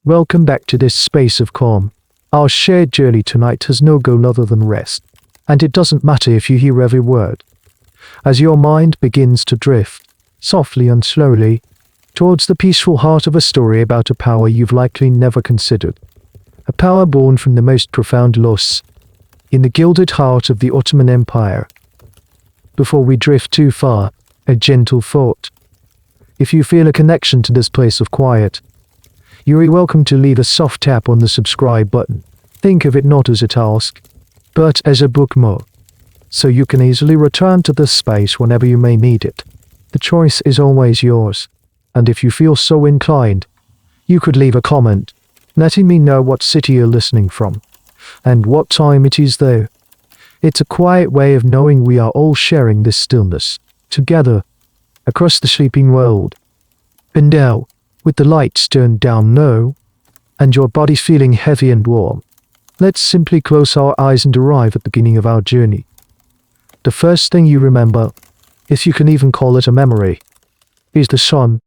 Welcome back to this space of calm. Our shared journey tonight has no goal other than rest, and it doesn't matter if you hear every word. As your mind begins to drift, softly and slowly, towards the peaceful heart of a story about a power you've likely never considered. A power born from the most profound loss, in the gilded heart of the Ottoman Empire. Before we drift too far, a gentle thought. If you feel a connection to this place of quiet, you're welcome to leave a soft tap on the subscribe button. Think of it not as a task, but as a bookmark, so you can easily return to this space whenever you may need it. The choice is always yours, and if you feel so inclined, you could leave a comment, letting me know what city you're listening from, and what time it is there. It's a quiet way of knowing we are all sharing this stillness, together, across the sleeping world. And now, with the lights turned down low, and your body feeling heavy and warm, let's simply close our eyes and arrive at the beginning of our journey. The first thing you remember, if you can even call it a memory, is the sun.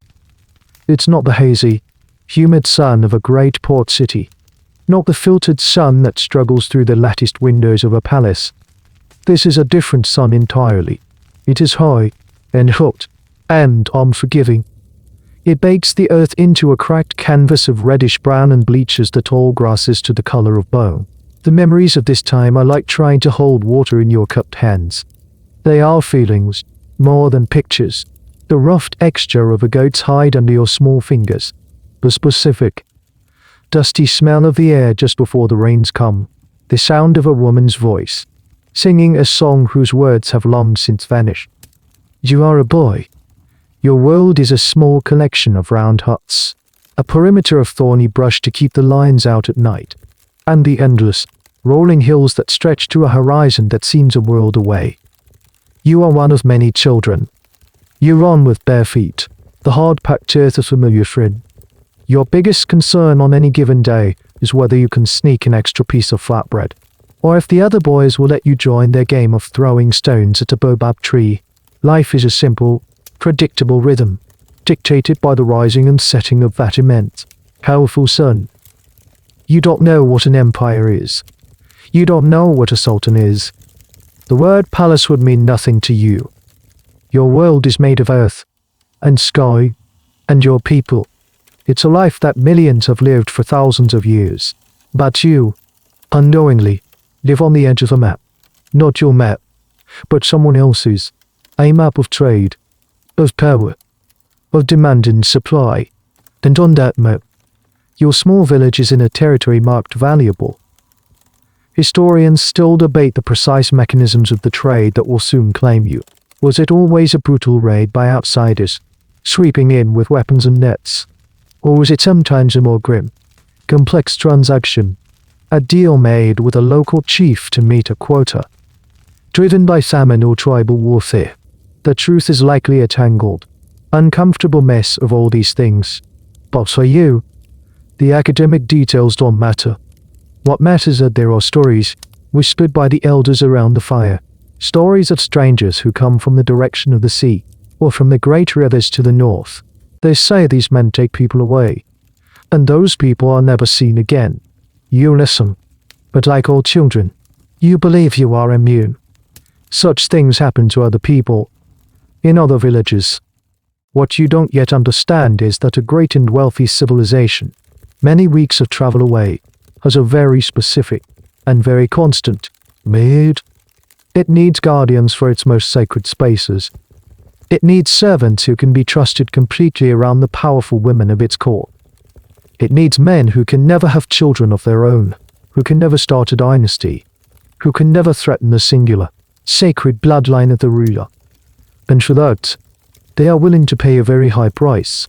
It's not the hazy, humid sun of a great port city, not the filtered sun that struggles through the latticed windows of a palace. This is a different sun entirely. It is high, and hot, and unforgiving. It bakes the earth into a cracked canvas of reddish brown and bleaches the tall grasses to the color of bone. The memories of this time are like trying to hold water in your cupped hands. They are feelings, more than pictures. The rough texture of a goat's hide under your small fingers. The specific, dusty smell of the air just before the rains come. The sound of a woman's voice, singing a song whose words have long since vanished. You are a boy. Your world is a small collection of round huts, a perimeter of thorny brush to keep the lions out at night, and the endless, rolling hills that stretch to a horizon that seems a world away. You are one of many children. You run with bare feet, the hard-packed earth a familiar friend. Your biggest concern on any given day is whether you can sneak an extra piece of flatbread, or if the other boys will let you join their game of throwing stones at a baobab tree. Life is a simple, predictable rhythm, dictated by the rising and setting of that immense, powerful sun. You don't know what an empire is. You don't know what a sultan is. The word palace would mean nothing to you. Your world is made of earth, and sky, and your people. It's a life that millions have lived for thousands of years. But you, unknowingly, live on the edge of a map. Not your map, but someone else's. A map of trade, of power, of demand and supply. And on that map, your small village is in a territory marked valuable. Historians still debate the precise mechanisms of the trade that will soon claim you. Was it always a brutal raid by outsiders, sweeping in with weapons and nets? Or was it sometimes a more grim, complex transaction, a deal made with a local chief to meet a quota? Driven by famine or tribal warfare, the truth is likely a tangled, uncomfortable mess of all these things. But for you, the academic details don't matter. What matters is that there are stories, whispered by the elders around the fire. Stories of strangers who come from the direction of the sea, or from the great rivers to the north. They say these men take people away, and those people are never seen again. You listen, but like all children, you believe you are immune. Such things happen to other people, in other villages. What you don't yet understand is that a great and wealthy civilization, many weeks of travel away, has a very specific and very constant need. It needs guardians for its most sacred spaces. It needs servants who can be trusted completely around the powerful women of its court. It needs men who can never have children of their own, who can never start a dynasty, who can never threaten the singular, sacred bloodline of the ruler. And for that, they are willing to pay a very high price.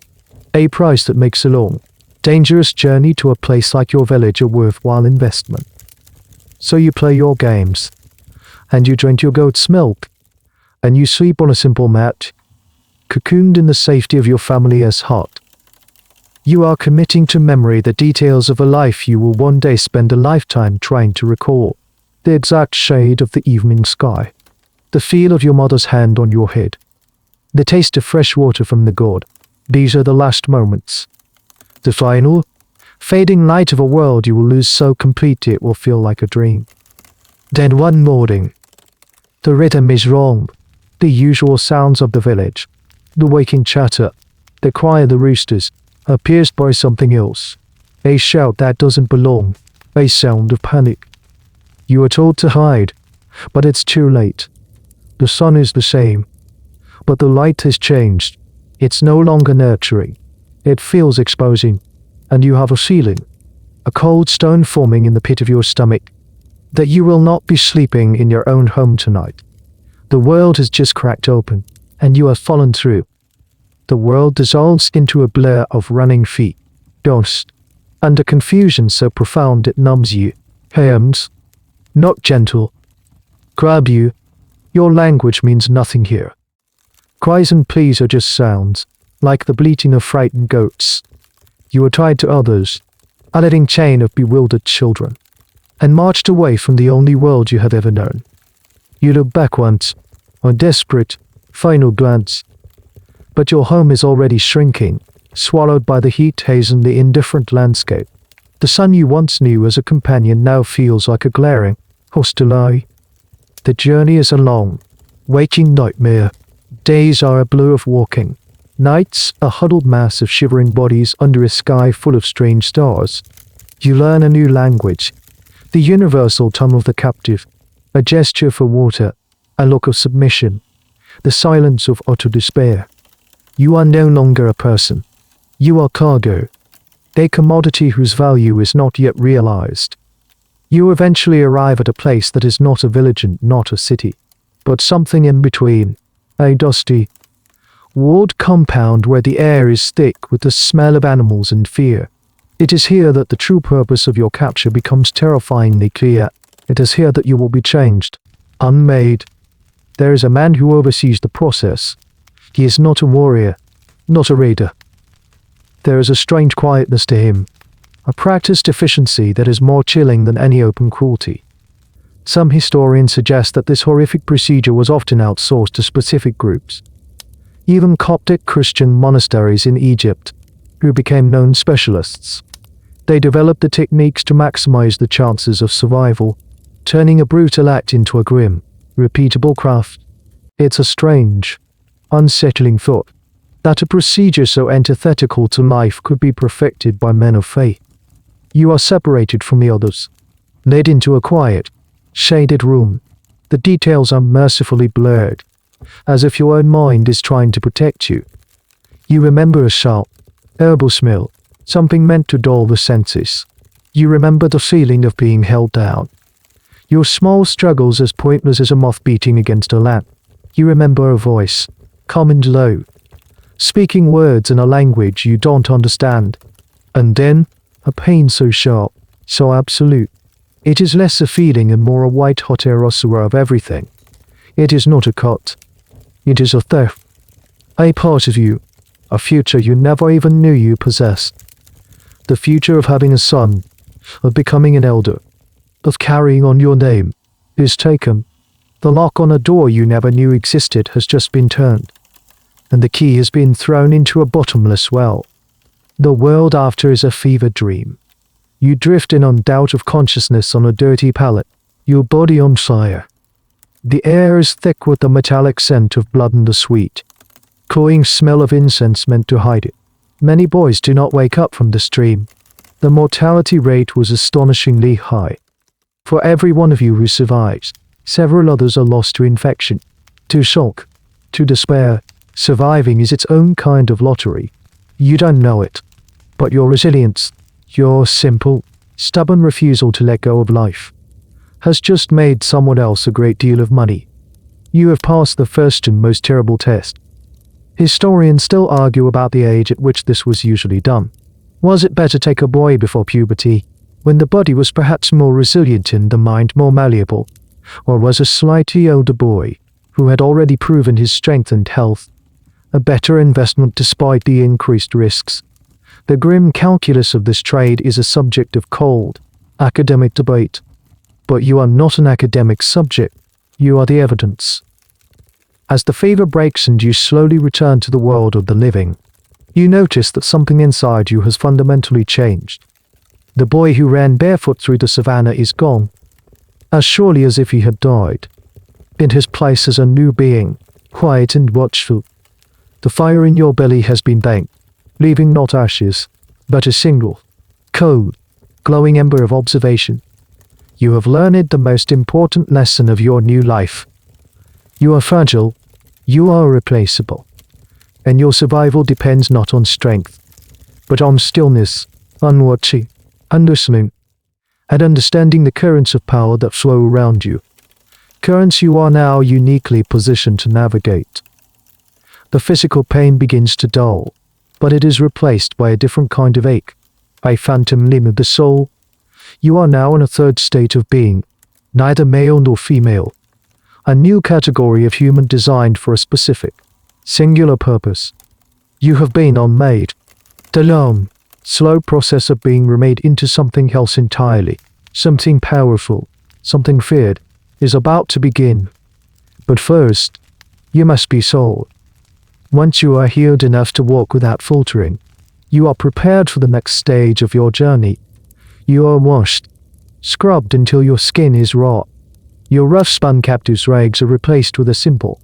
A price that makes a long, dangerous journey to a place like your village a worthwhile investment. So you play your games, and you drink your goat's milk, and you sleep on a simple mat, cocooned in the safety of your family's heart. You are committing to memory the details of a life you will one day spend a lifetime trying to recall. The exact shade of the evening sky, the feel of your mother's hand on your head, the taste of fresh water from the gourd. These are the last moments. The final, Fading light of a world you will lose so completely it will feel like a dream. Then one morning, the rhythm is wrong. The usual sounds of the village, the waking chatter, the cry of the roosters, are pierced by something else. A shout that doesn't belong, a sound of panic. You are told to hide, but it's too late. The sun is the same, but the light has changed. It's no longer nurturing. It feels exposing, and you have a feeling, a cold stone forming in the pit of your stomach, that you will not be sleeping in your own home tonight. The world has just cracked open, and you have fallen through. The world dissolves into a blur of running feet, ghosts, and a confusion so profound it numbs you. Hymns, not gentle, grab you. Your language means nothing here. Cries and pleas are just sounds, like the bleating of frightened goats. You are tied to others, a letting chain of bewildered children, and marched away from the only world you have ever known. You look back once, a desperate, final glance, but your home is already shrinking, swallowed by the heat haze and the indifferent landscape. The sun you once knew as a companion now feels like a glaring, hostile eye. The journey is a long, waking nightmare. Days are a blur of walking. Nights, a huddled mass of shivering bodies under a sky full of strange stars. You learn a new language, the universal tongue of the captive, a gesture for water, a look of submission, the silence of utter despair. You are no longer a person. You are cargo, a commodity whose value is not yet realized. You eventually arrive at a place that is not a village and not a city, but something in between, a dusty, walled compound where the air is thick with the smell of animals and fear. It is here that the true purpose of your capture becomes terrifyingly clear. It is here that you will be changed, unmade. There is a man who oversees the process. He is not a warrior, not a raider. There is a strange quietness to him, a practiced efficiency that is more chilling than any open cruelty. Some historians suggest that this horrific procedure was often outsourced to specific groups. Even Coptic Christian monasteries in Egypt, who became known specialists. They developed the techniques to maximize the chances of survival, turning a brutal act into a grim, repeatable craft. It's a strange, unsettling thought that a procedure so antithetical to life could be perfected by men of faith. You are separated from the others, led into a quiet, shaded room. The details are mercifully blurred, as if your own mind is trying to protect you. You remember a sharp, herbal smell, something meant to dull the senses. You remember the feeling of being held down. Your small struggles as pointless as a moth beating against a lamp. You remember a voice, calm and low, speaking words in a language you don't understand. And then, a pain so sharp, so absolute. It is less a feeling and more a white-hot erasure of everything. It is not a cut. It is a theft. A part of you, a future you never even knew you possessed. The future of having a son, of becoming an elder, of carrying on your name, is taken. The lock on a door you never knew existed has just been turned, and the key has been thrown into a bottomless well. The world after is a fever dream. You drift in on doubt of consciousness on a dirty pallet, your body on fire. The air is thick with the metallic scent of blood and the sweet, cloying smell of incense meant to hide it. Many boys do not wake up from this dream. The mortality rate was astonishingly high. For every one of you who survives, several others are lost to infection, to shock, to despair. Surviving is its own kind of lottery. You don't know it, but your resilience, your simple, stubborn refusal to let go of life, has just made someone else a great deal of money. You have passed the first and most terrible test. Historians still argue about the age at which this was usually done. Was it better take a boy before puberty, when the body was perhaps more resilient and the mind more malleable, or was a slightly older boy, who had already proven his strength and health, a better investment despite the increased risks? The grim calculus of this trade is a subject of cold, academic debate. But you are not an academic subject, you are the evidence. As the fever breaks and you slowly return to the world of the living, you notice that something inside you has fundamentally changed. The boy who ran barefoot through the savannah is gone, as surely as if he had died. In his place is a new being, quiet and watchful. The fire in your belly has been banked, leaving not ashes, but a single, cold, glowing ember of observation. You have learned the most important lesson of your new life. You are fragile, you are irreplaceable, and your survival depends not on strength, but on stillness, unwatching, understanding, and understanding the currents of power that flow around you. Currents you are now uniquely positioned to navigate. The physical pain begins to dull, but it is replaced by a different kind of ache, a phantom limb of the soul. You are now in a third state of being, neither male nor female, a new category of human designed for a specific, singular purpose. You have been unmade. The long, slow process of being remade into something else entirely, something powerful, something feared, is about to begin. But first, you must be sold. Once you are healed enough to walk without faltering, you are prepared for the next stage of your journey. You are washed, scrubbed until your skin is raw. Your rough-spun captive's rags are replaced with a simple,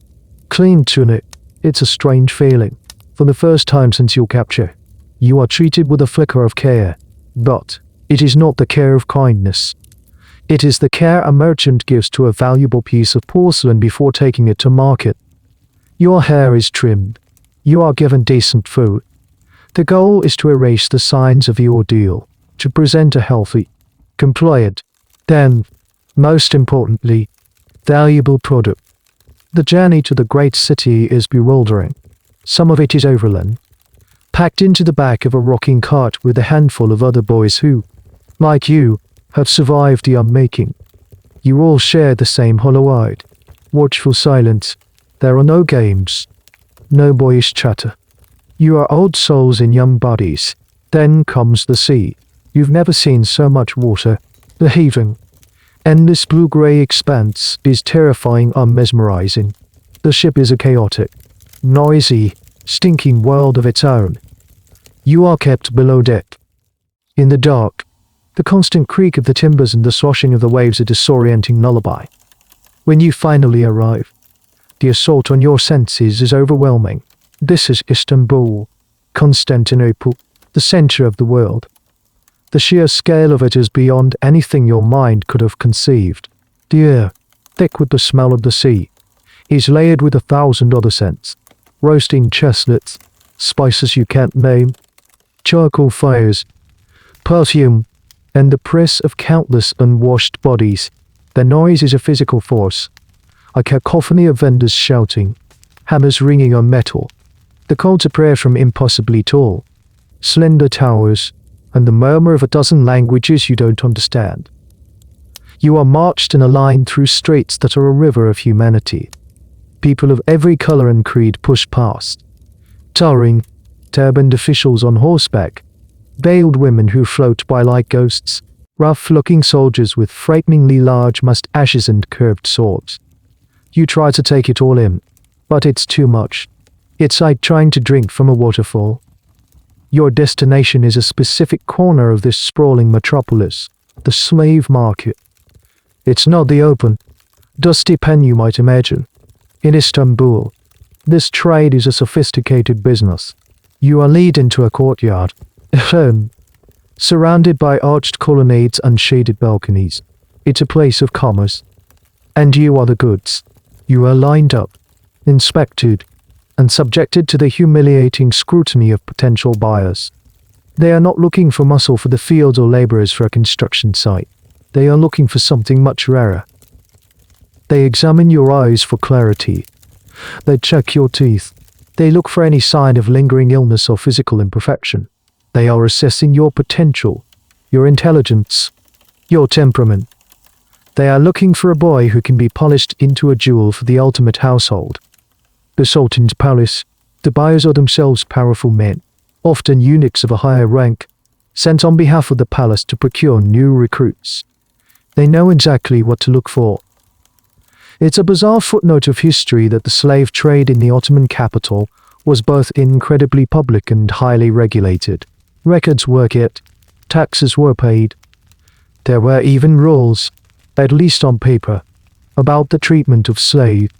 clean tunic. It's a strange feeling. For the first time since your capture, you are treated with a flicker of care. But it is not the care of kindness. It is the care a merchant gives to a valuable piece of porcelain before taking it to market. Your hair is trimmed. You are given decent food. The goal is to erase the signs of the ordeal, to present a healthy, compliant, then, most importantly, valuable product. The journey to the great city is bewildering. Some of it is overland, packed into the back of a rocking cart with a handful of other boys who, like you, have survived the unmaking. You all share the same hollow-eyed, watchful silence. There are no games, no boyish chatter. You are old souls in young bodies. Then comes the sea. You've never seen so much water. The heaving, endless blue-grey expanse is terrifying and mesmerizing. The ship is a chaotic, noisy, stinking world of its own. You are kept below deck. In the dark, the constant creak of the timbers and the sloshing of the waves a disorienting lullaby. When you finally arrive, the assault on your senses is overwhelming. This is Istanbul, Constantinople, the center of the world. The sheer scale of it is beyond anything your mind could have conceived. The air, thick with the smell of the sea, is layered with 1,000 other scents. Roasting chestnuts, spices you can't name, charcoal fires, perfume, and the press of countless unwashed bodies. The noise is a physical force, a cacophony of vendors shouting, hammers ringing on metal, the call to prayer from impossibly tall, slender towers, and the murmur of a dozen languages you don't understand. You are marched in a line through streets that are a river of humanity. People of every color and creed push past. Towering, turbaned officials on horseback, veiled women who float by like ghosts, rough-looking soldiers with frighteningly large mustaches and curved swords. You try to take it all in, but it's too much. It's like trying to drink from a waterfall. Your destination is a specific corner of this sprawling metropolis, the slave market. It's not the open, dusty pen you might imagine. In Istanbul, this trade is a sophisticated business. You are led into a courtyard, surrounded by arched colonnades and shaded balconies. It's a place of commerce. And you are the goods. You are lined up, inspected, and subjected to the humiliating scrutiny of potential buyers. They are not looking for muscle for the fields or laborers for a construction site. They are looking for something much rarer. They examine your eyes for clarity. They check your teeth. They look for any sign of lingering illness or physical imperfection. They are assessing your potential, your intelligence, your temperament. They are looking for a boy who can be polished into a jewel for the ultimate household. The Sultan's palace, the buyers are themselves powerful men, often eunuchs of a higher rank, sent on behalf of the palace to procure new recruits. They know exactly what to look for. It's a bizarre footnote of history that the slave trade in the Ottoman capital was both incredibly public and highly regulated. Records work it, Taxes were paid. There were even rules, at least on paper, about the treatment of slave.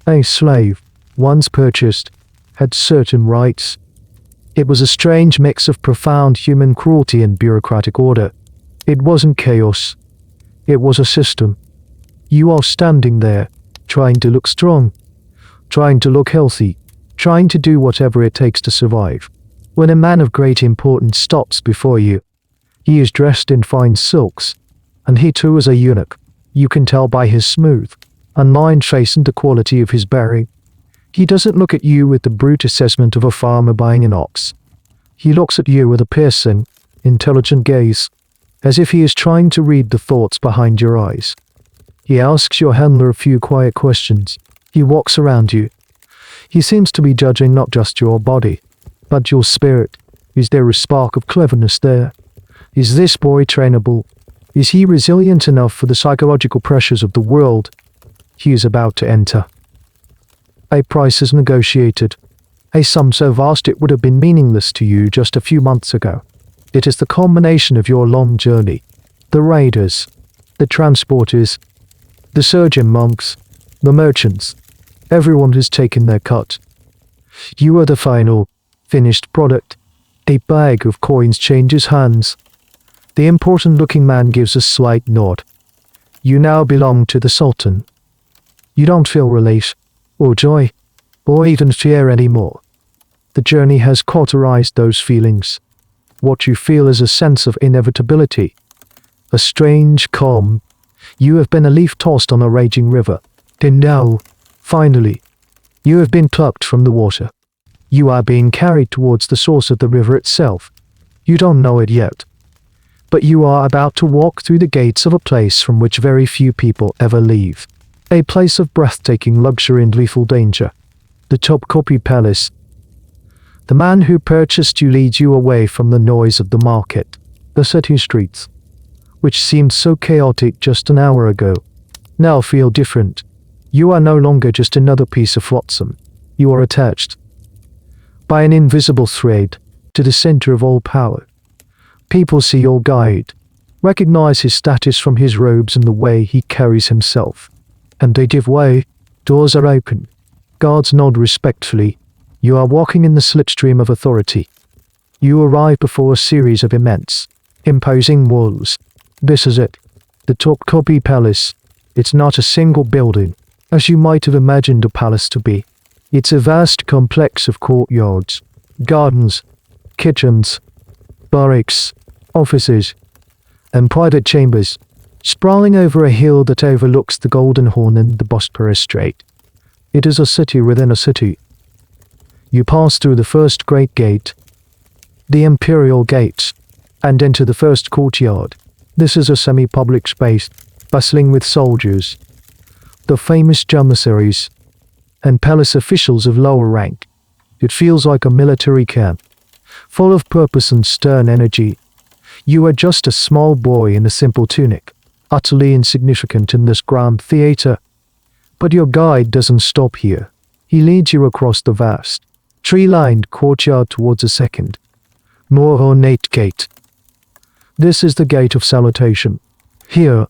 A slave, once purchased, had certain rights. It was a strange mix of profound human cruelty and bureaucratic order. It wasn't chaos. It was a system. You are standing there, trying to look strong, trying to look healthy, trying to do whatever it takes to survive. When a man of great importance stops before you, he is dressed in fine silks, and he too is a eunuch. You can tell by his smooth, unlined face and the quality of his bearing. He doesn't look at you with the brute assessment of a farmer buying an ox. He looks at you with a piercing, intelligent gaze, as if he is trying to read the thoughts behind your eyes. He asks your handler a few quiet questions. He walks around you. He seems to be judging not just your body, but your spirit. Is there a spark of cleverness there? Is this boy trainable? Is he resilient enough for the psychological pressures of the world he is about to enter? A price is negotiated, a sum so vast it would have been meaningless to you just a few months ago. It is the culmination of your long journey. The raiders, the transporters, the surgeon monks, the merchants, everyone has taken their cut. You are the final, finished product. A bag of coins changes hands. The important-looking man gives a slight nod. You now belong to the Sultan. You don't feel relief, or joy, or even fear anymore. The journey has cauterized those feelings. What you feel is a sense of inevitability, a strange calm. You have been a leaf tossed on a raging river, and now, finally, you have been plucked from the water. You are being carried towards the source of the river itself. You don't know it yet, but you are about to walk through the gates of a place from which very few people ever leave. A place of breathtaking luxury and lethal danger. The Topkapi Palace. The man who purchased you leads you away from the noise of the market, the city streets, which seemed so chaotic just an hour ago, now feel different. You are no longer just another piece of flotsam. You are attached, by an invisible thread, to the center of all power. People see your guide, recognize his status from his robes and the way he carries himself, and they give way. Doors are open. Guards nod respectfully. You are walking in the slipstream of authority. You arrive before a series of immense, imposing walls. This is it, the Topkapi Palace. It's not a single building, as you might have imagined a palace to be. It's a vast complex of courtyards, gardens, kitchens, barracks, offices, and private chambers, sprawling over a hill that overlooks the Golden Horn and the Bosporus Strait. It is a city within a city. You pass through the first great gate, the Imperial Gate, and enter the first courtyard. This is a semi-public space, bustling with soldiers, the famous janissaries, and palace officials of lower rank. It feels like a military camp, full of purpose and stern energy. You are just a small boy in a simple tunic, utterly insignificant in this grand theater. But your guide doesn't stop here. He leads you across the vast, tree-lined courtyard towards a second, more ornate gate. This is the Gate of Salutation. Here,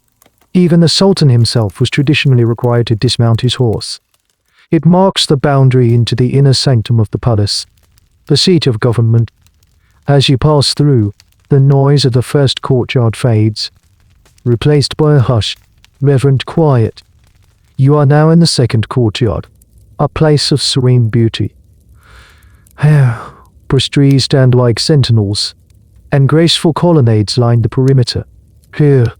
even the Sultan himself was traditionally required to dismount his horse. It marks the boundary into the inner sanctum of the palace, the seat of government. As you pass through, the noise of the first courtyard fades, replaced by a hushed, reverent quiet. You are now in the second courtyard, a place of serene beauty. Here, trees stand like sentinels, and graceful colonnades line the perimeter. Here,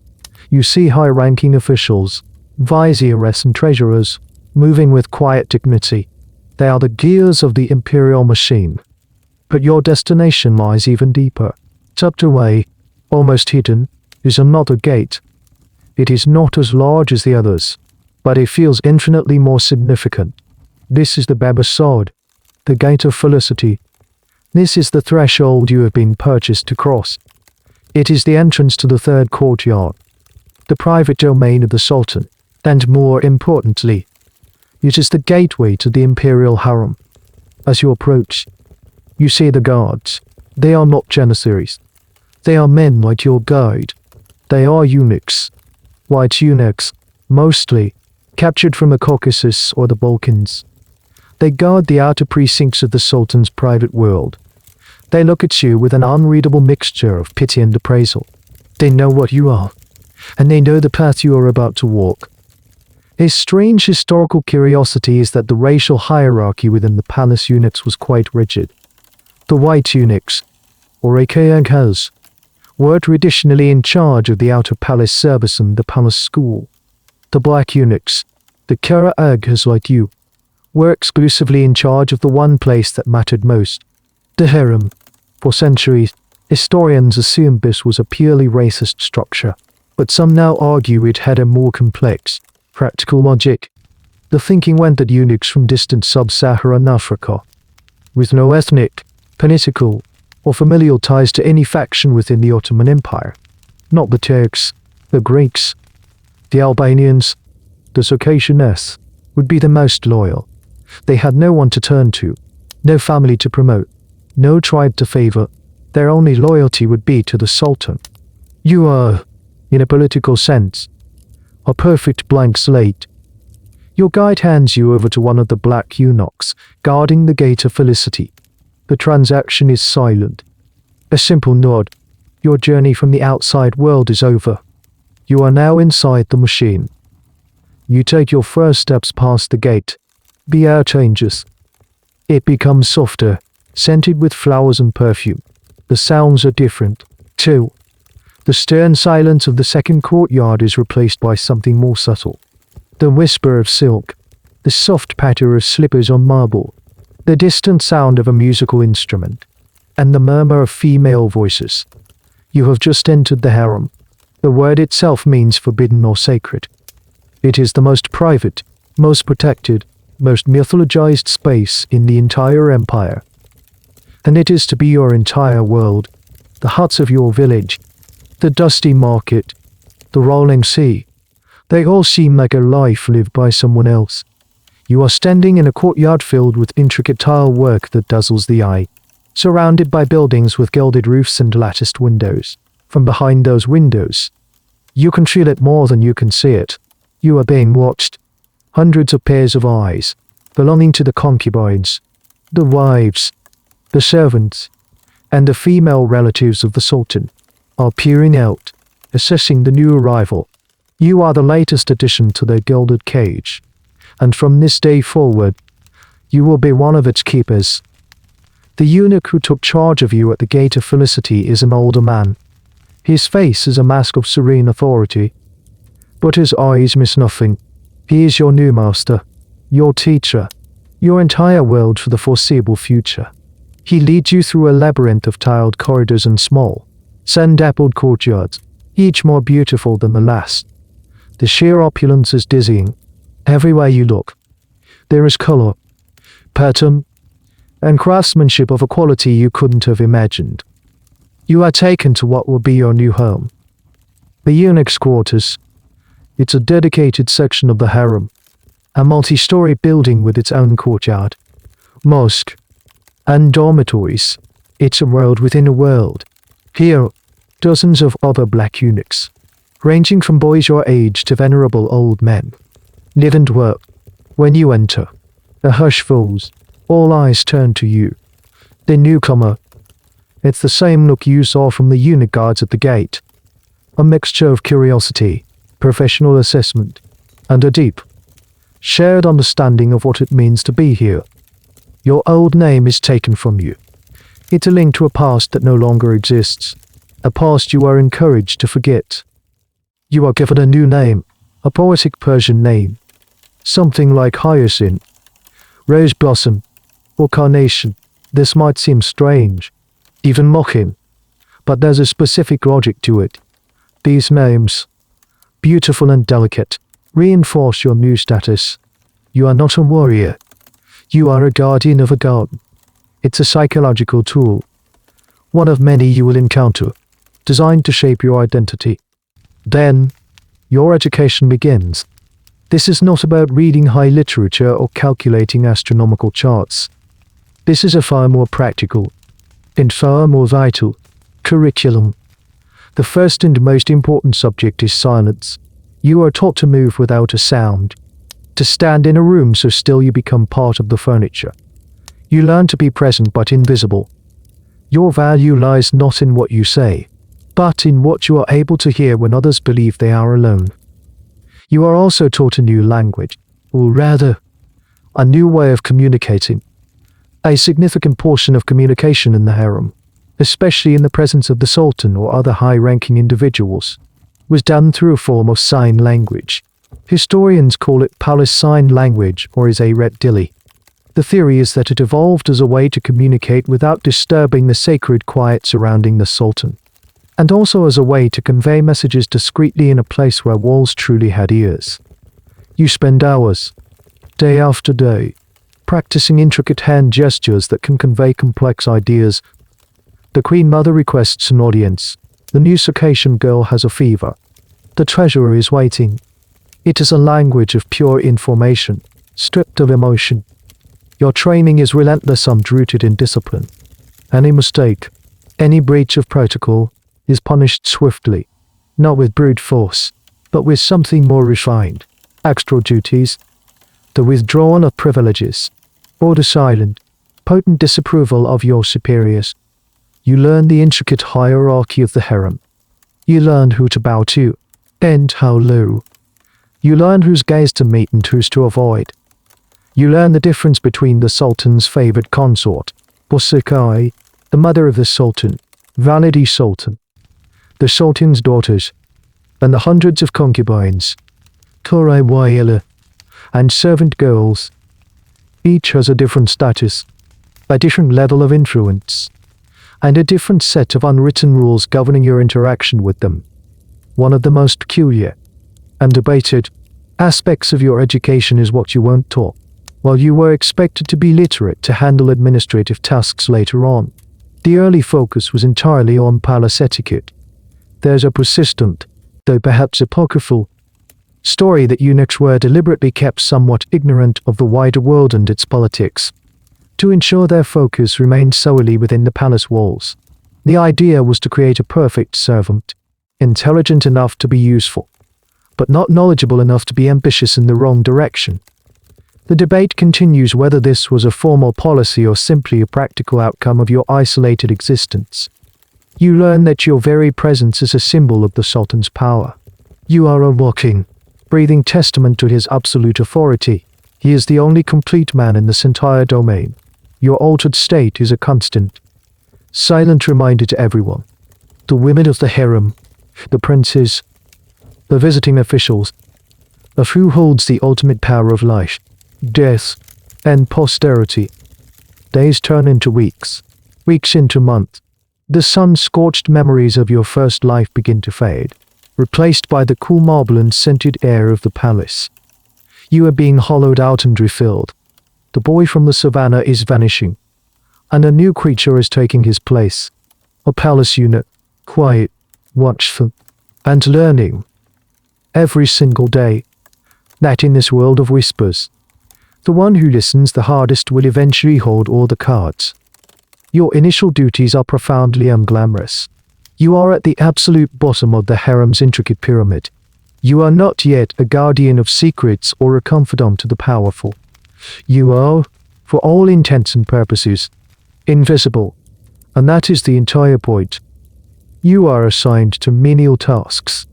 you see high-ranking officials, viziers and treasurers, moving with quiet dignity. They are the gears of the imperial machine. But your destination lies even deeper. Tucked away, almost hidden, is another gate. It is not as large as the others, but it feels infinitely more significant. This is the Bab Assad, the Gate of Felicity. This is the threshold you have been purchased to cross. It is the entrance to the third courtyard, the private domain of the Sultan, and more importantly, it is the gateway to the Imperial Harem. As you approach, you see the guards. They are not janissaries. They are men like your guide. They are eunuchs. White eunuchs, mostly, captured from the Caucasus or the Balkans. They guard the outer precincts of the Sultan's private world. They look at you with an unreadable mixture of pity and appraisal. They know what you are, and they know the path you are about to walk. A strange historical curiosity is that the racial hierarchy within the palace eunuchs was quite rigid. The white eunuchs, or Aghas, were traditionally in charge of the outer palace service and the palace school. The black eunuchs, the Kizlar Aghas like you, were exclusively in charge of the one place that mattered most, the harem. For centuries, historians assumed this was a purely racist structure, but some now argue it had a more complex, practical logic. The thinking went that eunuchs from distant sub-Saharan Africa, with no ethnic, political, or familial ties to any faction within the Ottoman Empire, not the Turks, the Greeks, the Albanians, the Circassians, would be the most loyal. They had no one to turn to, no family to promote, no tribe to favor. Their only loyalty would be to the Sultan. You are, in a political sense, a perfect blank slate. Your guide hands you over to one of the black eunuchs, guarding the gate of felicity. The transaction is silent. A simple nod. Your journey from the outside world is over. You are now inside the machine. You take your first steps past the gate. The air changes. It becomes softer, scented with flowers and perfume. The sounds are different, too. The stern silence of the second courtyard is replaced by something more subtle. The whisper of silk, the soft patter of slippers on marble, the distant sound of a musical instrument, and the murmur of female voices. You have just entered the harem. The word itself means forbidden or sacred. It is the most private, most protected, most mythologized space in the entire empire. And it is to be your entire world, the huts of your village, the dusty market, the rolling sea. They all seem like a life lived by someone else. You are standing in a courtyard filled with intricate tile work that dazzles the eye, surrounded by buildings with gilded roofs and latticed windows. From behind those windows, you can feel it more than you can see it. You are being watched. Hundreds of pairs of eyes, belonging to the concubines, the wives, the servants, and the female relatives of the Sultan, are peering out, assessing the new arrival. You are the latest addition to their gilded cage, and from this day forward, you will be one of its keepers. The eunuch who took charge of you at the Gate of Felicity is an older man. His face is a mask of serene authority, but his eyes miss nothing. He is your new master, your teacher, your entire world for the foreseeable future. He leads you through a labyrinth of tiled corridors and small, sand-dappled courtyards, each more beautiful than the last. The sheer opulence is dizzying. Everywhere you look, there is color, pattern, and craftsmanship of a quality you couldn't have imagined. You are taken to what will be your new home. The eunuch's quarters. It's a dedicated section of the harem, a multi-story building with its own courtyard, mosque, and dormitories. It's a world within a world. Here, dozens of other black eunuchs, ranging from boys your age to venerable old men, live and work. When you enter, a hush falls. All eyes turn to you. The newcomer. It's the same look you saw from the eunuch guards at the gate. A mixture of curiosity, professional assessment, and a deep, shared understanding of what it means to be here. Your old name is taken from you. It's a link to a past that no longer exists, a past you are encouraged to forget. You are given a new name, a poetic Persian name, something like hyacinth, rose blossom, or carnation. This might seem strange, even mocking, but there's a specific logic to it. These names, beautiful and delicate, reinforce your new status. You are not a warrior. You are a guardian of a garden. It's a psychological tool, one of many you will encounter, designed to shape your identity. Then, your education begins. This is not about reading high literature or calculating astronomical charts. This is a far more practical, and far more vital, curriculum. The first and most important subject is silence. You are taught to move without a sound, to stand in a room so still you become part of the furniture. You learn to be present but invisible. Your value lies not in what you say, but in what you are able to hear when others believe they are alone. You are also taught a new language, or rather, a new way of communicating. A significant portion of communication in the harem, especially in the presence of the sultan or other high-ranking individuals, was done through a form of sign language. Historians call it palace sign language or Isaret Dili. The theory is that it evolved as a way to communicate without disturbing the sacred quiet surrounding the sultan, and also as a way to convey messages discreetly in a place where walls truly had ears. You spend hours, day after day, practicing intricate hand gestures that can convey complex ideas. The Queen Mother requests an audience. The new Circassian girl has a fever. The treasurer is waiting. It is a language of pure information, stripped of emotion. Your training is relentless and rooted in discipline. Any mistake, any breach of protocol, is punished swiftly, not with brute force, but with something more refined. Extra duties, the withdrawal of privileges, or the silent, potent disapproval of your superiors. You learn the intricate hierarchy of the harem. You learn who to bow to, and how low. You learn whose gaze to meet and whose to avoid. You learn the difference between the sultan's favored consort, Bosakai, the mother of the sultan, Validi Sultan, the sultan's daughters, and the hundreds of concubines, Korai Wayela, and servant girls. Each has a different status, a different level of influence, and a different set of unwritten rules governing your interaction with them. One of the most peculiar and debated aspects of your education is what you weren't taught. While you were expected to be literate to handle administrative tasks later on, the early focus was entirely on palace etiquette. There's a persistent, though perhaps apocryphal, story that eunuchs were deliberately kept somewhat ignorant of the wider world and its politics, to ensure their focus remained solely within the palace walls. The idea was to create a perfect servant, intelligent enough to be useful, but not knowledgeable enough to be ambitious in the wrong direction. The debate continues whether this was a formal policy or simply a practical outcome of your isolated existence. You learn that your very presence is a symbol of the sultan's power. You are a walking, breathing testament to his absolute authority. He is the only complete man in this entire domain. Your altered state is a constant, silent reminder to everyone. The women of the harem, the princes, the visiting officials, of who holds the ultimate power of life, death, and posterity. Days turn into weeks, weeks into months. The sun-scorched memories of your first life begin to fade, replaced by the cool marble and scented air of the palace. You are being hollowed out and refilled. The boy from the savannah is vanishing, and a new creature is taking his place. A palace eunuch, quiet, watchful, and learning. Every single day, that in this world of whispers, the one who listens the hardest will eventually hold all the cards. Your initial duties are profoundly unglamorous. You are at the absolute bottom of the harem's intricate pyramid. You are not yet a guardian of secrets or a confidant to the powerful. You are, for all intents and purposes, invisible, and that is the entire point. You are assigned to menial tasks,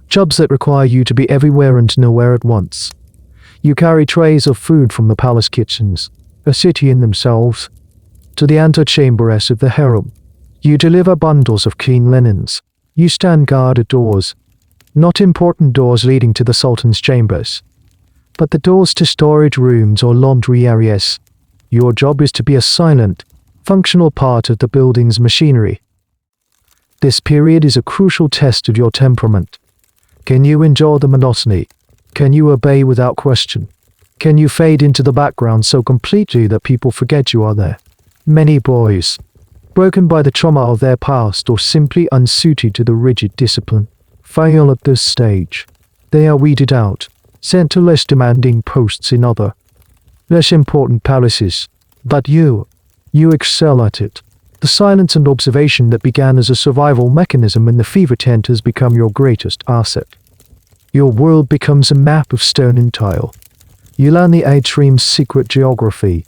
jobs that require you to be everywhere and nowhere at once. You carry trays of food from the palace kitchens, a city in themselves, to the antechamberess of the harem. You deliver bundles of clean linens. You stand guard at doors, not important doors leading to the sultan's chambers, but the doors to storage rooms or laundry areas. Your job is to be a silent, functional part of the building's machinery. This period is a crucial test of your temperament. Can you endure the monotony? Can you obey without question? Can you fade into the background so completely that people forget you are there? Many boys, broken by the trauma of their past or simply unsuited to the rigid discipline, fail at this stage. They are weeded out, sent to less demanding posts in other, less important palaces. But you excel at it. The silence and observation that began as a survival mechanism in the fever tent has become your greatest asset. Your world becomes a map of stone and tile. You learn the atrium's secret geography,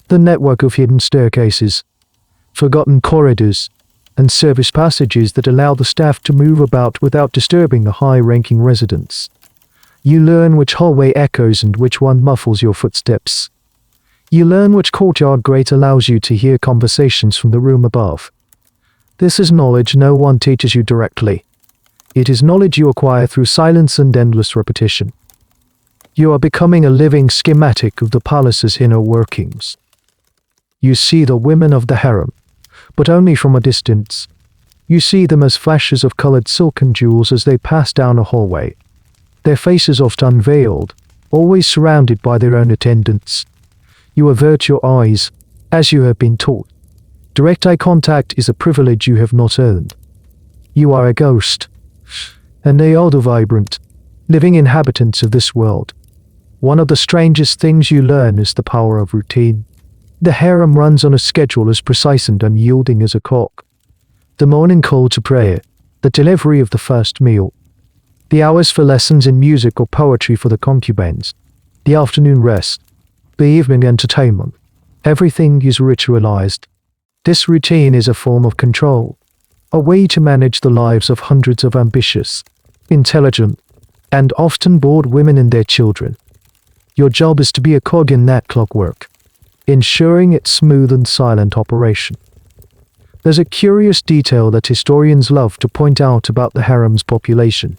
the network of hidden staircases, forgotten corridors, and service passages that allow the staff to move about without disturbing the high-ranking residents. You learn which hallway echoes and which one muffles your footsteps. You learn which courtyard grate allows you to hear conversations from the room above. This is knowledge no one teaches you directly. It is knowledge you acquire through silence and endless repetition. You are becoming a living schematic of the palace's inner workings. You see the women of the harem, but only from a distance. You see them as flashes of colored silk and jewels as they pass down a hallway, their faces oft unveiled, always surrounded by their own attendants. You avert your eyes, as you have been taught. Direct eye contact is a privilege you have not earned. You are a ghost, and they are the vibrant, living inhabitants of this world. One of the strangest things you learn is the power of routine. The harem runs on a schedule as precise and unyielding as a clock. The morning call to prayer, the delivery of the first meal, the hours for lessons in music or poetry for the concubines, the afternoon rest, the evening entertainment. Everything is ritualized. This routine is a form of control, a way to manage the lives of hundreds of ambitious, intelligent, and often bored women and their children. Your job is to be a cog in that clockwork, ensuring its smooth and silent operation. There's a curious detail that historians love to point out about the harem's population.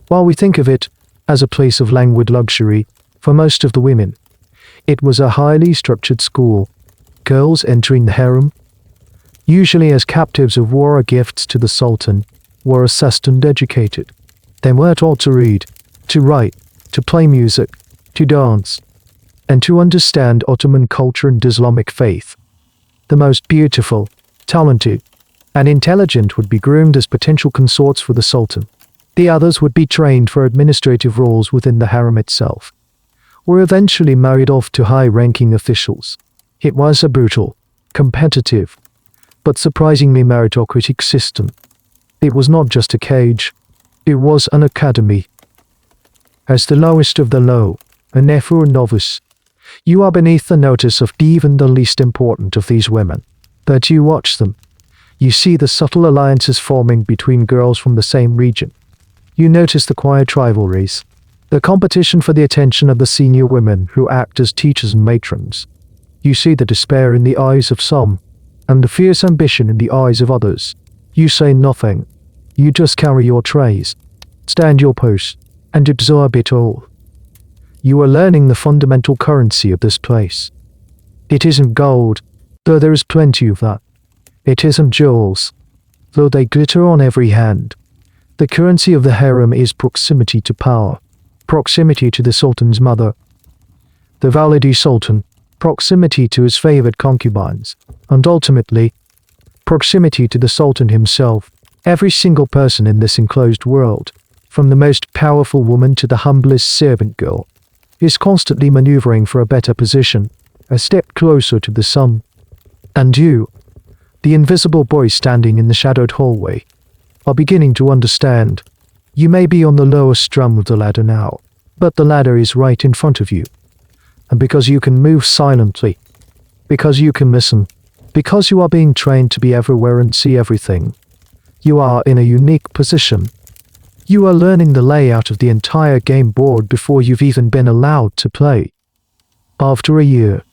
While we think of it as a place of languid luxury, for most of the women, it was a highly structured school. Girls entering the harem, usually as captives of war or gifts to the sultan, were assessed and educated. They were taught to read, to write, to play music, to dance, and to understand Ottoman culture and Islamic faith. The most beautiful, talented, and intelligent would be groomed as potential consorts for the sultan. The others would be trained for administrative roles within the harem itself, or eventually married off to high-ranking officials. It was a brutal, competitive, but surprisingly meritocratic system. It was not just a cage, it was an academy. As the lowest of the low, a nephew or novice, you are beneath the notice of even the least important of these women. But you watch them. You see the subtle alliances forming between girls from the same region. You notice the quiet rivalries, the competition for the attention of the senior women who act as teachers and matrons. You see the despair in the eyes of some, and the fierce ambition in the eyes of others. You say nothing. You just carry your trays, stand your post, and absorb it all. You are learning the fundamental currency of this place. It isn't gold, though there is plenty of that. It isn't jewels, though they glitter on every hand. The currency of the harem is proximity to power, proximity to the sultan's mother, the Validi sultan, proximity to his favored concubines, and ultimately, proximity to the sultan himself. Every single person in this enclosed world, from the most powerful woman to the humblest servant girl, is constantly maneuvering for a better position, a step closer to the sun. And you, the invisible boy standing in the shadowed hallway, are beginning to understand. You may be on the lowest rung of the ladder now, but the ladder is right in front of you. And because you can move silently, because you can listen, because you are being trained to be everywhere and see everything, you are in a unique position. You are learning the layout of the entire game board before you've even been allowed to play. After a year,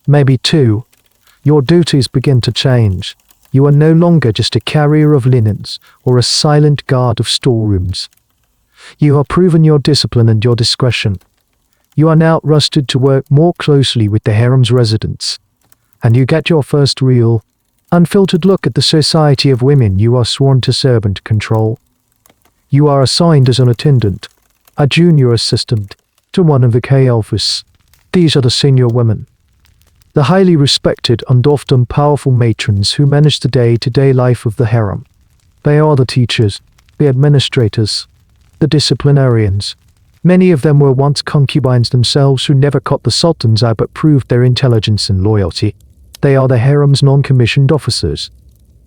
maybe two, your duties begin to change. You are no longer just a carrier of linens or a silent guard of storerooms. You have proven your discipline and your discretion. You are now trusted to work more closely with the harem's residents, and you get your first real, unfiltered look at the society of women you are sworn to serve and control. You are assigned as an attendant, a junior assistant, to one of the K-Elfers. These are the senior women, the highly respected and often powerful matrons who manage the day-to-day life of the harem. They are the teachers, the administrators, the disciplinarians. Many of them were once concubines themselves who never caught the sultan's eye but proved their intelligence and loyalty. They are the harem's non-commissioned officers,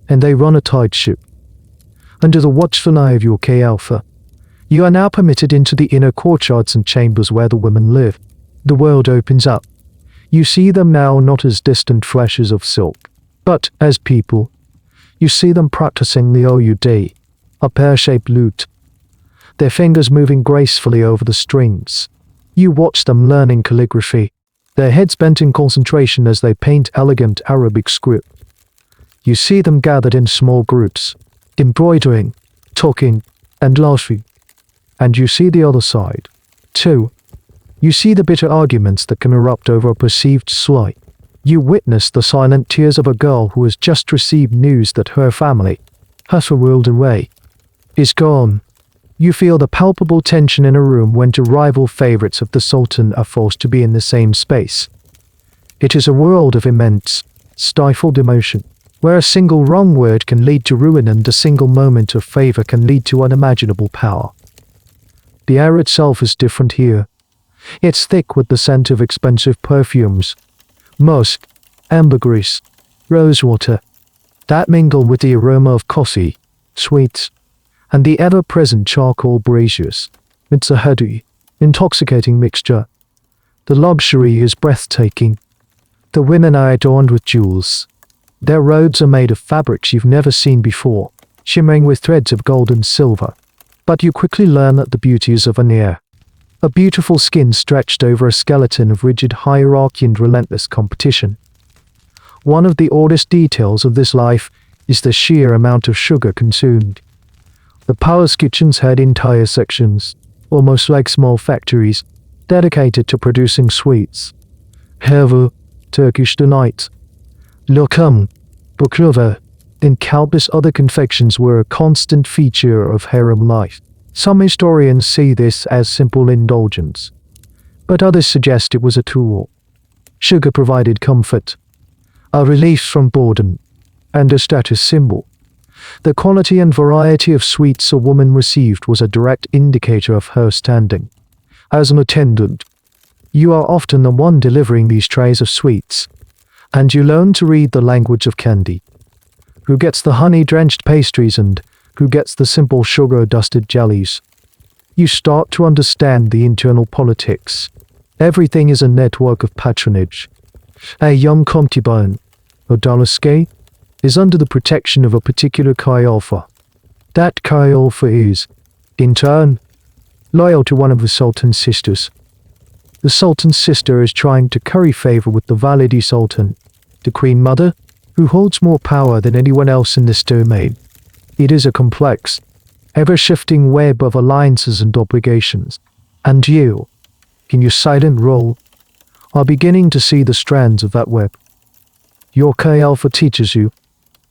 and they run a tight ship. Under the watchful eye of your K-Alpha, you are now permitted into the inner courtyards and chambers where the women live. The world opens up. You see them now not as distant flashes of silk, but as people. You see them practicing the OUD, a pear-shaped lute, their fingers moving gracefully over the strings. You watch them learning calligraphy, their heads bent in concentration as they paint elegant Arabic script. You see them gathered in small groups, embroidering, talking, and laughing. And you see the other side, too. You see the bitter arguments that can erupt over a perceived slight. You witness the silent tears of a girl who has just received news that her family, half a world away, is gone. You feel the palpable tension in a room when two rival favorites of the Sultan are forced to be in the same space. It is a world of immense, stifled emotion, where a single wrong word can lead to ruin and a single moment of favor can lead to unimaginable power. The air itself is different here. It's thick with the scent of expensive perfumes, musk, ambergris, rosewater, that mingle with the aroma of coffee, sweets, and the ever-present charcoal braziers. It's a heady, intoxicating mixture. The luxury is breathtaking. The women are adorned with jewels. Their robes are made of fabrics you've never seen before, shimmering with threads of gold and silver. But you quickly learn that the beauty is a veneer. A beautiful skin stretched over a skeleton of rigid hierarchy and relentless competition. One of the oddest details of this life is the sheer amount of sugar consumed. The palace kitchens had entire sections, almost like small factories, dedicated to producing sweets. Helva, Turkish delight, lokum, baklava, and countless other confections were a constant feature of harem life. Some historians see this as simple indulgence, but others suggest it was a tool. Sugar provided comfort, a relief from boredom, and a status symbol. The quality and variety of sweets a woman received was a direct indicator of her standing. As an attendant, you are often the one delivering these trays of sweets, and you learn to read the language of candy. Who gets the honey-drenched pastries and who gets the simple sugar-dusted jellies? You start to understand the internal politics. Everything is a network of patronage. A young concubine, or dalaske, is under the protection of a particular Kai-Alpha. That Kai-Alpha is, in turn, loyal to one of the Sultan's sisters. The Sultan's sister is trying to curry favor with the Validi Sultan, the Queen Mother, who holds more power than anyone else in this domain. It is a complex, ever-shifting web of alliances and obligations, and you, in your silent role, are beginning to see the strands of that web. Your K-Alpha teaches you,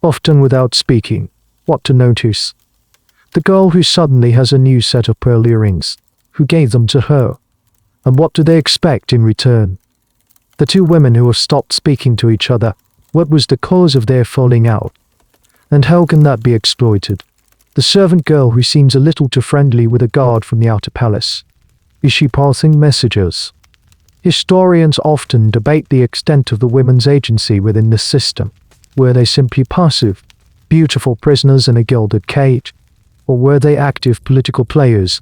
often without speaking, what to notice. The girl who suddenly has a new set of pearl earrings, who gave them to her, and what do they expect in return? The two women who have stopped speaking to each other, what was the cause of their falling out? And how can that be exploited? The servant girl who seems a little too friendly with a guard from the outer palace. Is she passing messages? Historians often debate the extent of the women's agency within this system. Were they simply passive, beautiful prisoners in a gilded cage? Or were they active political players,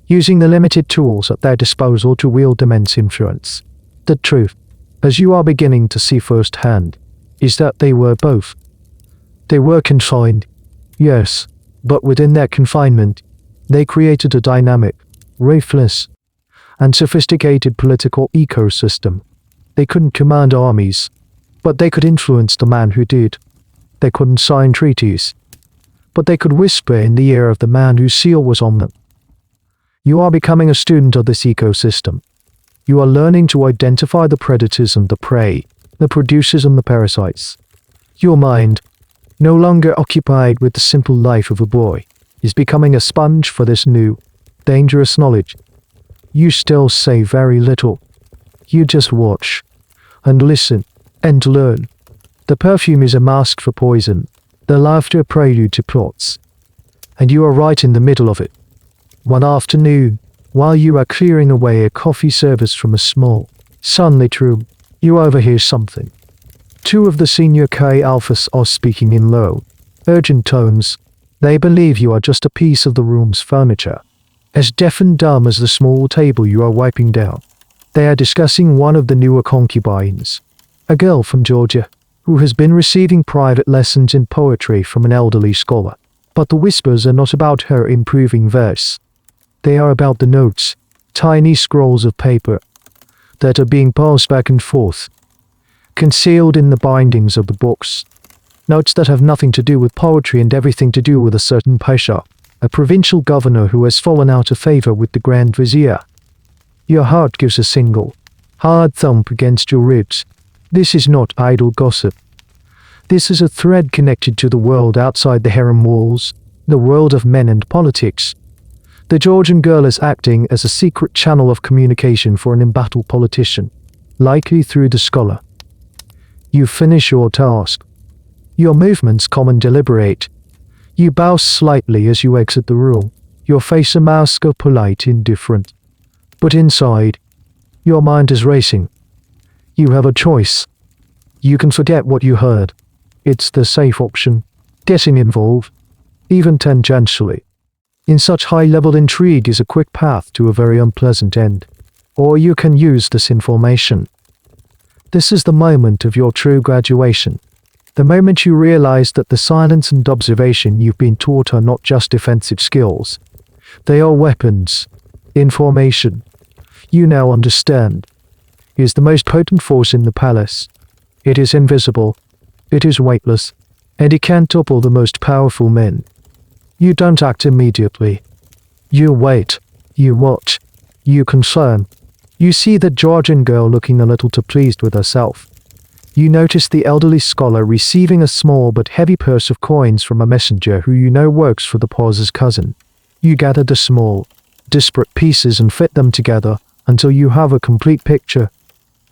using the limited tools at their disposal to wield immense influence? The truth, as you are beginning to see firsthand, is that they were both. They were confined, yes, but within that confinement, they created a dynamic, ruthless, and sophisticated political ecosystem. They couldn't command armies, but they could influence the man who did. They couldn't sign treaties, but they could whisper in the ear of the man whose seal was on them. You are becoming a student of this ecosystem. You are learning to identify the predators and the prey, the producers and the parasites. Your mind, no longer occupied with the simple life of a boy, is becoming a sponge for this new, dangerous knowledge. You still say very little. You just watch, and listen, and learn. The perfume is a mask for poison, the laughter a prelude to plots. And you are right in the middle of it. One afternoon, while you are clearing away a coffee service from a small, sunlit room, you overhear something. Two of the senior K alphas are speaking in low, urgent tones. They believe you are just a piece of the room's furniture, as deaf and dumb as the small table you are wiping down. They are discussing one of the newer concubines, a girl from Georgia, who has been receiving private lessons in poetry from an elderly scholar. But the whispers are not about her improving verse. They are about the notes, tiny scrolls of paper, that are being passed back and forth, concealed in the bindings of the books. Notes that have nothing to do with poetry and everything to do with a certain Pasha, a provincial governor who has fallen out of favor with the Grand Vizier. Your heart gives a single, hard thump against your ribs. This is not idle gossip. This is a thread connected to the world outside the harem walls, the world of men and politics. The Georgian girl is acting as a secret channel of communication for an embattled politician, likely through the scholar. You finish your task. Your movements calm and deliberate. You bow slightly as you exit the room, your face a mask of polite indifference. But inside, your mind is racing. You have a choice. You can forget what you heard. It's the safe option. Getting involved, even tangentially, in such high-level intrigue is a quick path to a very unpleasant end. Or you can use this information. This is the moment of your true graduation. The moment you realize that the silence and observation you've been taught are not just defensive skills. They are weapons. Information. You now understand. Is the most potent force in the palace. It is invisible. It is weightless. And it can topple the most powerful men. You don't act immediately. You wait. You watch. You confirm. You see the Georgian girl looking a little too pleased with herself. You notice the elderly scholar receiving a small but heavy purse of coins from a messenger who you know works for the pause's cousin. You gather the small, disparate pieces and fit them together until you have a complete picture.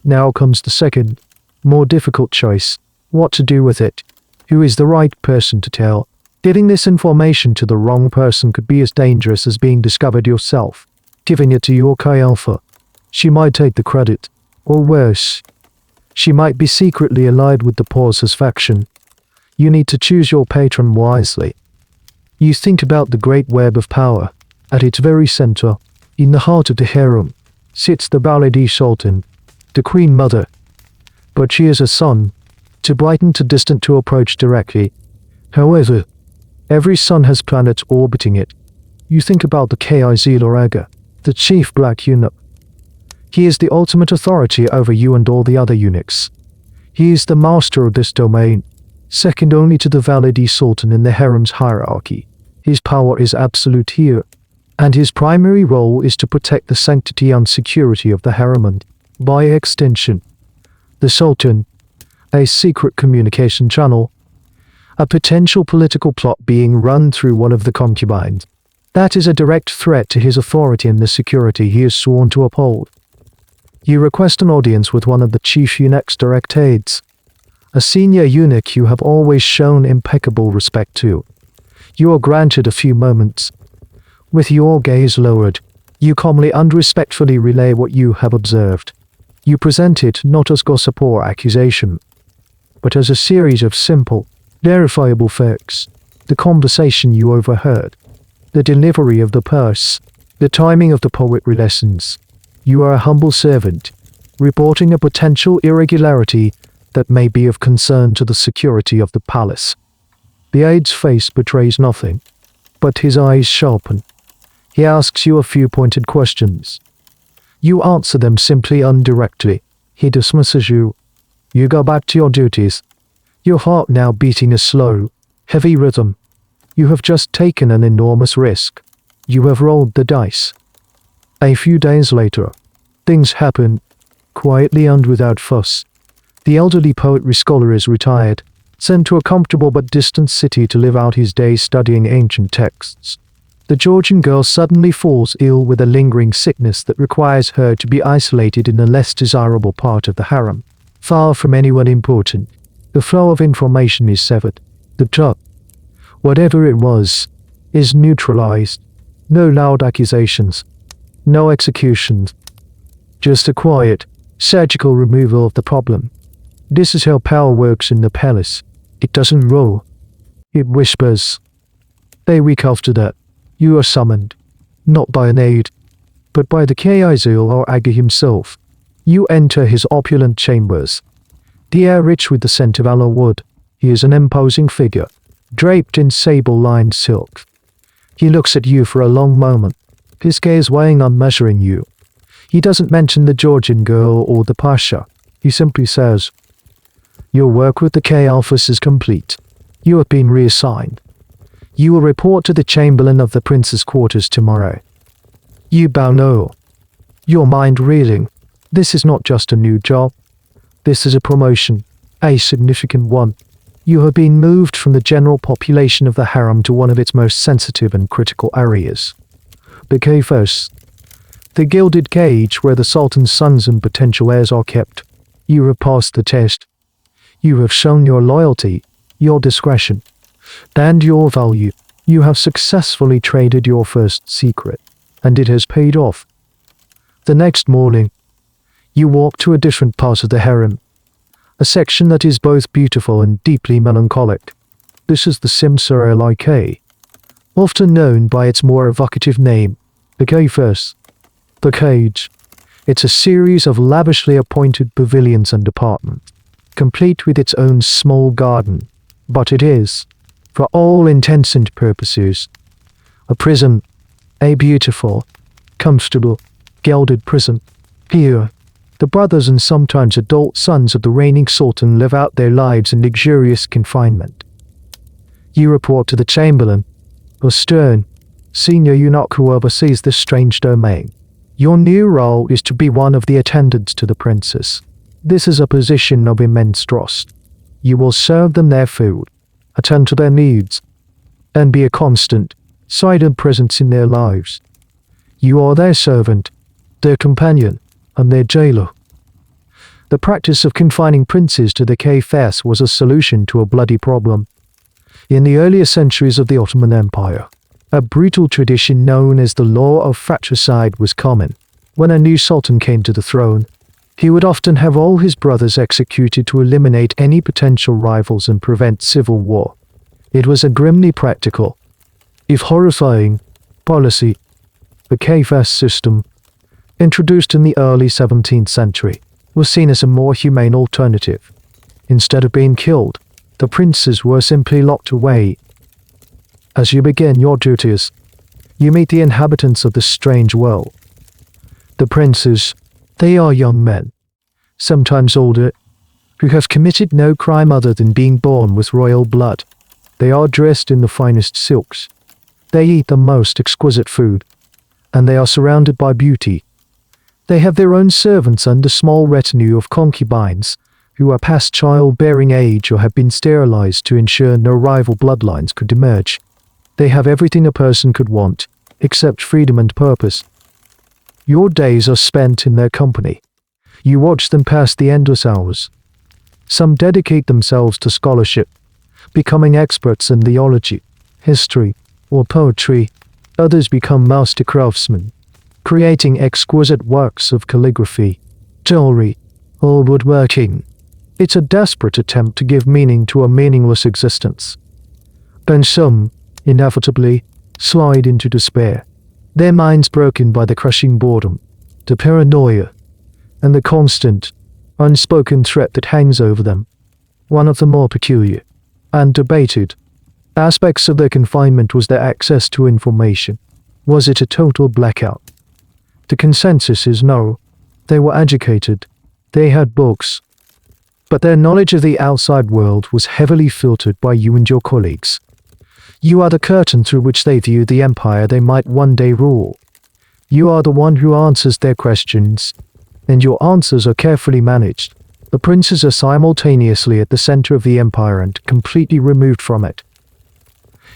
Now comes the second, more difficult choice. What to do with it? Who is the right person to tell? Giving this information to the wrong person could be as dangerous as being discovered yourself. Giving it to your Chi Alpha. She might take the credit. Or worse, she might be secretly allied with the Peirce's faction. You need to choose your patron wisely. You think about the great web of power. At its very center, in the heart of the harem, sits the Baladi Sultan, the Queen Mother. But she is a sun, too brightened, too distant to approach directly. However, every sun has planets orbiting it. You think about the Kizlar Agha, the chief black eunuch. He is the ultimate authority over you and all the other eunuchs. He is the master of this domain, second only to the Baladi Sultan in the harem's hierarchy. His power is absolute here, and his primary role is to protect the sanctity and security of the harem and, by extension, the Sultan, a secret communication channel, a potential political plot being run through one of the concubines. That is a direct threat to his authority and the security he is sworn to uphold. You request an audience with one of the chief eunuch's direct aides, a senior eunuch you have always shown impeccable respect to. You are granted a few moments. With your gaze lowered, you calmly and respectfully relay what you have observed. You present it not as gossip or accusation, but as a series of simple, verifiable facts. The conversation you overheard, the delivery of the purse, the timing of the poetry lessons. You are a humble servant, reporting a potential irregularity that may be of concern to the security of the palace. The aide's face betrays nothing, but his eyes sharpen. He asks you a few pointed questions. You answer them simply and directly. He dismisses you. You go back to your duties, your heart now beating a slow, heavy rhythm. You have just taken an enormous risk. You have rolled the dice. A few days later, things happen, quietly and without fuss. The elderly poetry scholar is retired, sent to a comfortable but distant city to live out his days studying ancient texts. The Georgian girl suddenly falls ill with a lingering sickness that requires her to be isolated in a less desirable part of the harem, far from anyone important. The flow of information is severed. The talk, whatever it was, is neutralized. No loud accusations. No executions. Just a quiet, surgical removal of the problem. This is how power works in the palace. It doesn't roar. It whispers. A week after that, you are summoned, not by an aide, but by the Kizlar Agha himself. You enter his opulent chambers. The air rich with the scent of aloe wood. He is an imposing figure, draped in sable-lined silk. He looks at you for a long moment, his gaze weighing on measuring you. He doesn't mention the Georgian girl or the Pasha. He simply says, "Your work with the K-Alphas is complete. You have been reassigned. You will report to the Chamberlain of the Prince's quarters tomorrow." You bow low, your mind reeling. This is not just a new job. This is a promotion, a significant one. You have been moved from the general population of the harem to one of its most sensitive and critical areas. The Peirce, the gilded cage where the Sultan's sons and potential heirs are kept. You have passed the test. You have shown your loyalty, your discretion, and your value. You have successfully traded your first secret, and it has paid off. The next morning, you walk to a different part of the harem, a section that is both beautiful and deeply melancholic. This is the Peirce, often known by its more evocative name, the Peirce. The cage. It's a series of lavishly appointed pavilions and apartments, complete with its own small garden, but it is, for all intents and purposes, a prison, a beautiful, comfortable, gilded prison. Here, the brothers and sometimes adult sons of the reigning sultan live out their lives in luxurious confinement. You report to the Chamberlain, a stern, senior eunuch who oversees this strange domain. Your new role is to be one of the attendants to the princess. This is a position of immense trust. You will serve them their food, attend to their needs, and be a constant, silent presence in their lives. You are their servant, their companion, and their jailer. The practice of confining princes to the Peirce was a solution to a bloody problem. In the earlier centuries of the Ottoman Empire, a brutal tradition known as the law of fratricide was common. When a new sultan came to the throne, he would often have all his brothers executed to eliminate any potential rivals and prevent civil war. It was a grimly practical, if horrifying, policy. The Peirce system, introduced in the early 17th century, was seen as a more humane alternative. Instead of being killed, the princes were simply locked away. As you begin your duties, you meet the inhabitants of this strange world. The princes, they are young men, sometimes older, who have committed no crime other than being born with royal blood. They are dressed in the finest silks. They eat the most exquisite food, and they are surrounded by beauty. They have their own servants and a small retinue of concubines, who are past childbearing age or have been sterilized to ensure no rival bloodlines could emerge. They have everything a person could want, except freedom and purpose. Your days are spent in their company. You watch them pass the endless hours. Some dedicate themselves to scholarship, becoming experts in theology, history, or poetry. Others become master craftsmen, creating exquisite works of calligraphy, jewelry, or woodworking. It's a desperate attempt to give meaning to a meaningless existence. And some, inevitably, slide into despair, their minds broken by the crushing boredom, the paranoia, and the constant, unspoken threat that hangs over them. One of the more peculiar and debated aspects of their confinement was their access to information. Was it a total blackout? The consensus is no. They were educated. They had books. But their knowledge of the outside world was heavily filtered by you and your colleagues. You are the curtain through which they view the empire they might one day rule. You are the one who answers their questions, and your answers are carefully managed. The princes are simultaneously at the center of the empire and completely removed from it.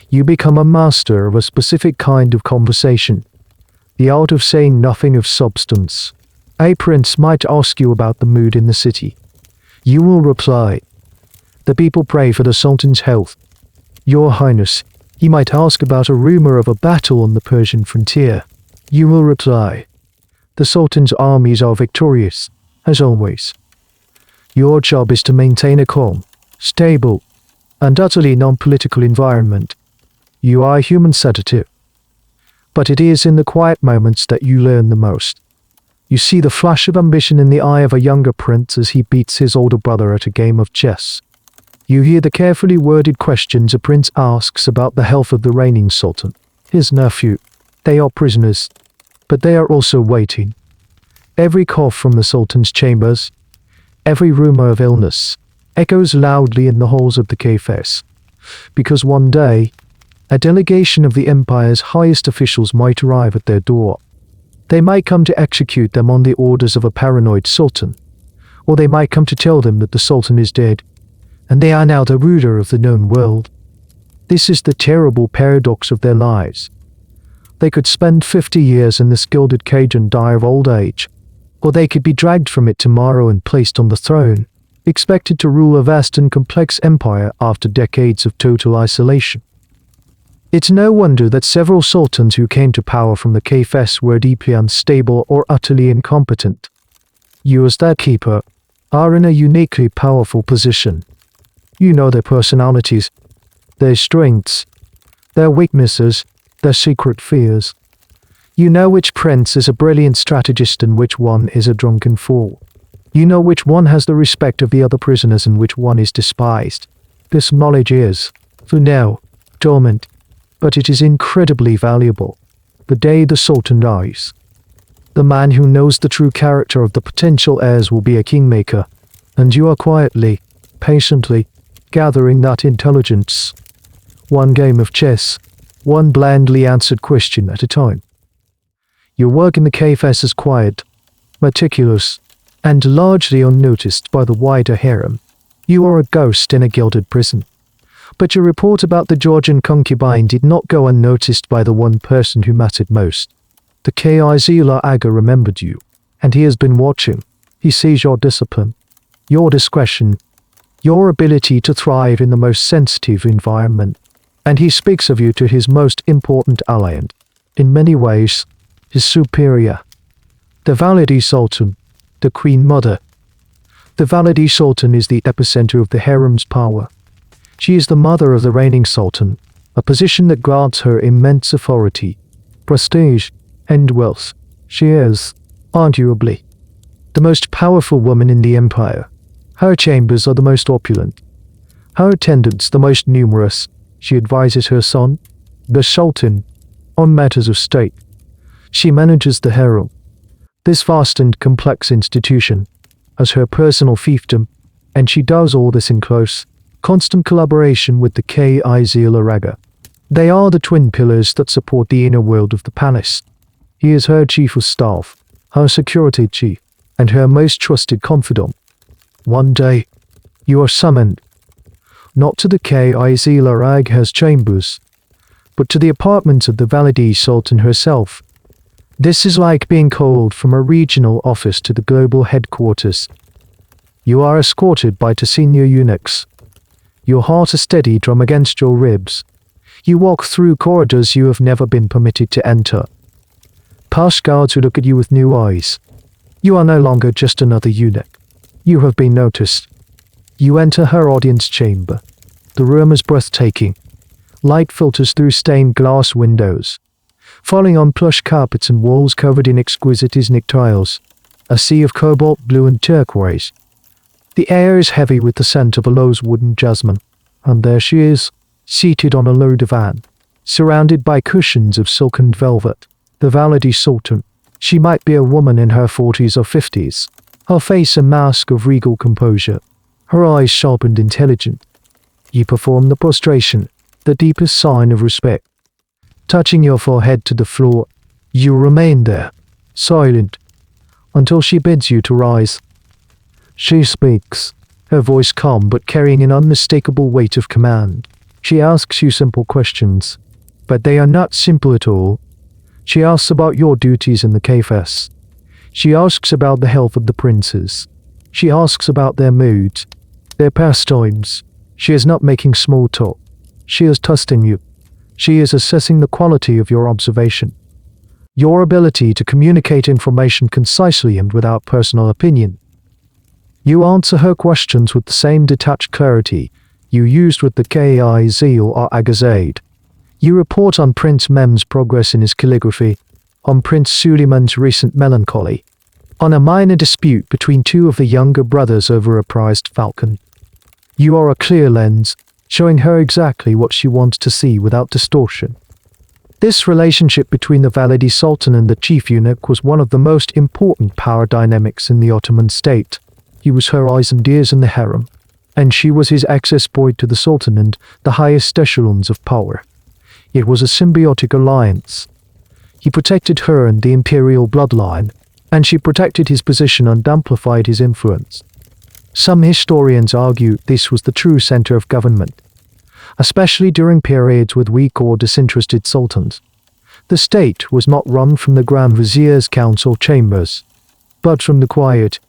You become a master of a specific kind of conversation, the art of saying nothing of substance. A prince might ask you about the mood in the city. You will reply, "The people pray for the Sultan's health." "Your Highness," he might ask about a rumor of a battle on the Persian frontier. You will reply, "The Sultan's armies are victorious, as always." Your job is to maintain a calm, stable, and utterly non-political environment. You are a human sedative. But it is in the quiet moments that you learn the most. You see the flash of ambition in the eye of a younger prince as he beats his older brother at a game of chess. You hear the carefully worded questions a prince asks about the health of the reigning sultan, his nephew. They are prisoners, but they are also waiting. Every cough from the sultan's chambers, every rumor of illness, echoes loudly in the halls of the cafes. Because one day, a delegation of the empire's highest officials might arrive at their door. They might come to execute them on the orders of a paranoid sultan, or they might come to tell them that the sultan is dead, and they are now the ruler of the known world. This is the terrible paradox of their lives. They could spend 50 years in this gilded cage and die of old age, or they could be dragged from it tomorrow and placed on the throne, expected to rule a vast and complex empire after decades of total isolation. It's no wonder that several sultans who came to power from the Kafes were deeply unstable or utterly incompetent. You as their keeper are in a uniquely powerful position. You know their personalities, their strengths, their weaknesses, their secret fears. You know which prince is a brilliant strategist and which one is a drunken fool. You know which one has the respect of the other prisoners and which one is despised. This knowledge is, for now, dormant, but it is incredibly valuable. The day the sultan dies, the man who knows the true character of the potential heirs will be a kingmaker, and you are quietly, patiently, gathering that intelligence. One game of chess, one blandly answered question at a time. Your work in the Kafes is quiet, meticulous, and largely unnoticed by the wider harem. You are a ghost in a gilded prison. But your report about the Georgian concubine did not go unnoticed by the one person who mattered most. The Kizlar Agha remembered you, and he has been watching. He sees your discipline, your discretion, your ability to thrive in the most sensitive environment, and he speaks of you to his most important ally and, in many ways, his superior. The Valide Sultan, the Queen Mother. The Valide Sultan is the epicenter of the harem's power. She is the mother of the reigning sultan, a position that grants her immense authority, prestige, and wealth. She is, arguably, the most powerful woman in the empire. Her chambers are the most opulent, her attendants the most numerous. She advises her son, the sultan, on matters of state. She manages the harem, this vast and complex institution, as her personal fiefdom, and she does all this in close, constant collaboration with the Kizlar Agha. They are the twin pillars that support the inner world of the palace. He is her chief of staff, her security chief, and her most trusted confidant. One day, you are summoned, not to the Kizlar Agha's chambers, but to the apartments of the Valide Sultan herself. This is like being called from a regional office to the global headquarters. You are escorted by two senior eunuchs. Your heart a steady drum against your ribs. You walk through corridors you have never been permitted to enter, past guards who look at you with new eyes. You are no longer just another eunuch. You have been noticed. You enter her audience chamber. The room is breathtaking. Light filters through stained glass windows, falling on plush carpets and walls covered in exquisite Ionic tiles, a sea of cobalt blue and turquoise. The air is heavy with the scent of a low wooden jasmine, and there she is, seated on a low divan, surrounded by cushions of silk and velvet. The Valide Sultan. She might be a woman in her 40s or 50s, her face a mask of regal composure, her eyes sharp and intelligent. You perform the prostration, the deepest sign of respect. Touching your forehead to the floor, you remain there, silent, until she bids you to rise. She speaks, her voice calm but carrying an unmistakable weight of command. She asks you simple questions, but they are not simple at all. She asks about your duties in the Kafes. She asks about the health of the princes. She asks about their moods, their pastimes. She is not making small talk. She is testing you. She is assessing the quality of your observation, your ability to communicate information concisely and without personal opinion. You answer her questions with the same detached clarity you used with the Kizlar Agha. You report on Prince Mem's progress in his calligraphy, on Prince Suleiman's recent melancholy, on a minor dispute between two of the younger brothers over a prized falcon. You are a clear lens, showing her exactly what she wants to see without distortion. This relationship between the Valide Sultan and the chief eunuch was one of the most important power dynamics in the Ottoman state. He was her eyes and ears in the harem, and she was his access point to the Sultan and the highest echelons of power. It was a symbiotic alliance. He protected her and the imperial bloodline, and she protected his position and amplified his influence. Some historians argue this was the true center of government, especially during periods with weak or disinterested sultans. The state was not run from the Grand Vizier's council chambers, but from the quiet,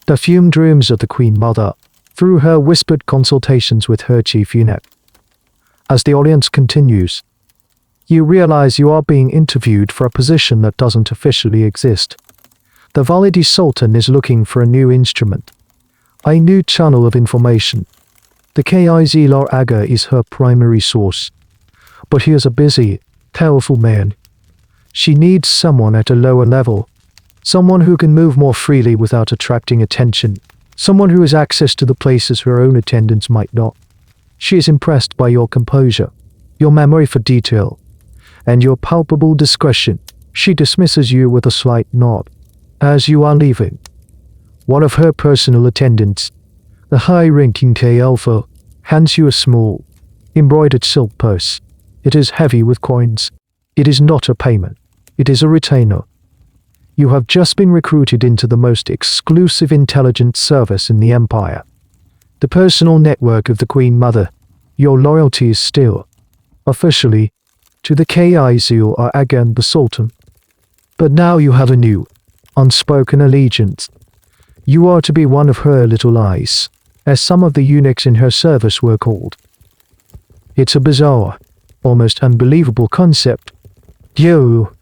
perfumed rooms of the Queen Mother, through her whispered consultations with her chief eunuch. As the audience continues, you realize you are being interviewed for a position that doesn't officially exist. The Valide Sultan is looking for a new instrument, a new channel of information. The Kizlar Agha is her primary source, but he is a busy, powerful man. She needs someone at a lower level, someone who can move more freely without attracting attention, someone who has access to the places her own attendants might not. She is impressed by your composure, your memory for detail, and your palpable discretion. She dismisses you with a slight nod. As you are leaving, one of her personal attendants, the high-ranking K-Alpha, hands you a small, embroidered silk purse. It is heavy with coins. It is not a payment. It is a retainer. You have just been recruited into the most exclusive intelligence service in the Empire, the personal network of the Queen Mother. Your loyalty is still, officially, to the Kizlar Agha and the Sultan. But now you have a new, unspoken allegiance. You are to be one of her little eyes, as some of the eunuchs in her service were called. It's a bizarre, almost unbelievable concept. You,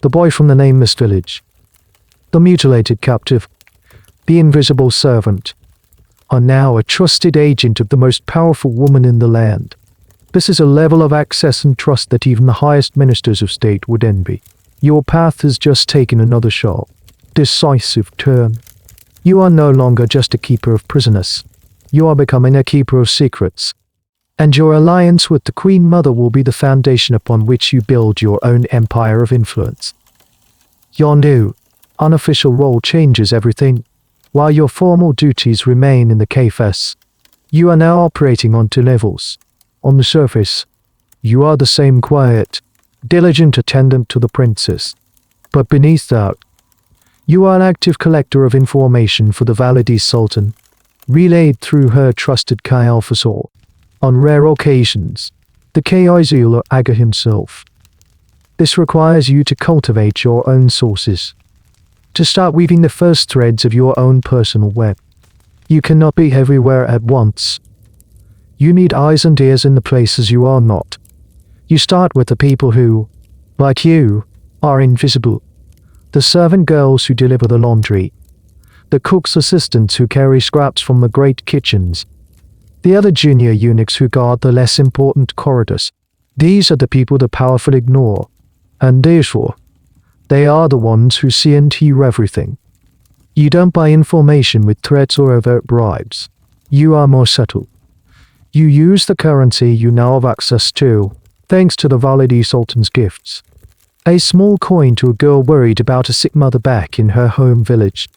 the boy from the nameless village, the mutilated captive, the invisible servant, are now a trusted agent of the most powerful woman in the land. This is a level of access and trust that even the highest ministers of state would envy. Your path has just taken another sharp, decisive turn. You are no longer just a keeper of prisoners. You are becoming a keeper of secrets. And your alliance with the Queen Mother will be the foundation upon which you build your own empire of influence. Your new, unofficial role changes everything. While your formal duties remain in the KFS, you are now operating on two levels. On the surface, you are the same quiet, diligent attendant to the princess. But beneath that, you are an active collector of information for the Valide Sultan, relayed through her trusted K-Alpha. On rare occasions, the Kizlar Agha himself. This requires you to cultivate your own sources, to start weaving the first threads of your own personal web. You cannot be everywhere at once. You need eyes and ears in the places you are not. You start with the people who, like you, are invisible. The servant girls who deliver the laundry, the cook's assistants who carry scraps from the great kitchens, the other junior eunuchs who guard the less important corridors. These are the people the powerful ignore, and therefore, they are the ones who see and hear everything. You don't buy information with threats or overt bribes. You are more subtle. You use the currency you now have access to, thanks to the Valide Sultan's gifts. A small coin to a girl worried about a sick mother back in her home village.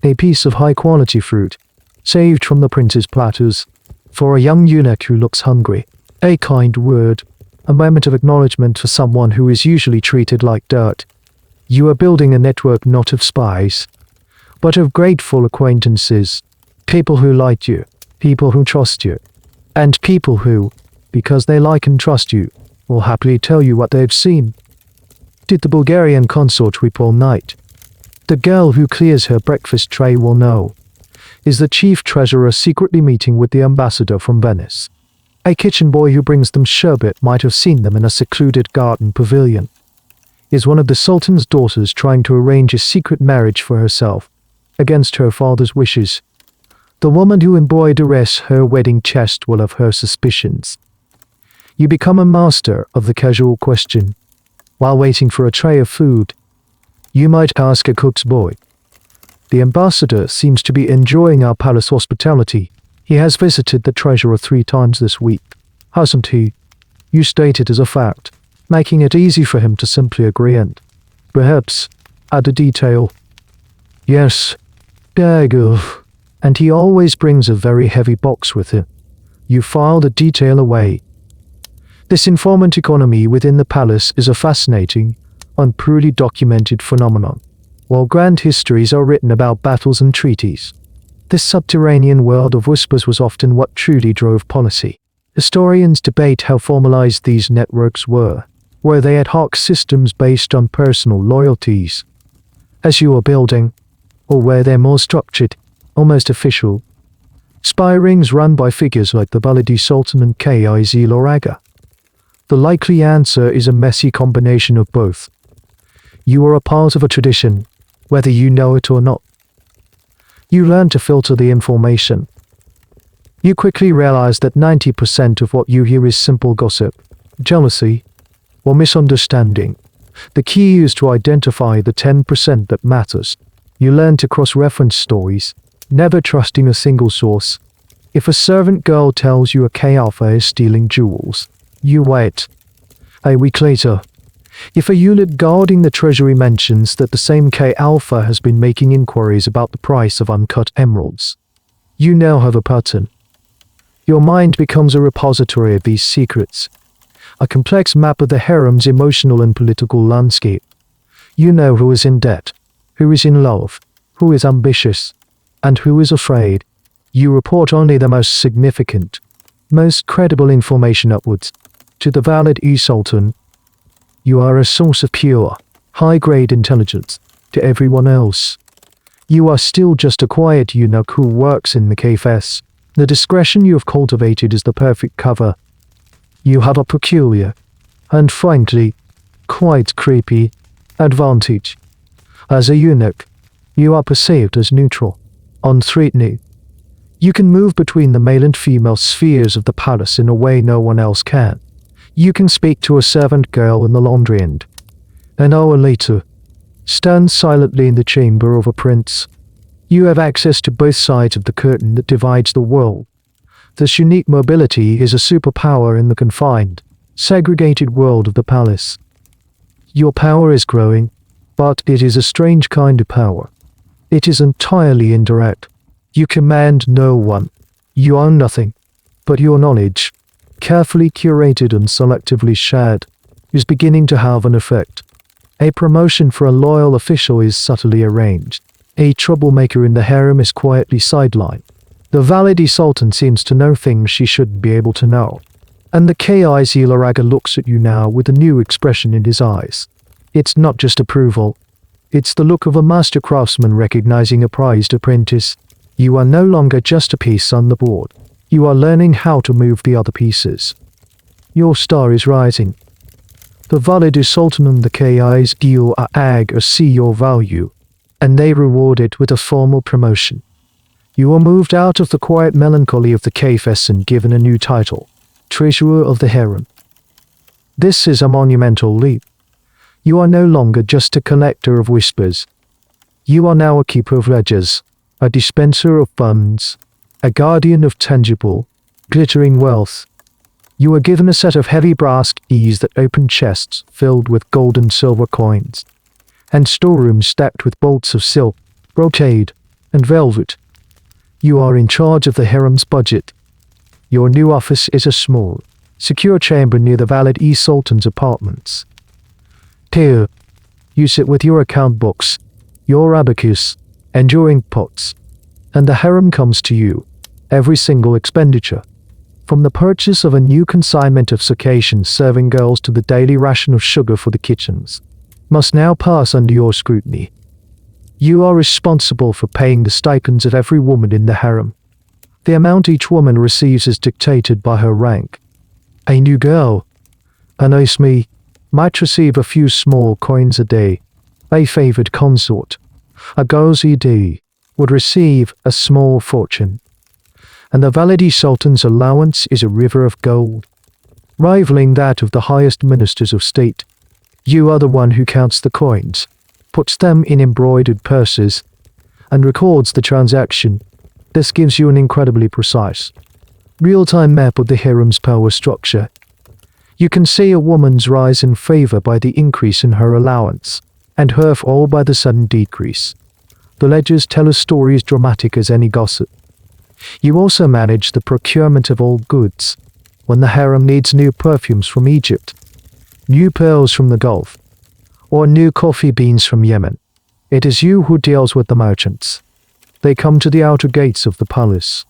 A piece of high-quality fruit, saved from the prince's platters, for a young eunuch who looks hungry. A kind word, a moment of acknowledgement for someone who is usually treated like dirt. You are building a network not of spies, but of grateful acquaintances, people who like you, people who trust you, and people who, because they like and trust you, will happily tell you what they've seen. Did the Bulgarian consort weep all night? The girl who clears her breakfast tray will know. Is the chief treasurer secretly meeting with the ambassador from Venice? A kitchen boy who brings them sherbet might have seen them in a secluded garden pavilion. Is one of the Sultan's daughters trying to arrange a secret marriage for herself, against her father's wishes? The woman who embroiders her wedding chest will have her suspicions. You become a master of the casual question. While waiting for a tray of food, you might ask a cook's boy. The ambassador seems to be enjoying our palace hospitality. He has visited the treasurer 3 times this week, hasn't he? You state it as a fact, making it easy for him to simply agree and, perhaps, add a detail. Yes, there you go. And he always brings a very heavy box with him. You file the detail away. This informant economy within the palace is a fascinating, poorly documented phenomenon. While grand histories are written about battles and treaties, this subterranean world of whispers was often what truly drove policy. Historians debate how formalized these networks were. Were they ad hoc systems based on personal loyalties, as you were building, or were they more structured, almost official? Spy rings run by figures like the Baladi Sultan and Kizlar Agha. The likely answer is a messy combination of both. You are a part of a tradition, whether you know it or not. You learn to filter the information. You quickly realize that 90% of what you hear is simple gossip, jealousy, or misunderstanding. The key is to identify the 10% that matters. You learn to cross-reference stories, never trusting a single source. If a servant girl tells you a K-Alpha is stealing jewels, you wait. A week later, if a eunuch guarding the treasury mentions that the same K-Alpha has been making inquiries about the price of uncut emeralds, you now have a pattern. Your mind becomes a repository of these secrets, a complex map of the harem's emotional and political landscape. You know who is in debt, who is in love, who is ambitious, and who is afraid. You report only the most significant, most credible information upwards, to the valid Sultan. You are a source of pure, high-grade intelligence to everyone else. You are still just a quiet eunuch who works in the cafes. The discretion you have cultivated is the perfect cover. You have a peculiar, and frankly, quite creepy, advantage. As a eunuch, you are perceived as neutral, unthreatening. You can move between the male and female spheres of the palace in a way no one else can. You can speak to a servant girl in the laundry and, an hour later, stand silently in the chamber of a prince. You have access to both sides of the curtain that divides the world. This unique mobility is a superpower in the confined, segregated world of the palace. Your power is growing, but it is a strange kind of power. It is entirely indirect. You command no one. You own nothing, but your knowledge, carefully curated and selectively shared, is beginning to have an effect. A promotion for a loyal official is subtly arranged. A troublemaker in the harem is quietly sidelined. The valid Sultan seems to know things she shouldn't be able to know. And the Kizlar Agha looks at you now with a new expression in his eyes. It's not just approval. It's the look of a master craftsman recognizing a prized apprentice. You are no longer just a piece on the board. You are learning how to move the other pieces. Your star is rising. The valid Sultan and the Kizlar Agha see your value, and they reward it with a formal promotion. You are moved out of the quiet melancholy of the cafes and given a new title, Treasurer of the Harem. This is a monumental leap. You are no longer just a collector of whispers. You are now a keeper of ledgers, a dispenser of funds, a guardian of tangible, glittering wealth. You are given a set of heavy brass keys that open chests filled with gold and silver coins, and storerooms stacked with bolts of silk, brocade, and velvet. You are in charge of the harem's budget. Your new office is a small, secure chamber near the valid Sultan's apartments. Here, you sit with your account books, your abacus, and your ink pots, and the harem comes to you. Every single expenditure, from the purchase of a new consignment of Circassian serving girls to the daily ration of sugar for the kitchens, must now pass under your scrutiny. You are responsible for paying the stipends of every woman in the harem. The amount each woman receives is dictated by her rank. A new girl, a nice me, might receive a few small coins a day. A favored consort, a gauzy day, would receive a small fortune. and the Valide Sultan's allowance is a river of gold, rivaling that of the highest ministers of state. You are the one who counts the coins, puts them in embroidered purses, and records the transaction. This gives you an incredibly precise, real-time map of the harem's power structure. You can see a woman's rise in favor by the increase in her allowance, and her fall by the sudden decrease. The ledgers tell a story as dramatic as any gossip. You also manage the procurement of all goods. When the harem needs new perfumes from Egypt, new pearls from the Gulf, or new coffee beans from Yemen, it is you who deals with the merchants. They come to the outer gates of the palace,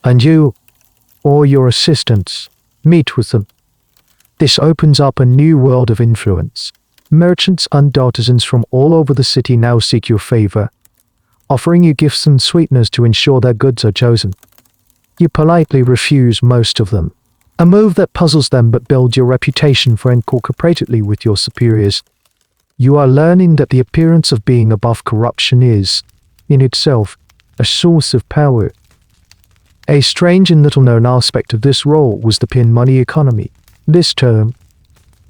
and you, or your assistants, meet with them. This opens up a new world of influence. Merchants and artisans from all over the city now seek your favor, offering you gifts and sweeteners to ensure their goods are chosen. You politely refuse most of them, a move that puzzles them but builds your reputation for incorporatedly with your superiors. You are learning that the appearance of being above corruption is, in itself, a source of power. A strange and little-known aspect of this role was the pin money economy. This term,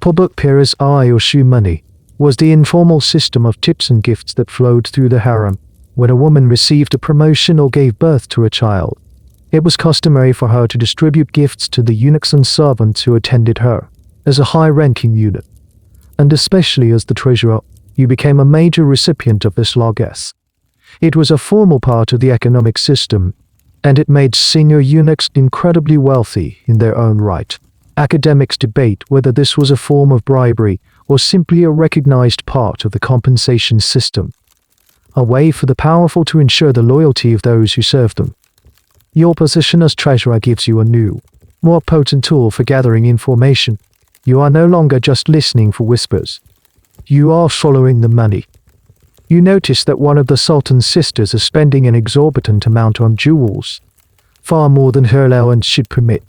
public Peirce or shoe money, was the informal system of tips and gifts that flowed through the harem. When a woman received a promotion or gave birth to a child, it was customary for her to distribute gifts to the eunuchs and servants who attended her. As a high-ranking eunuch, and especially as the treasurer, you became a major recipient of this largesse. It was a formal part of the economic system, and it made senior eunuchs incredibly wealthy in their own right. Academics debate whether this was a form of bribery or simply a recognized part of the compensation system, a way for the powerful to ensure the loyalty of those who serve them. Your position as treasurer gives you a new, more potent tool for gathering information. You are no longer just listening for whispers. You are following the money. You notice that one of the Sultan's sisters is spending an exorbitant amount on jewels, far more than her allowance should permit.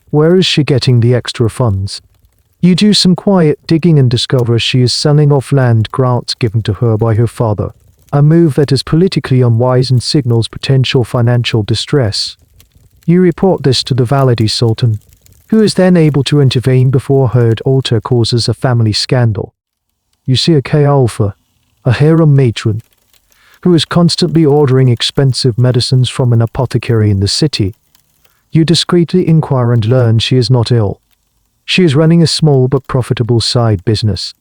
Where is she getting the extra funds? You do some quiet digging and discover she is selling off land grants given to her by her father, a move that is politically unwise and signals potential financial distress. You report this to the Valide Sultan, who is then able to intervene before her altar causes a family scandal. You see a K-Alpha, a harem matron, who is constantly ordering expensive medicines from an apothecary in the city. You discreetly inquire and learn she is not ill. She is running a small but profitable side business,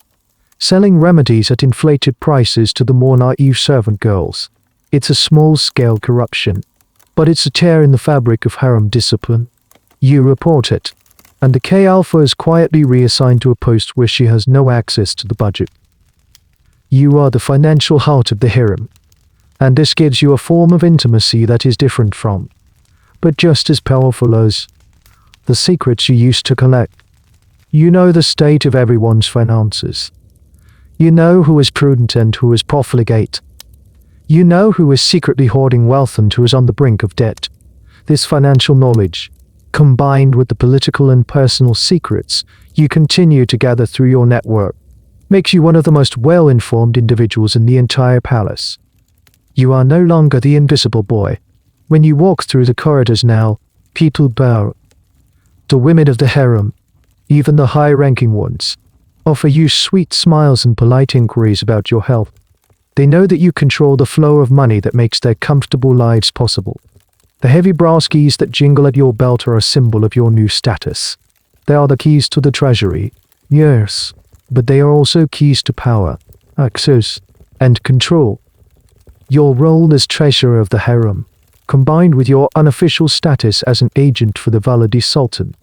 selling remedies at inflated prices to the more naive servant girls. It's a small-scale corruption, but it's a tear in the fabric of harem discipline. You report it, and the K-Alpha is quietly reassigned to a post where she has no access to the budget. You are the financial heart of the harem, and this gives you a form of intimacy that is different from, but just as powerful as, the secrets you used to collect. You know the state of everyone's finances. You know who is prudent and who is profligate. You know who is secretly hoarding wealth and who is on the brink of debt. This financial knowledge, combined with the political and personal secrets you continue to gather through your network, makes you one of the most well-informed individuals in the entire palace. You are no longer the invisible boy. When you walk through the corridors now, people bow. The women of the harem, even the high-ranking ones, offer you sweet smiles and polite inquiries about your health. They know that you control the flow of money that makes their comfortable lives possible. The heavy brass keys that jingle at your belt are a symbol of your new status. They are the keys to the treasury, yes, but they are also keys to power, access, and control. Your role as treasurer of the harem, combined with your unofficial status as an agent for the Valide Sultan,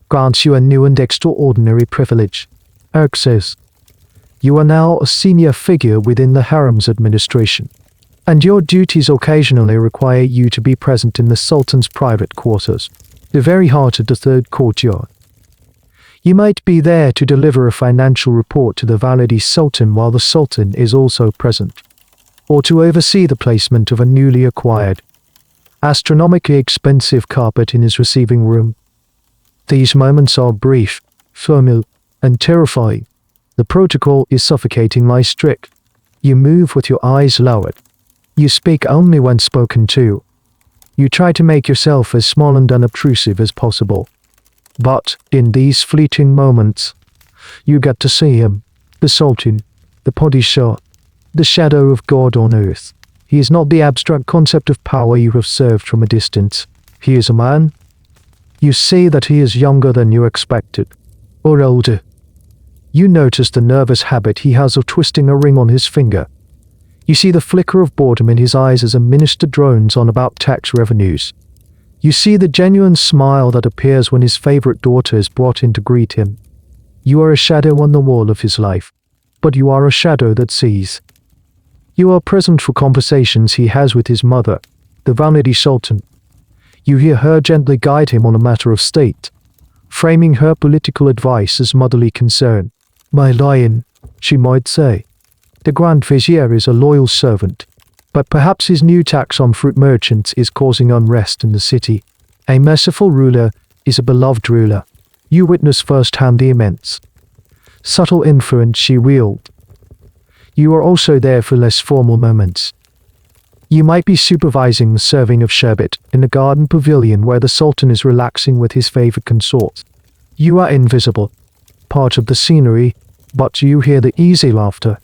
grants you a new and extraordinary privilege, access. You are now a senior figure within the harem's administration, and your duties occasionally require you to be present in the Sultan's private quarters, the very heart of the third courtyard. You might be there to deliver a financial report to the Valide Sultan while the Sultan is also present, or to oversee the placement of a newly acquired, astronomically expensive carpet in his receiving room. These moments are brief, formal, and terrifying. The protocol is suffocatingly strict. You move with your eyes lowered. You speak only when spoken to. You try to make yourself as small and unobtrusive as possible. But, in these fleeting moments, you get to see him, the Sultan, the Padishah, the shadow of God on earth. He is not the abstract concept of power you have served from a distance. He is a man. You see that he is younger than you expected, or older. You notice the nervous habit he has of twisting a ring on his finger. You see the flicker of boredom in his eyes as a minister drones on about tax revenues. You see the genuine smile that appears when his favorite daughter is brought in to greet him. You are a shadow on the wall of his life, but you are a shadow that sees. You are present for conversations he has with his mother, the Vanity Sultan. You hear her gently guide him on a matter of state, framing her political advice as motherly concern. "My lion," she might say. "The Grand Vizier is a loyal servant, but perhaps his new tax on fruit merchants is causing unrest in the city. A merciful ruler is a beloved ruler." You witness firsthand the immense, subtle influence she wields. You are also there for less formal moments. You might be supervising the serving of sherbet in a garden pavilion where the Sultan is relaxing with his favored consort. You are invisible, part of the scenery, but you hear the easy laughter,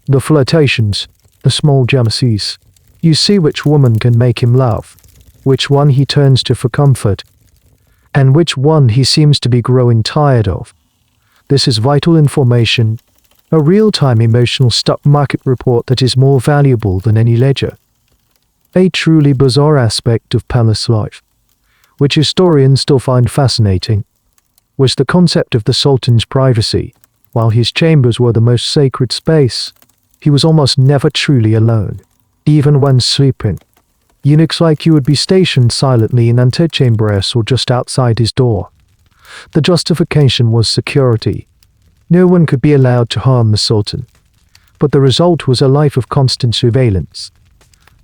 the flirtations, the small jealousies. You see which woman can make him laugh, which one he turns to for comfort, and which one he seems to be growing tired of. This is vital information, a real-time emotional stock market report that is more valuable than any ledger. A truly bizarre aspect of palace life, which historians still find fascinating, was the concept of the Sultan's privacy. While his chambers were the most sacred space, he was almost never truly alone, even when sleeping. Eunuchs like you would be stationed silently in antechambers or just outside his door. The justification was security. No one could be allowed to harm the Sultan. But the result was a life of constant surveillance.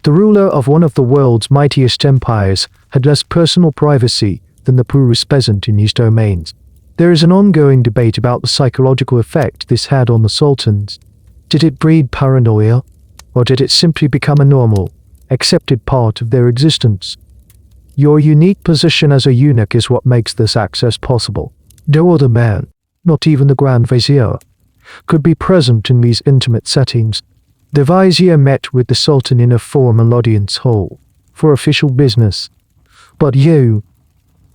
The ruler of one of the world's mightiest empires had less personal privacy than the poorest peasant in his domains. There is an ongoing debate about the psychological effect this had on the sultans. Did it breed paranoia, or did it simply become a normal, accepted part of their existence? Your unique position as a eunuch is what makes this access possible. No other man, not even the Grand Vizier, could be present in these intimate settings. The Vizier met with the Sultan in a formal audience hall, for official business. But you,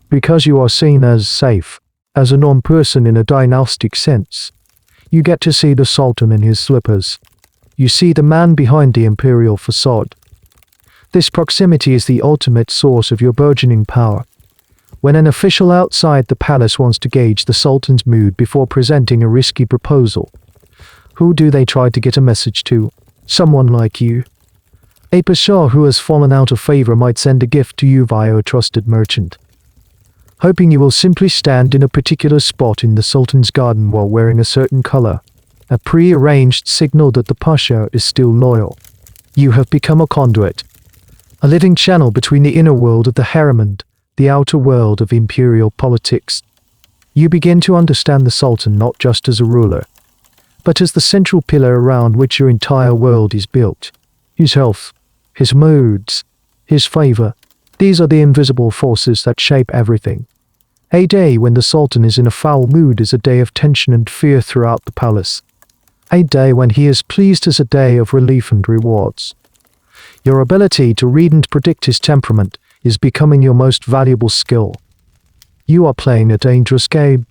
because you are seen as safe, as a non-person in a dynastic sense, you get to see the Sultan in his slippers. You see the man behind the imperial facade. This proximity is the ultimate source of your burgeoning power. When an official outside the palace wants to gauge the Sultan's mood before presenting a risky proposal, who do they try to get a message to? Someone like you. A pasha who has fallen out of favor might send a gift to you via a trusted merchant, hoping you will simply stand in a particular spot in the Sultan's garden while wearing a certain color, a pre-arranged signal that the pasha is still loyal. You have become a conduit, a living channel between the inner world of the harem and the outer world of imperial politics. You begin to understand the Sultan not just as a ruler, but as the central pillar around which your entire world is built. His health, his moods, his favor, these are the invisible forces that shape everything. A day when the Sultan is in a foul mood is a day of tension and fear throughout the palace. A day when he is pleased is a day of relief and rewards. Your ability to read and predict his temperament is becoming your most valuable skill. You are playing a dangerous game.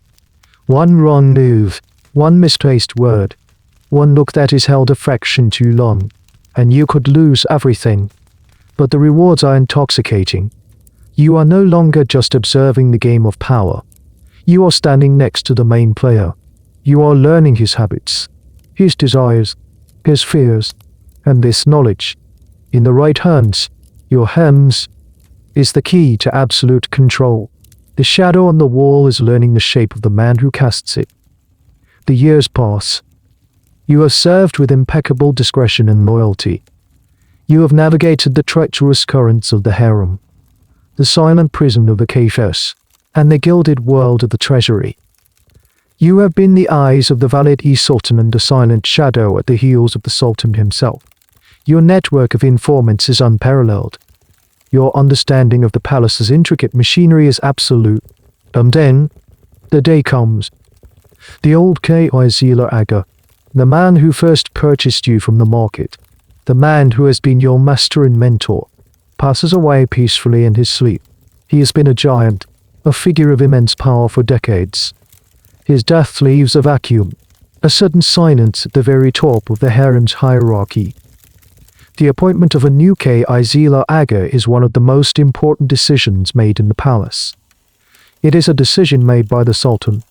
One wrong move, one misplaced word, one look that is held a fraction too long, and you could lose everything. But the rewards are intoxicating. You are no longer just observing the game of power. You are standing next to the main player. You are learning his habits, his desires, his fears, and this knowledge, in the right hands, your hands, is the key to absolute control. The shadow on the wall is learning the shape of the man who casts it. The years pass. You are served with impeccable discretion and loyalty. You have navigated the treacherous currents of the harem, the silent prison of the Peirce, and the gilded world of the treasury. You have been the eyes of the valid Sultan and a silent shadow at the heels of the Sultan himself. Your network of informants is unparalleled. Your understanding of the palace's intricate machinery is absolute. And then, the day comes. The old Kizlar Agha, the man who first purchased you from the market, the man who has been your master and mentor, passes away peacefully in his sleep. He has been a giant, a figure of immense power for decades. His death leaves a vacuum, a sudden silence at the very top of the harem's hierarchy. The appointment of a new Kizlar Agha is one of the most important decisions made in the palace. It is a decision made by the Sultan,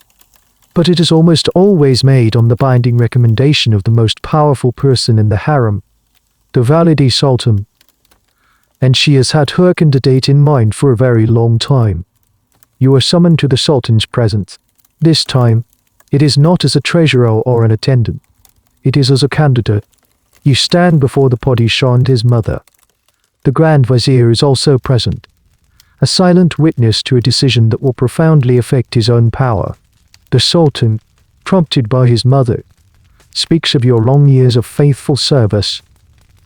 but it is almost always made on the binding recommendation of the most powerful person in the harem, the Valide Sultan. And she has had her candidate in mind for a very long time. You are summoned to the Sultan's presence. This time, it is not as a treasurer or an attendant. It is as a candidate. You stand before the Padishah and his mother. The Grand Vizier is also present, a silent witness to a decision that will profoundly affect his own power. The Sultan, prompted by his mother, speaks of your long years of faithful service,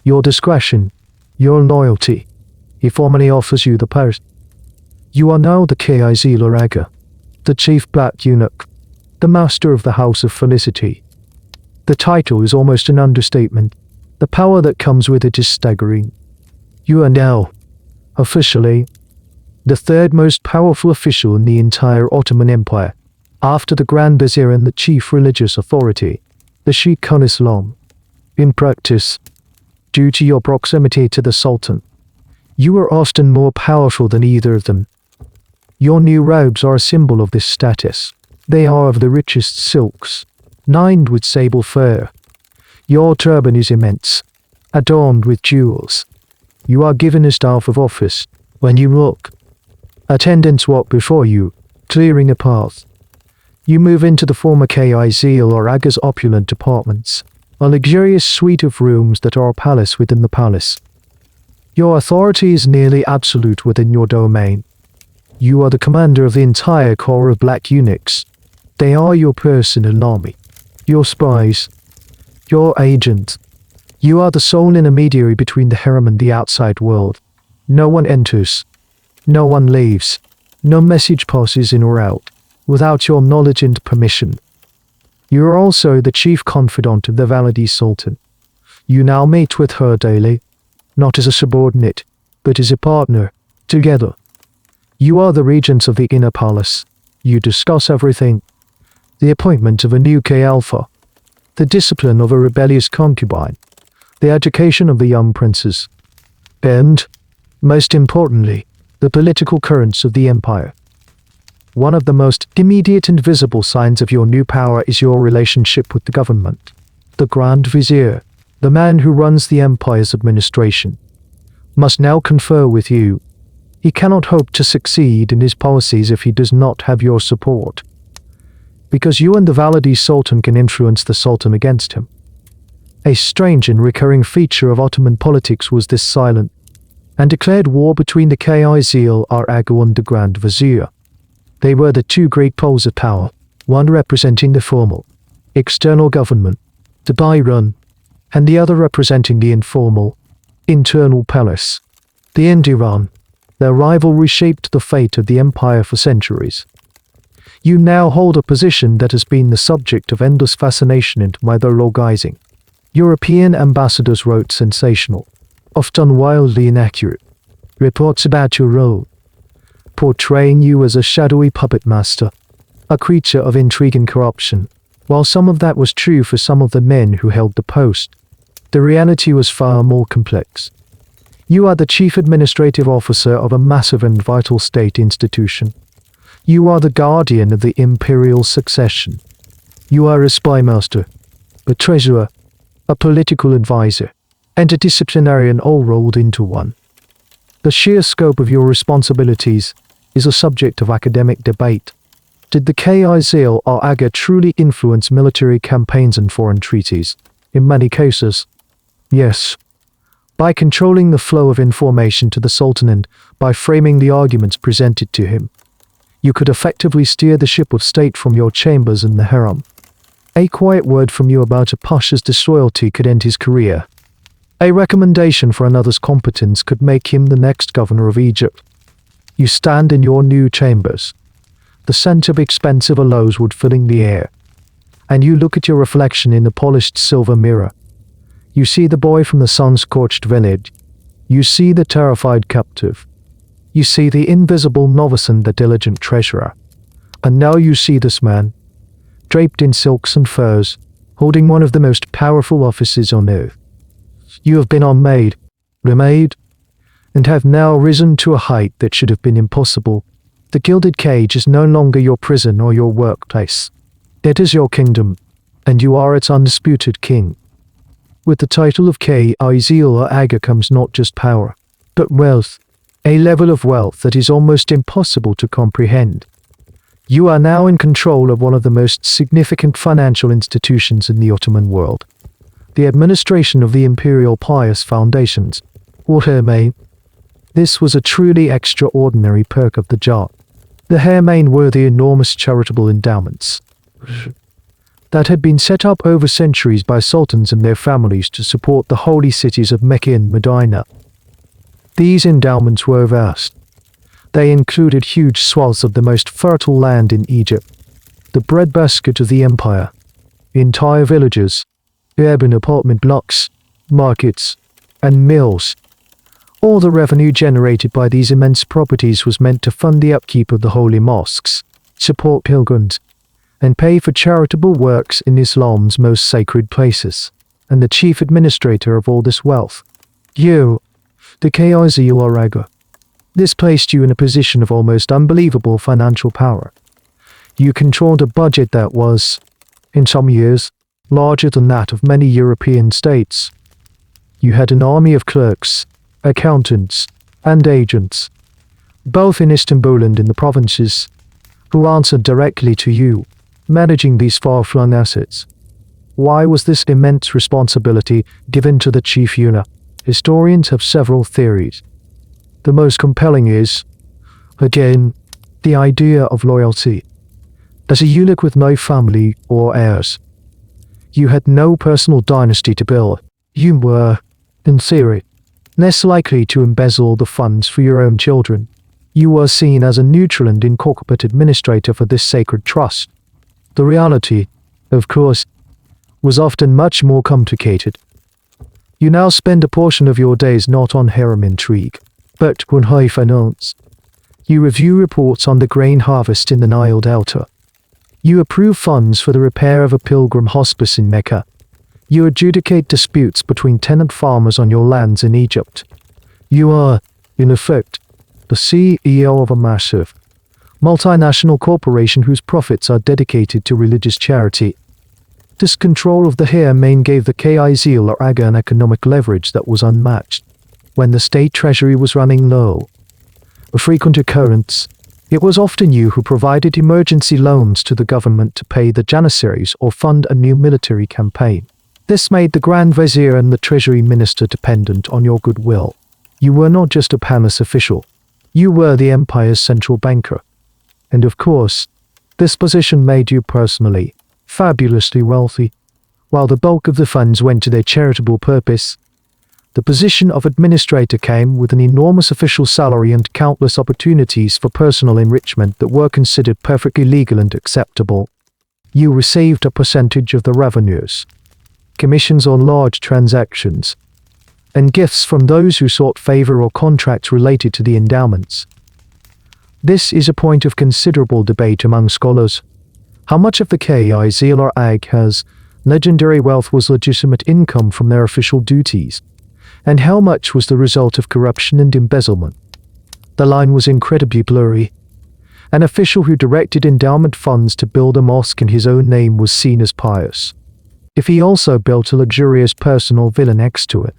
your discretion, your loyalty. He formally offers you the post. You are now the Kizlar Agha, the chief black eunuch, the master of the House of Felicity. The title is almost an understatement. The power that comes with it is staggering. You are now, officially, the third most powerful official in the entire Ottoman Empire, after the Grand Vizier and the chief religious authority, the Sheikh al-Islam. In practice, due to your proximity to the Sultan, you are often more powerful than either of them. Your new robes are a symbol of this status. They are of the richest silks, lined with sable fur. Your turban is immense, adorned with jewels. You are given a staff of office. When you look, attendants walk before you, clearing a path. You move into the former Kizlar Agha's opulent apartments, a luxurious suite of rooms that are a palace within the palace. Your authority is nearly absolute within your domain. You are the commander of the entire corps of black eunuchs. They are your personal army, your spies, your agent. You are the sole intermediary between the harem and the outside world. No one enters, no one leaves, no message passes in or out without your knowledge and permission. You are also the chief confidant of the Valide Sultan. You now meet with her daily, not as a subordinate, but as a partner, together. You are the regents of the inner palace. You discuss everything. The appointment of a new Alpha, the discipline of a rebellious concubine, the education of the young princes, and, most importantly, the political currents of the empire. One of the most immediate and visible signs of your new power is your relationship with the government. The Grand Vizier, the man who runs the empire's administration, must now confer with you. He cannot hope to succeed in his policies if he does not have your support, because you and the Valide Sultan can influence the Sultan against him. A strange and recurring feature of Ottoman politics was this silent and declared war between the Kizlar Agha and the Grand Vizier. They were the two great poles of power, one representing the formal, external government, the Bayram, and the other representing the informal, internal palace, the Indiran. Their rivalry shaped the fate of the empire for centuries. You now hold a position that has been the subject of endless fascination and mythologizing. European ambassadors wrote sensational, often wildly inaccurate, reports about your role, portraying you as a shadowy puppet master, a creature of intrigue and corruption. While some of that was true for some of the men who held the post, the reality was far more complex. You are the chief administrative officer of a massive and vital state institution. You are the guardian of the imperial succession. You are a spy master, a treasurer, a political advisor, and a disciplinarian all rolled into one. The sheer scope of your responsibilities is a subject of academic debate. Did the Kizlar Agha truly influence military campaigns and foreign treaties? In many cases, yes. By controlling the flow of information to the Sultan and by framing the arguments presented to him, you could effectively steer the ship of state from your chambers in the harem. A quiet word from you about a pasha's disloyalty could end his career. A recommendation for another's competence could make him the next governor of Egypt. You stand in your new chambers, the scent of expensive aloes wood filling the air, and you look at your reflection in the polished silver mirror. You see the boy from the sun-scorched village. You see the terrified captive. You see the invisible novice and the diligent treasurer. And now you see this man, draped in silks and furs, holding one of the most powerful offices on earth. You have been unmade, remade, and have now risen to a height that should have been impossible. The gilded cage is no longer your prison or your workplace. It is your kingdom, and you are its undisputed king. With the title of Kizlar Agha comes not just power, but wealth, a level of wealth that is almost impossible to comprehend. You are now in control of one of the most significant financial institutions in the Ottoman world, the administration of the Imperial Pious foundations, or Hermain. This was a truly extraordinary perk of the job. The Hermain were the enormous charitable endowments that had been set up over centuries by sultans and their families to support the holy cities of Mecca and Medina. These endowments were vast. They included huge swaths of the most fertile land in Egypt, the breadbasket of the empire, entire villages, urban apartment blocks, markets, and mills. All the revenue generated by these immense properties was meant to fund the upkeep of the holy mosques, support pilgrims, and pay for charitable works in Islam's most sacred places. And the chief administrator of all this wealth, you, the Kizlar Agha. This placed you in a position of almost unbelievable financial power. You controlled a budget that was, in some years, larger than that of many European states. You had an army of clerks, accountants, and agents, both in Istanbul and in the provinces, who answered directly to you, managing these far-flung assets. Why was this immense responsibility given to the chief eunuch? Historians have several theories. The most compelling is, again, the idea of loyalty. As a eunuch with no family or heirs, you had no personal dynasty to build. You were, in theory, less likely to embezzle the funds for your own children. You were seen as a neutral and incompetent administrator for this sacred trust. The reality, of course, was often much more complicated. You now spend a portion of your days not on harem intrigue, but on high finance. You review reports on the grain harvest in the Nile Delta. You approve funds for the repair of a pilgrim hospice in Mecca. You adjudicate disputes between tenant farmers on your lands in Egypt. You are, in effect, the CEO of a massive, multinational corporation whose profits are dedicated to religious charity. This control of the Hermain gave the Kizlar Agha an economic leverage that was unmatched. When the state treasury was running low, a frequent occurrence, it was often you who provided emergency loans to the government to pay the janissaries or fund a new military campaign. This made the Grand Vizier and the Treasury Minister dependent on your goodwill. You were not just a palace official, you were the empire's central banker. And of course, this position made you personally, fabulously wealthy. While the bulk of the funds went to their charitable purpose, the position of administrator came with an enormous official salary and countless opportunities for personal enrichment that were considered perfectly legal and acceptable. You received a percentage of the revenues, commissions on large transactions, and gifts from those who sought favor or contracts related to the endowments. This is a point of considerable debate among scholars. How much of the Kizlar Agha's legendary wealth was legitimate income from their official duties, and how much was the result of corruption and embezzlement? The line was incredibly blurry. An official who directed endowment funds to build a mosque in his own name was seen as pious. If he also built a luxurious personal villa next to it,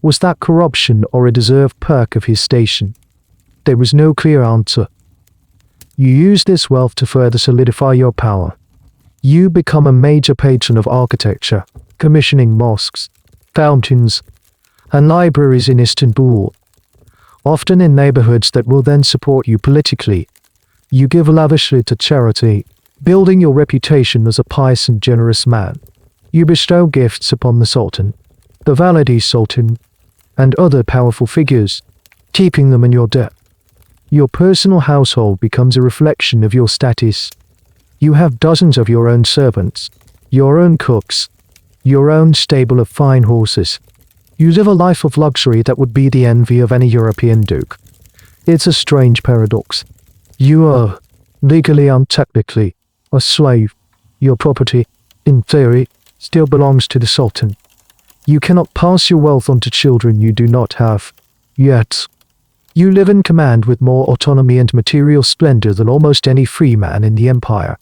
was that corruption or a deserved perk of his station? There was no clear answer. You use this wealth to further solidify your power. You become a major patron of architecture, commissioning mosques, fountains, and libraries in Istanbul, often in neighborhoods that will then support you politically. You give lavishly to charity, building your reputation as a pious and generous man. You bestow gifts upon the Sultan, the Valide Sultan, and other powerful figures, keeping them in your debt. Your personal household becomes a reflection of your status. You have dozens of your own servants, your own cooks, your own stable of fine horses. You live a life of luxury that would be the envy of any European duke. It's a strange paradox. You are, legally and technically, a slave. Your property, in theory, still belongs to the Sultan. You cannot pass your wealth on to children you do not have. Yet, you live in command with more autonomy and material splendor than almost any free man in the empire.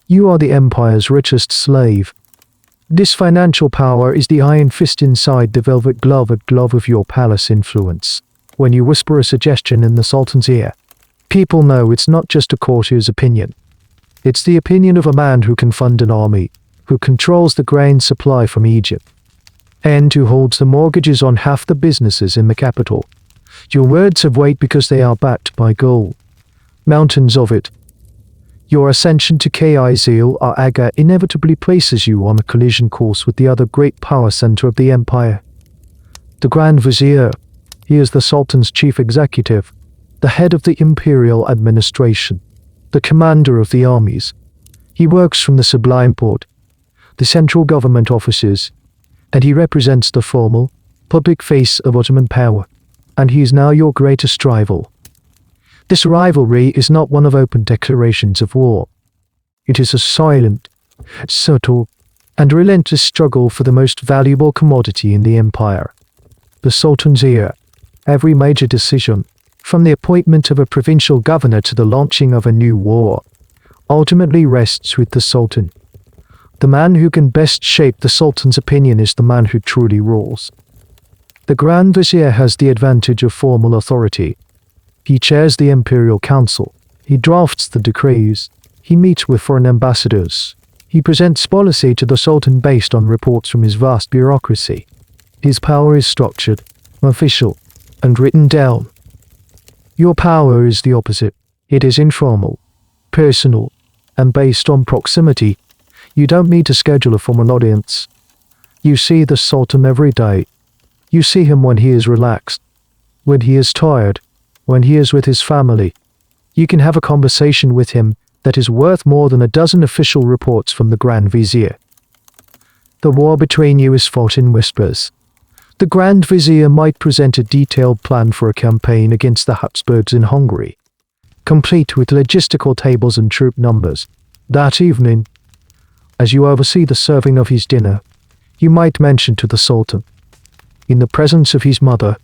You are the empire's richest slave. This financial power is the iron fist inside the velvet glove of your palace influence. When you whisper a suggestion in the Sultan's ear, people know it's not just a courtier's opinion. It's the opinion of a man who can fund an army, who controls the grain supply from Egypt, and who holds the mortgages on half the businesses in the capital. Your words have weight because they are backed by gold. Mountains of it. Your ascension to Kizlar Agha inevitably places you on a collision course with the other great power center of the empire. The Grand Vizier. He is the Sultan's chief executive, the head of the Imperial administration, the commander of the armies. He works from the Sublime Porte, the central government offices, and he represents the formal, public face of Ottoman power, and he is now your greatest rival. This rivalry is not one of open declarations of war. It is a silent, subtle, and relentless struggle for the most valuable commodity in the empire, the Sultan's ear. Every major decision, from the appointment of a provincial governor to the launching of a new war, ultimately rests with the Sultan. The man who can best shape the Sultan's opinion is the man who truly rules. The Grand Vizier has the advantage of formal authority. He chairs the Imperial Council. He drafts the decrees. He meets with foreign ambassadors. He presents policy to the Sultan based on reports from his vast bureaucracy. His power is structured, official, and written down. Your power is the opposite. It is informal, personal, and based on proximity. You don't need to schedule a formal audience. You see the Sultan every day. You see him when he is relaxed, when he is tired, when he is with his family. You can have a conversation with him that is worth more than a dozen official reports from the Grand Vizier. The war between you is fought in whispers. The Grand Vizier might present a detailed plan for a campaign against the Habsburgs in Hungary, complete with logistical tables and troop numbers. That evening, as you oversee the serving of his dinner, you might mention to the Sultan, in the presence of his mother,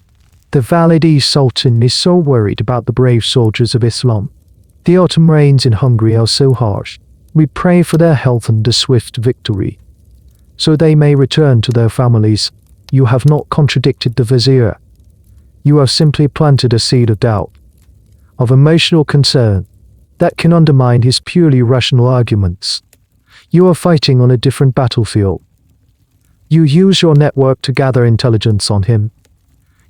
the Valide Sultan is so worried about the brave soldiers of Islam. The autumn rains in Hungary are so harsh. We pray for their health and a swift victory, so they may return to their families. You have not contradicted the Vizier. You have simply planted a seed of doubt, of emotional concern, that can undermine his purely rational arguments. You are fighting on a different battlefield. You use your network to gather intelligence on him.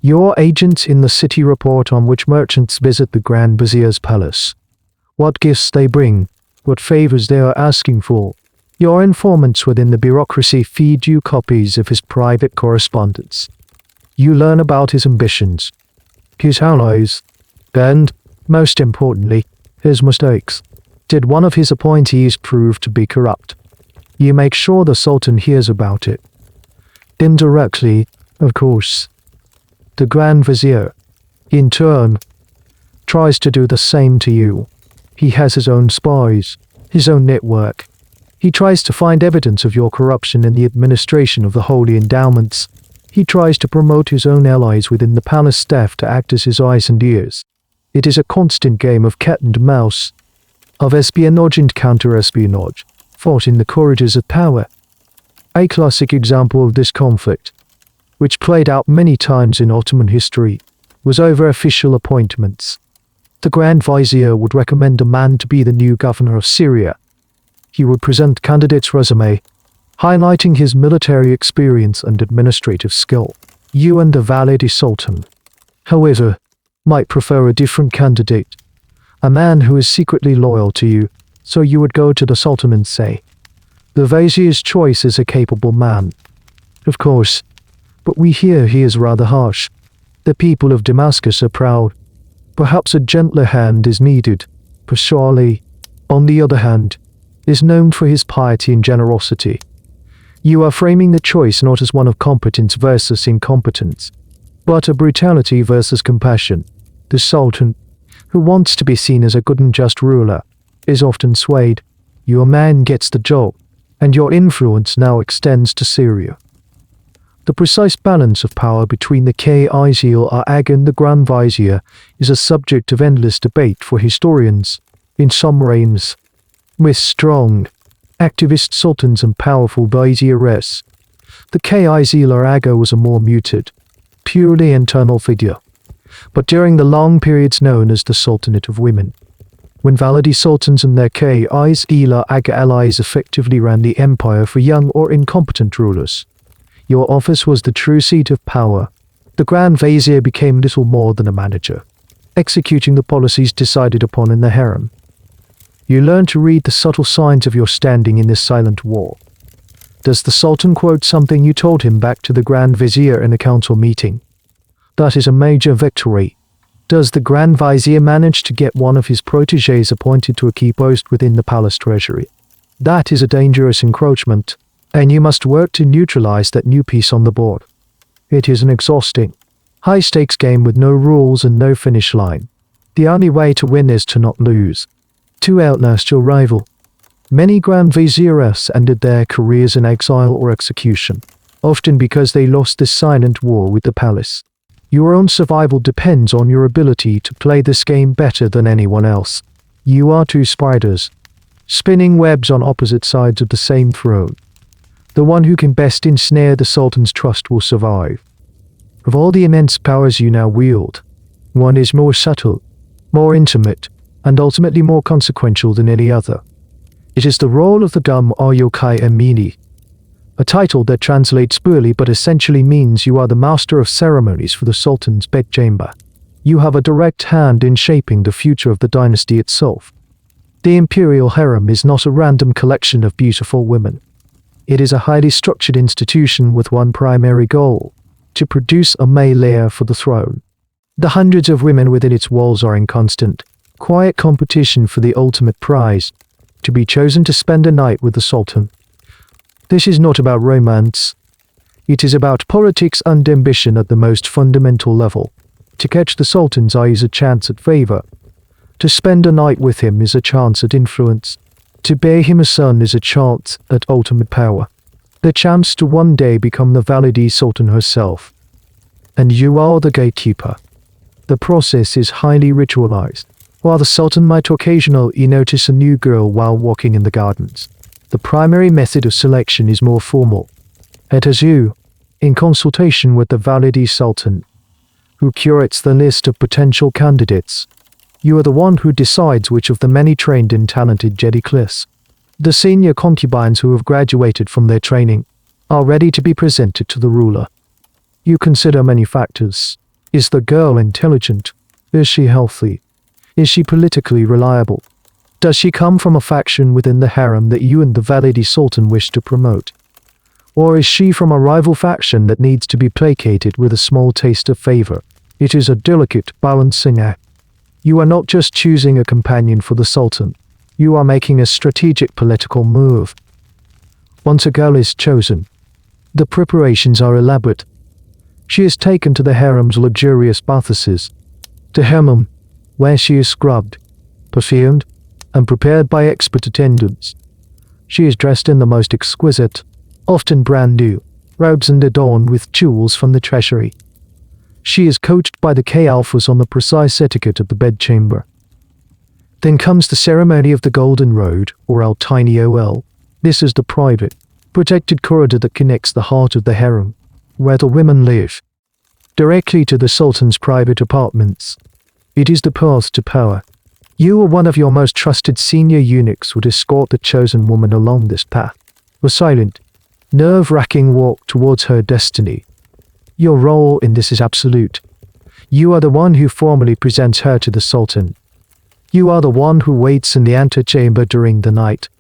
Your agents in the city report on which merchants visit the Grand Vizier's palace, what gifts they bring, what favors they are asking for. Your informants within the bureaucracy feed you copies of his private correspondence. You learn about his ambitions, his allies, and, most importantly, his mistakes. Did one of his appointees prove to be corrupt? You make sure the Sultan hears about it. Indirectly, of course. The Grand Vizier, in turn, tries to do the same to you. He has his own spies, his own network. He tries to find evidence of your corruption in the administration of the holy endowments. He tries to promote his own allies within the palace staff to act as his eyes and ears. It is a constant game of cat and mouse, of espionage and counter-espionage, fought in the corridors of power. A classic example of this conflict, which played out many times in Ottoman history, was over official appointments. The Grand Vizier would recommend a man to be the new governor of Syria. He would present candidate's resume, highlighting his military experience and administrative skill. You and the Valide Sultan, however, might prefer a different candidate, a man who is secretly loyal to you, so you would go to the Sultan and say, "The Vizier's choice is a capable man." Of course, but we hear he is rather harsh. The people of Damascus are proud. Perhaps a gentler hand is needed. Peirce, on the other hand, is known for his piety and generosity. You are framing the choice not as one of competence versus incompetence, but a brutality versus compassion. The Sultan, who wants to be seen as a good and just ruler, is often swayed. Your man gets the job, and your influence now extends to Syria. The precise balance of power between the Kizlar Agha and the Grand Vizier is a subject of endless debate for historians. In some reigns, with strong, activist sultans and powerful vizieresses, the Kizlar Agha was a more muted, purely internal figure. But during the long periods known as the Sultanate of Women, when valide sultans and their Kizlar Agha allies effectively ran the empire for young or incompetent rulers, your office was the true seat of power. The Grand Vizier became little more than a manager, executing the policies decided upon in the harem. You learn to read the subtle signs of your standing in this silent war. Does the Sultan quote something you told him back to the Grand Vizier in a council meeting? That is a major victory. Does the Grand Vizier manage to get one of his protégés appointed to a key post within the palace treasury? That is a dangerous encroachment, and you must work to neutralize that new piece on the board. It is an exhausting, high-stakes game with no rules and no finish line. The only way to win is to not lose, to outlast your rival. Many Grand Vizieresses ended their careers in exile or execution, often because they lost this silent war with the palace. Your own survival depends on your ability to play this game better than anyone else. You are two spiders, spinning webs on opposite sides of the same throne. The one who can best ensnare the Sultan's trust will survive. Of all the immense powers you now wield, one is more subtle, more intimate, and ultimately more consequential than any other. It is the role of the Dum Ayokai Amini, a title that translates poorly but essentially means you are the master of ceremonies for the Sultan's bedchamber. You have a direct hand in shaping the future of the dynasty itself. The Imperial Harem is not a random collection of beautiful women. It is a highly structured institution with one primary goal: to produce a male heir for the throne. The hundreds of women within its walls are in constant, quiet competition for the ultimate prize, to be chosen to spend a night with the Sultan. This is not about romance. It is about politics and ambition at the most fundamental level. To catch the Sultan's eye is a chance at favor. To spend a night with him is a chance at influence. To bear him a son is a chance at ultimate power. The chance to one day become the valide Sultan herself. And you are the gatekeeper. The process is highly ritualized. While the Sultan might occasionally notice a new girl while walking in the gardens, the primary method of selection is more formal. It is you, in consultation with the valide Sultan, who curates the list of potential candidates. You are the one who decides which of the many trained and talented Jediklis, the senior concubines who have graduated from their training, are ready to be presented to the ruler. You consider many factors. Is the girl intelligent? Is she healthy? Is she politically reliable? Does she come from a faction within the harem that you and the valide Sultan wish to promote? Or is she from a rival faction that needs to be placated with a small taste of favor? It is a delicate balancing act. You are not just choosing a companion for the Sultan. You are making a strategic political move. Once a girl is chosen, the preparations are elaborate. She is taken to the harem's luxurious bathhouses, the hammam, where she is scrubbed, perfumed, and prepared by expert attendants. She is dressed in the most exquisite, often brand new, robes and adorned with jewels from the treasury. She is coached by the K-alphas on the precise etiquette of the bedchamber. Then comes the ceremony of the Golden Road, or Al-Tiny-Ol. This is the private, protected corridor that connects the heart of the harem, where the women live, directly to the Sultan's private apartments. It is the path to power. You or one of your most trusted senior eunuchs would escort the chosen woman along this path, a silent, nerve-wracking walk towards her destiny. Your role in this is absolute. You are the one who formally presents her to the Sultan. You are the one who waits in the antechamber during the night.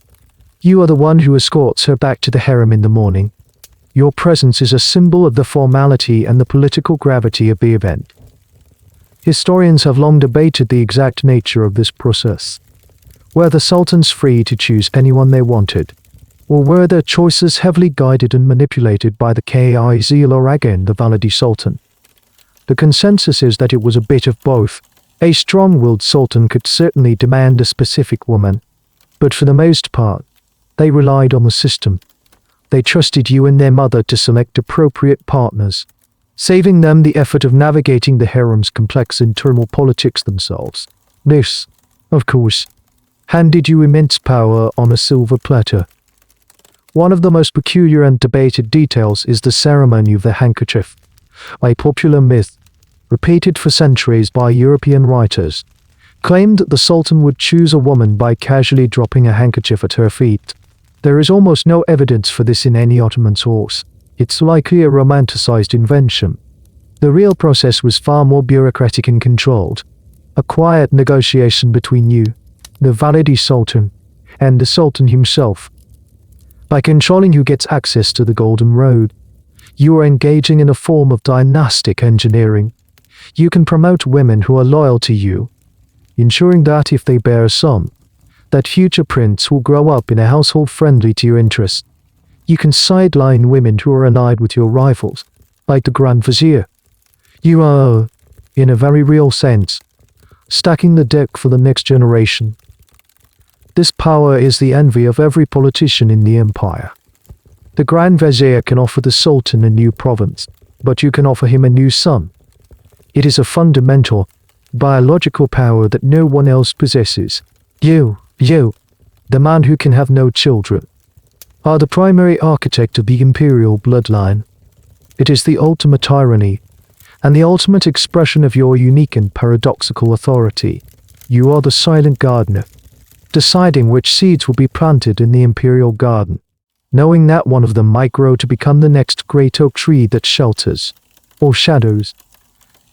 You are the one who escorts her back to the harem in the morning. Your presence is a symbol of the formality and the political gravity of the event. Historians have long debated the exact nature of this process. Were the sultans free to choose anyone they wanted, or were their choices heavily guided and manipulated by the Kizlar Agha and the Valide Sultan? The consensus is that it was a bit of both. A strong-willed sultan could certainly demand a specific woman, but for the most part, they relied on the system. They trusted you and their mother to select appropriate partners, saving them the effort of navigating the harem's complex internal politics themselves. This, of course, handed you immense power on a silver platter. One of the most peculiar and debated details is the ceremony of the handkerchief, a popular myth, repeated for centuries by European writers, claimed that the Sultan would choose a woman by casually dropping a handkerchief at her feet. There is almost no evidence for this in any Ottoman source. It's likely a romanticized invention. The real process was far more bureaucratic and controlled. A quiet negotiation between you, the Valide Sultan, and the Sultan himself. By controlling who gets access to the Golden Road, you are engaging in a form of dynastic engineering. You can promote women who are loyal to you, ensuring that if they bear a son, that future prince will grow up in a household friendly to your interests. You can sideline women who are allied with your rivals, like the Grand Vizier. You are, in a very real sense, stacking the deck for the next generation. This power is the envy of every politician in the empire. The Grand Vizier can offer the Sultan a new province, but you can offer him a new son. It is a fundamental, biological power that no one else possesses. You, the man who can have no children, are the primary architect of the imperial bloodline. It is the ultimate tyranny, and the ultimate expression of your unique and paradoxical authority. You are the silent gardener, deciding which seeds will be planted in the imperial garden, knowing that one of them might grow to become the next great oak tree that shelters, or shadows,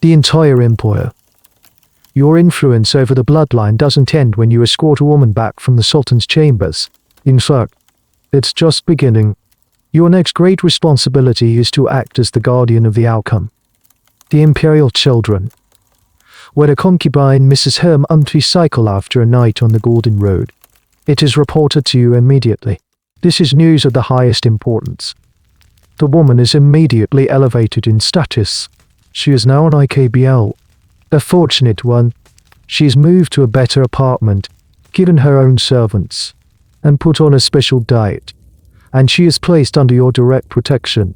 the entire empire. Your influence over the bloodline doesn't end when you escort a woman back from the Sultan's chambers. In fact, it's just beginning. Your next great responsibility is to act as the guardian of the outcome. The imperial children. When a concubine misses her monthly cycle after a night on the Golden Road, it is reported to you immediately. This is news of the highest importance. The woman is immediately elevated in status. She is now an IKBL. A fortunate one. She is moved to a better apartment, given her own servants, and put on a special diet, and she is placed under your direct protection.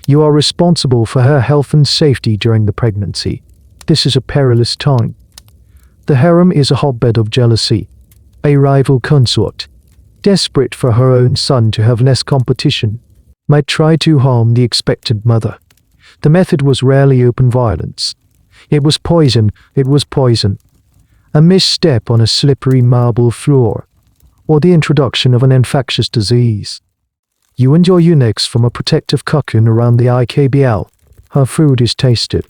You are responsible for her health and safety during the pregnancy. This is a perilous time. The harem is a hotbed of jealousy. A rival consort, desperate for her own son to have less competition, might try to harm the expectant mother. The method was rarely open violence. It was poison. A misstep on a slippery marble floor, or the introduction of an infectious disease. You and your eunuchs form a protective cocoon around the IKBL. Her food is tasted.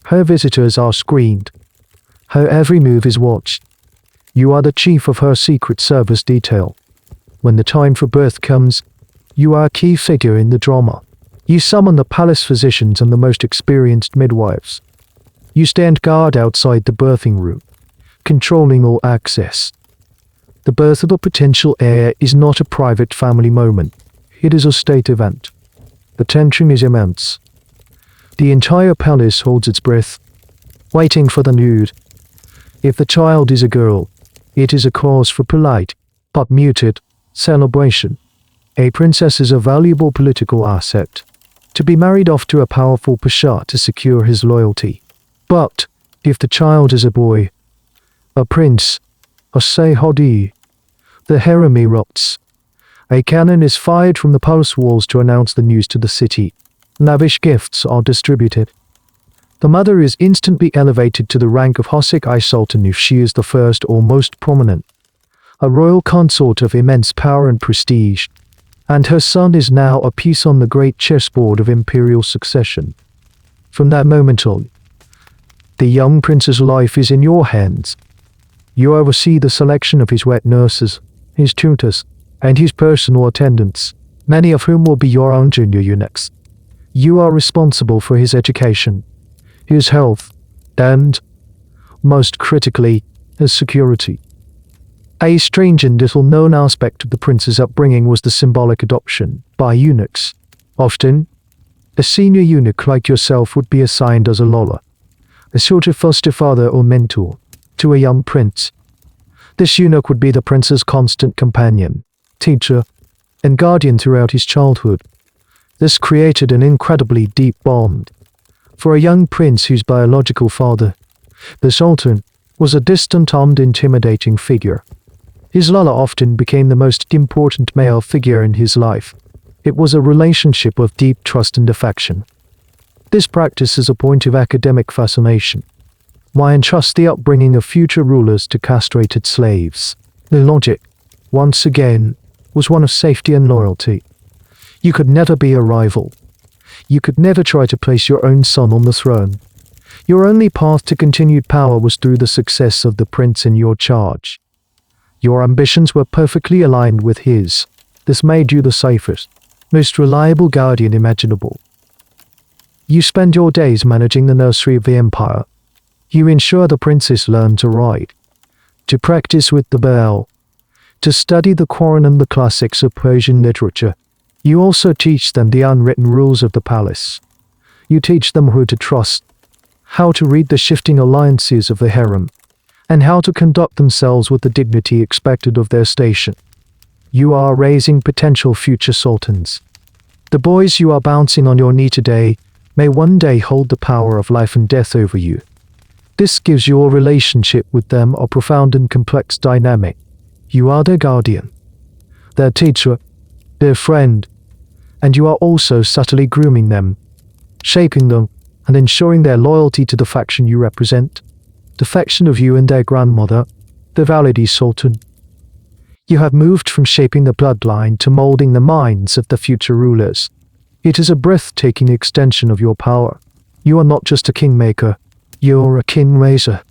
Her visitors are screened. Her every move is watched. You are the chief of her secret service detail. When the time for birth comes, you are a key figure in the drama. You summon the palace physicians and the most experienced midwives. You stand guard outside the birthing room, controlling all access. The birth of a potential heir is not a private family moment. It is a state event. The tension is immense. The entire palace holds its breath, waiting for the news. If the child is a girl, it is a cause for polite, but muted, celebration. A princess is a valuable political asset, to be married off to a powerful pasha to secure his loyalty. But, if the child is a boy, a prince, a Sayhodi, the harem erupts. A cannon is fired from the palace walls to announce the news to the city. Lavish gifts are distributed. The mother is instantly elevated to the rank of Hosik-I Sultan if she is the first or most prominent, a royal consort of immense power and prestige, and her son is now a piece on the great chessboard of imperial succession. From that moment on, the young prince's life is in your hands. You oversee the selection of his wet nurses, his tutors, and his personal attendants. many of whom will be your own junior eunuchs. You are responsible for his education, his health, and, most critically, his security. A strange and little-known aspect of the prince's upbringing was the symbolic adoption by eunuchs. Often, a senior eunuch like yourself would be assigned as a lola, a sort of foster father or mentor, to a young prince. This eunuch would be the prince's constant companion, teacher, and guardian throughout his childhood. This created an incredibly deep bond. For a young prince whose biological father, the Sultan, was a distant and intimidating figure, his lola often became the most important male figure in his life. It was a relationship of deep trust and affection. This practice is a point of academic fascination. Why entrust the upbringing of future rulers to castrated slaves? The logic, once again, was one of safety and loyalty. You could never be a rival. You could never try to place your own son on the throne. Your only path to continued power was through the success of the prince in your charge. Your ambitions were perfectly aligned with his. This made you the safest, most reliable guardian imaginable. You spend your days managing the nursery of the empire. You ensure the princes learn to write, to practice with the bell, to study the Quran and the classics of Persian literature. You also teach them the unwritten rules of the palace. You teach them who to trust, how to read the shifting alliances of the harem, and how to conduct themselves with the dignity expected of their station. You are raising potential future sultans. The boys you are bouncing on your knee today may one day hold the power of life and death over you. This gives your relationship with them a profound and complex dynamic. You are their guardian, their teacher, their friend, and you are also subtly grooming them, shaping them, and ensuring their loyalty to the faction you represent, the faction of you and their grandmother, the Valide Sultan. You have moved from shaping the bloodline to molding the minds of the future rulers. It is a breathtaking extension of your power. You are not just a kingmaker, you are a king-raiser.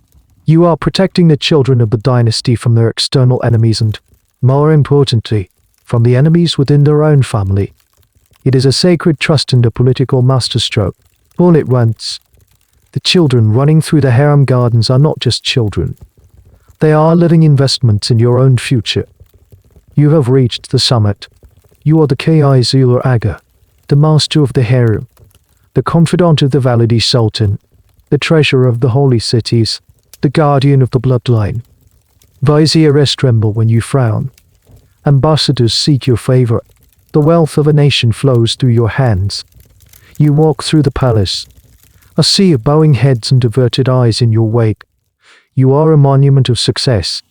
You are protecting the children of the dynasty from their external enemies and, more importantly, from the enemies within their own family. It is a sacred trust and a political masterstroke, all at once. The children running through the harem gardens are not just children. They are living investments in your own future. You have reached the summit. You are the Kizlar Agha, the master of the harem, the confidant of the Valide Sultan, the treasurer of the holy cities, the guardian of the bloodline. Viziers tremble when you frown. Ambassadors seek your favor. The wealth of a nation flows through your hands. You walk through the palace, a sea of bowing heads and averted eyes in your wake. You are a monument of success,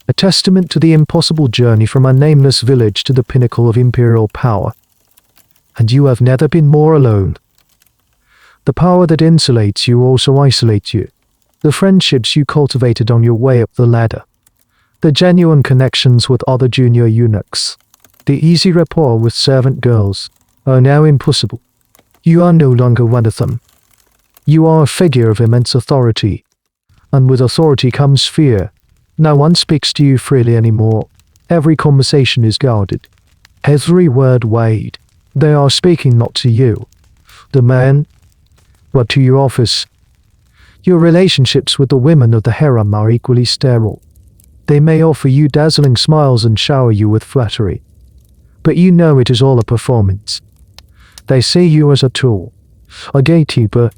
a testament to the impossible journey from a nameless village to the pinnacle of imperial power. And you have never been more alone. The power that insulates you also isolates you. The friendships you cultivated on your way up the ladder, the genuine connections with other junior eunuchs, the easy rapport with servant girls, are now impossible. You are no longer one of them. You are a figure of immense authority, and with authority comes fear. No one speaks to you freely anymore. Every conversation is guarded. Every word weighed. They are speaking not to you, the man, but to your office. Your relationships with the women of the harem are equally sterile. They may offer you dazzling smiles and shower you with flattery, but you know it is all a performance. They see you as a tool, a gatekeeper,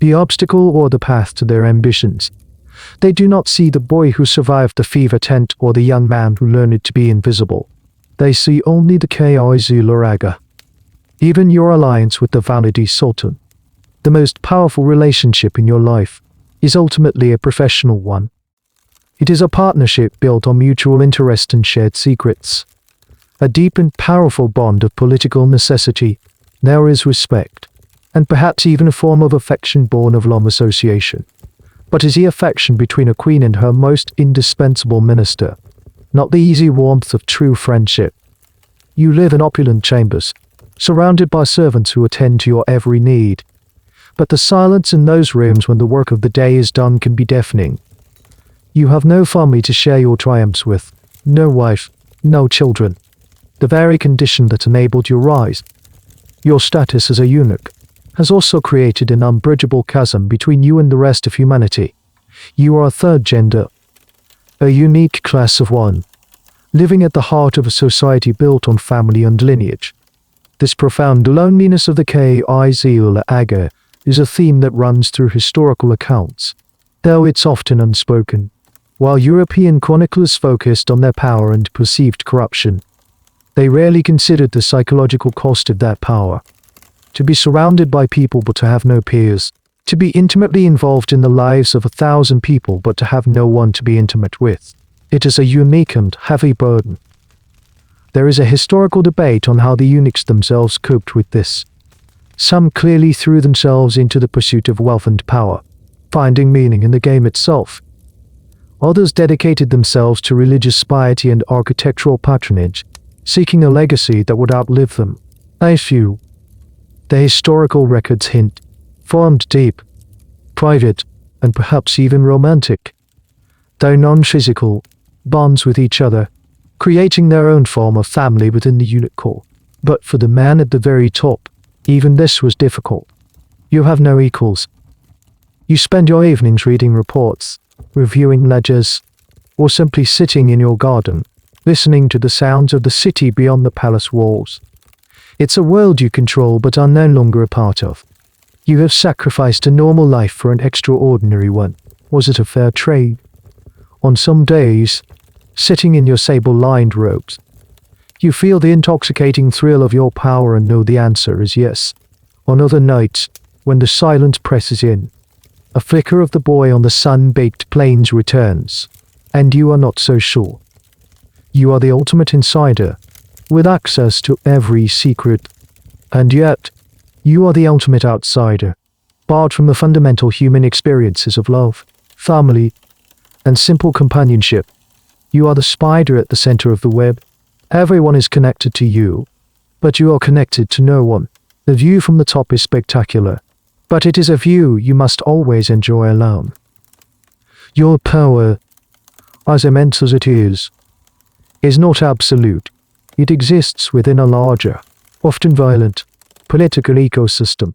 the obstacle or the path to their ambitions. They do not see the boy who survived the fever tent or the young man who learned to be invisible. They see only the Kizlar Agha. Even your alliance with the Valide Sultan, the most powerful relationship in your life, is ultimately a professional one. It is a partnership built on mutual interest and shared secrets. A deep and powerful bond of political necessity. There is respect, and perhaps even a form of affection born of long association. But is the affection between a queen and her most indispensable minister, not the easy warmth of true friendship. You live in opulent chambers, surrounded by servants who attend to your every need. But the silence in those rooms when the work of the day is done can be deafening. You have no family to share your triumphs with, no wife, no children. the very condition that enabled your rise. Your status as a eunuch has also created an unbridgeable chasm between you and the rest of humanity. You are a third gender, a unique class of one, living at the heart of a society built on family and lineage. This profound loneliness of the Kizlar Agha is a theme that runs through historical accounts, though it's often unspoken. While European chroniclers focused on their power and perceived corruption, they rarely considered the psychological cost of that power. To be surrounded by people but to have no peers, to be intimately involved in the lives of 1,000 people but to have no one to be intimate with. It is a unique and heavy burden. There is a historical debate on how the eunuchs themselves coped with this. Some clearly threw themselves into the pursuit of wealth and power, finding meaning in the game itself. Others dedicated themselves to religious piety and architectural patronage, seeking a legacy that would outlive them. A few, the historical records hint, formed deep, private, and perhaps even romantic, though non-physical, bonds with each other, creating their own form of family within the eunuch core. But for the man at the very top, even this was difficult. You have no equals. You spend your evenings reading reports, reviewing ledgers, or simply sitting in your garden, listening to the sounds of the city beyond the palace walls. It's a world you control but are no longer a part of. You have sacrificed a normal life for an extraordinary one. Was it a fair trade? On some days, sitting in your sable-lined robes, you feel the intoxicating thrill of your power and know the answer is yes. On other nights, when the silence presses in, a flicker of the boy on the sun-baked plains returns, and you are not so sure. You are the ultimate insider, with access to every secret, and yet, you are the ultimate outsider, barred from the fundamental human experiences of love, family, and simple companionship. You are the spider at the center of the web. Everyone is connected to you, but you are connected to no one. The view from the top is spectacular, but it is a view you must always enjoy alone. Your power, as immense as it is not absolute. It exists within a larger, often violent, political ecosystem,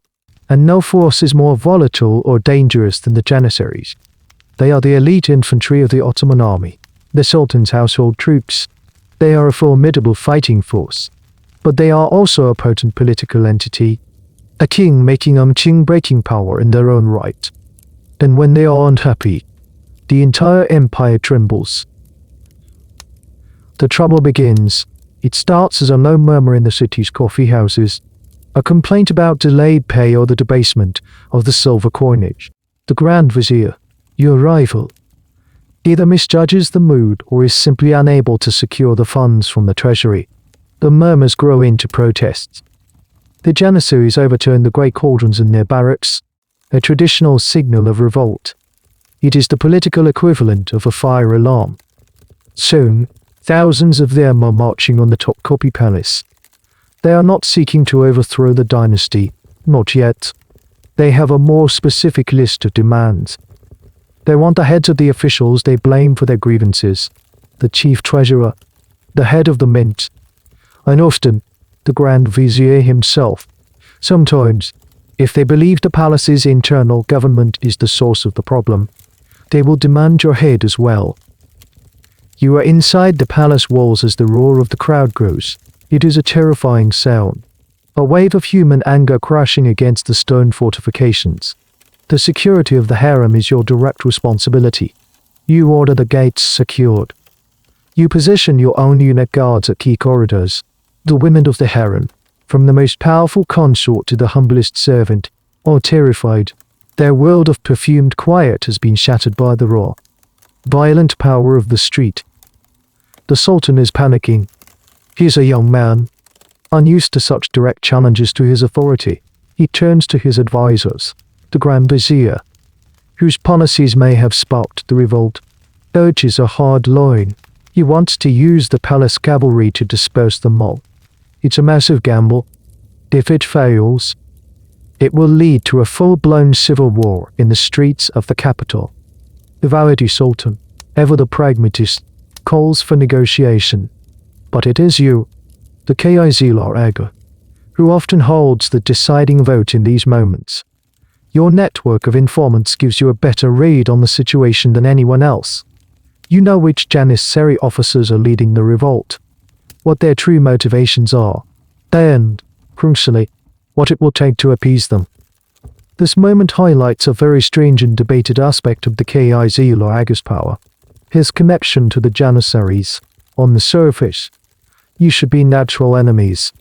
and no force is more volatile or dangerous than the Janissaries. They are the elite infantry of the Ottoman army, the Sultan's household troops. They are a formidable fighting force, but they are also a potent political entity, a king making breaking power in their own right. And when they are unhappy, the entire empire trembles. The trouble begins. It starts as a low murmur in the city's coffee houses, a complaint about delayed pay or the debasement of the silver coinage. The Grand Vizier, your rival, either misjudges the mood or is simply unable to secure the funds from the treasury. The murmurs grow into protests. The Janissaries overturn the great cauldrons in their barracks, a traditional signal of revolt. It is the political equivalent of a fire alarm. Soon, thousands of them are marching on the Topkapi Palace. They are not seeking to overthrow the dynasty, not yet. They have a more specific list of demands. They want the heads of the officials they blame for their grievances, the chief treasurer, the head of the mint, and often the Grand Vizier himself. Sometimes, if they believe the palace's internal government is the source of the problem, they will demand your head as well. You are inside the palace walls as the roar of the crowd grows. It is a terrifying sound, a wave of human anger crashing against the stone fortifications. The security of the harem is your direct responsibility. You order the gates secured. You position your own eunuch guards at key corridors. The women of the harem, from the most powerful consort to the humblest servant, are terrified. Their world of perfumed quiet has been shattered by the raw, violent power of the street. The Sultan is panicking. He is a young man, unused to such direct challenges to his authority. He turns to his advisors, the Grand Vizier, whose policies may have sparked the revolt, urges a hard line. He wants to use the palace cavalry to disperse them all. It's a massive gamble. If it fails, it will lead to a full-blown civil war in the streets of the capital. The Validi Sultan, ever the pragmatist, calls for negotiation. But it is you, the Kizlar Agha, who often holds the deciding vote in these moments. Your network of informants gives you a better read on the situation than anyone else. You know which Janissary officers are leading the revolt, what their true motivations are, and, crucially, what it will take to appease them. This moment highlights a very strange and debated aspect of the Kizlar Agha's power, his connection to the Janissaries. On the surface, you should be natural enemies.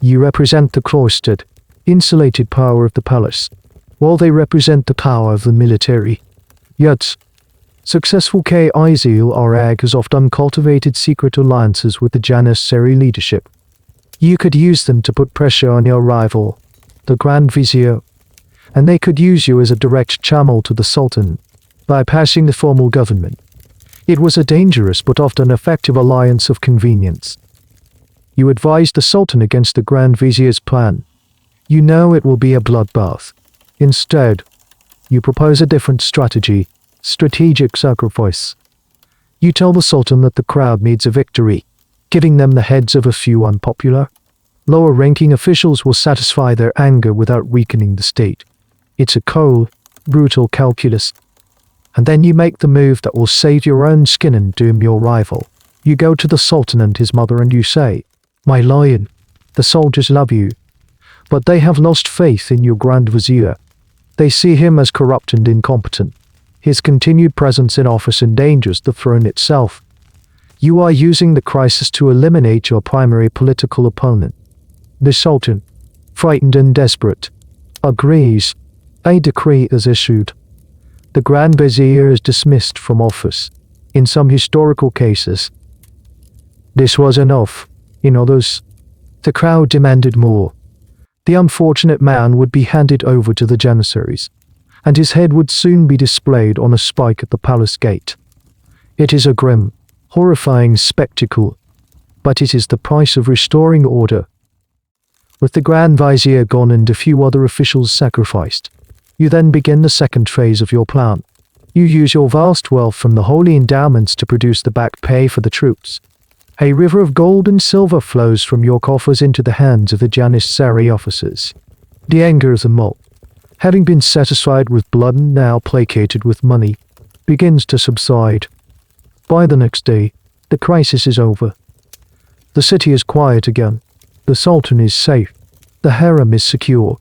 You represent the cloistered, insulated power of the palace, while they represent the power of the military. Yet, successful Kizlar Agha has often cultivated secret alliances with the Janissary leadership. You could use them to put pressure on your rival, the Grand Vizier, and they could use you as a direct channel to the Sultan, bypassing the formal government. It was a dangerous but often effective alliance of convenience. You advised the Sultan against the Grand Vizier's plan. You know it will be a bloodbath. Instead, you propose a different strategy, strategic sacrifice. You tell the Sultan that the crowd needs a victory, giving them the heads of a few unpopular, lower-ranking officials will satisfy their anger without weakening the state. It's a cold, brutal calculus. And then you make the move that will save your own skin and doom your rival. You go to the Sultan and his mother and you say, "My lion, the soldiers love you, but they have lost faith in your Grand Vizier. They see him as corrupt and incompetent. His continued presence in office endangers the throne itself. You are using the crisis to eliminate your primary political opponent." The Sultan, frightened and desperate, agrees. A decree is issued. The Grand Vizier is dismissed from office. In some historical cases, this was enough. In others, the crowd demanded more. The unfortunate man would be handed over to the Janissaries, and his head would soon be displayed on a spike at the palace gate. It is a grim, horrifying spectacle, but it is the price of restoring order. With the Grand Vizier gone and a few other officials sacrificed, you then begin the second phase of your plan. You use your vast wealth from the holy endowments to produce the back pay for the troops. A river of gold and silver flows from your coffers into the hands of the Janissary officers. The anger of the mob, having been satisfied with blood and now placated with money, begins to subside. By the next day, the crisis is over. The city is quiet again. The Sultan is safe. The harem is secure.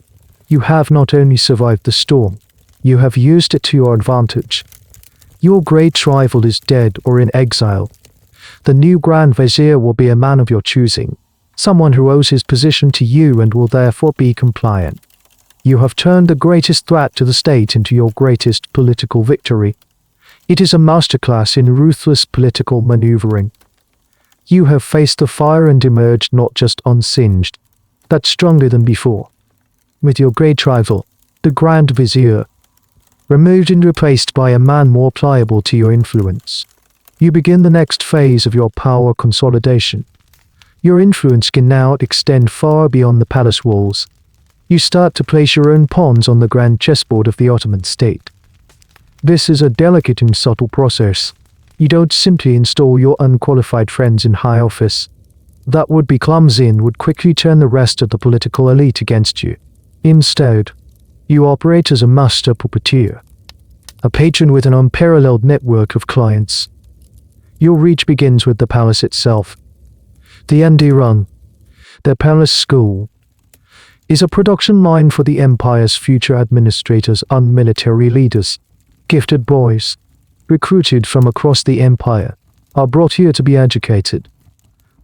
You have not only survived the storm, you have used it to your advantage. Your great rival is dead or in exile. The new Grand Vizier will be a man of your choosing, someone who owes his position to you and will therefore be compliant. You have turned the greatest threat to the state into your greatest political victory. It is a masterclass in ruthless political maneuvering. You have faced the fire and emerged not just unsinged, but stronger than before. With your great rival, the Grand Vizier, removed and replaced by a man more pliable to your influence, you begin the next phase of your power consolidation. Your influence can now extend far beyond the palace walls. You start to place your own pawns on the grand chessboard of the Ottoman state. This is a delicate and subtle process. You don't simply install your unqualified friends in high office. That would be clumsy and would quickly turn the rest of the political elite against you. Instead, you operate as a master puppeteer, a patron with an unparalleled network of clients. Your reach begins with the palace itself. The Andirun, the palace school, is a production line for the empire's future administrators and military leaders. Gifted boys, recruited from across the empire, are brought here to be educated.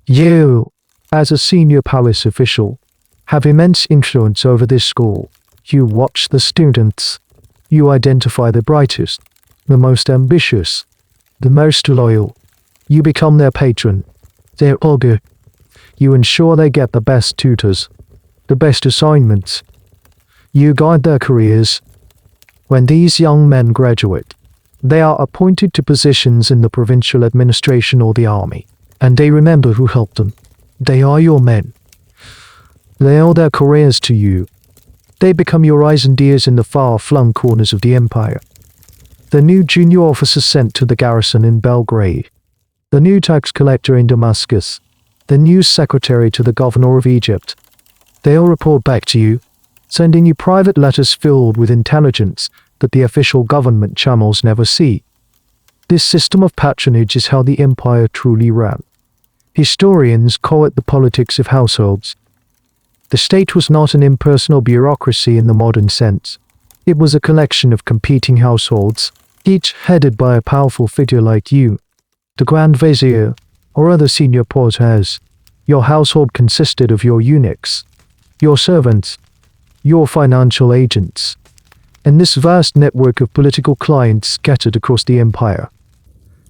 You, as a senior palace official, have immense influence over this school. You watch the students. You identify the brightest, the most ambitious, the most loyal. You become their patron, their ogre. You ensure they get the best tutors, the best assignments. You guide their careers. When these young men graduate, they are appointed to positions in the provincial administration or the army, and they remember who helped them. They are your men. They owe their careers to you. They become your eyes and ears in the far-flung corners of the empire. The new junior officer sent to the garrison in Belgrade. The new tax collector in Damascus. the news secretary to the governor of Egypt. They'll report back to you, sending you private letters filled with intelligence that the official government channels never see. This system of patronage is how the empire truly ran. Historians call it the politics of households. The state was not an impersonal bureaucracy in the modern sense. It was a collection of competing households, each headed by a powerful figure like you, the Grand Vizier, or other senior porters. Your household consisted of your eunuchs, your servants, your financial agents, and this vast network of political clients scattered across the empire.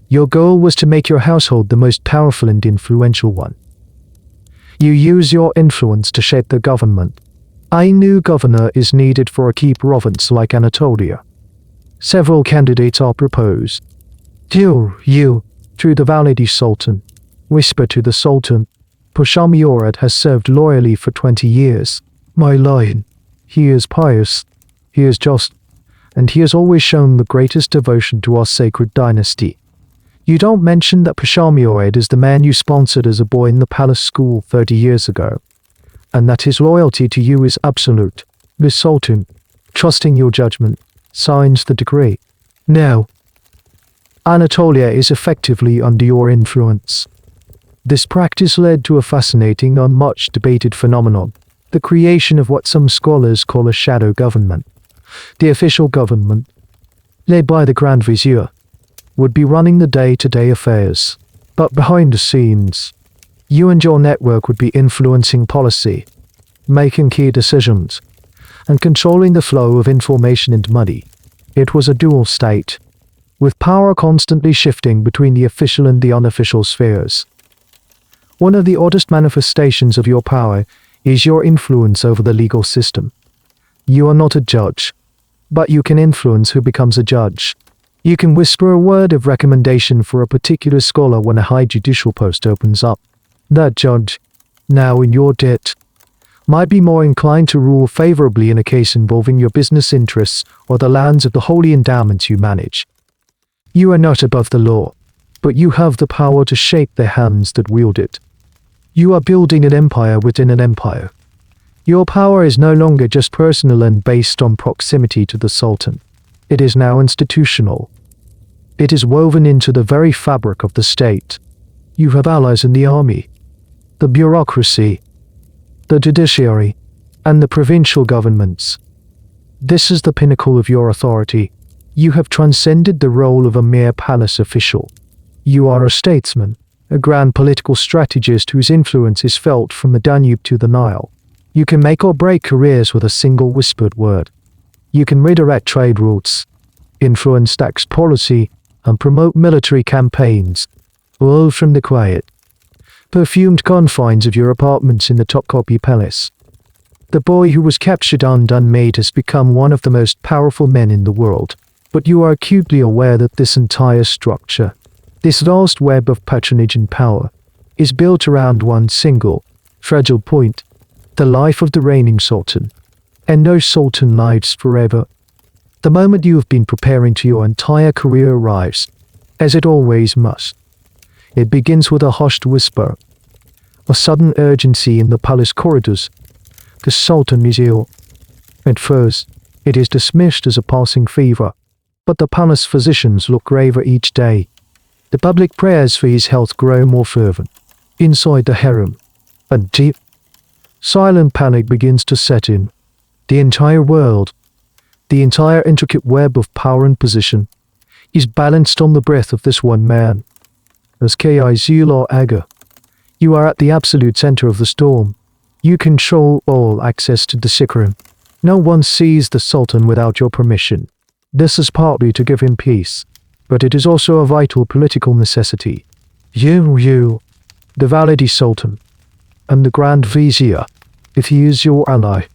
Your goal was to make your household the most powerful and influential one. You use your influence to shape the government. A new governor is needed for a key province like Anatolia. Several candidates are proposed. You, through the Validi Sultan, whisper to the Sultan, Peirce has served loyally for 20 years. My lion. He is pious, he is just, and he has always shown the greatest devotion to our sacred dynasty. You don't mention that Peirce is the man you sponsored as a boy in the palace school 30 years ago, and that his loyalty to you is absolute. The Sultan, trusting your judgment, signs the decree. Now, Anatolia is effectively under your influence. This practice led to a fascinating and much debated phenomenon, the creation of what some scholars call a shadow government. The official government, led by the Grand Vizier, would be running the day-to-day affairs. But behind the scenes, you and your network would be influencing policy, making key decisions, and controlling the flow of information and money. It was a dual state, with power constantly shifting between the official and the unofficial spheres. One of the oddest manifestations of your power is your influence over the legal system. You are not a judge, but you can influence who becomes a judge. You can whisper a word of recommendation for a particular scholar when a high judicial post opens up. That judge, now in your debt, might be more inclined to rule favorably in a case involving your business interests or the lands of the holy endowments you manage. You are not above the law, but you have the power to shape the hands that wield it. You are building an empire within an empire. Your power is no longer just personal and based on proximity to the Sultan. It is now institutional. It is woven into the very fabric of the state. You have allies in the army, the bureaucracy, the judiciary, and the provincial governments. This is the pinnacle of your authority. You have transcended the role of a mere palace official. You are a statesman, a grand political strategist whose influence is felt from the Danube to the Nile. You can make or break careers with a single whispered word. You can redirect trade routes, influence tax policy, and promote military campaigns, all from the quiet, perfumed confines of your apartments in the Topkapi Palace. The boy who was captured and unmade has become one of the most powerful men in the world, but you are acutely aware that this entire structure, this vast web of patronage and power, is built around one single, fragile point, the life of the reigning sultan. And no sultan lives forever. The moment you have been preparing to your entire career arrives, as it always must. It begins with a hushed whisper, a sudden urgency in the palace corridors. The sultan is ill. At first, it is dismissed as a passing fever, but the palace physicians look graver each day. The public prayers for his health grow more fervent. Inside the harem, a deep, silent panic begins to set in. The entire world, the entire intricate web of power and position, is balanced on the breath of this one man. As Kizlar Agha, you are at the absolute center of the storm. You control all access to the sick room. No one sees the Sultan without your permission. This is partly to give him peace, but it is also a vital political necessity. You, the Validi Sultan, and the Grand Vizier, if he is your ally,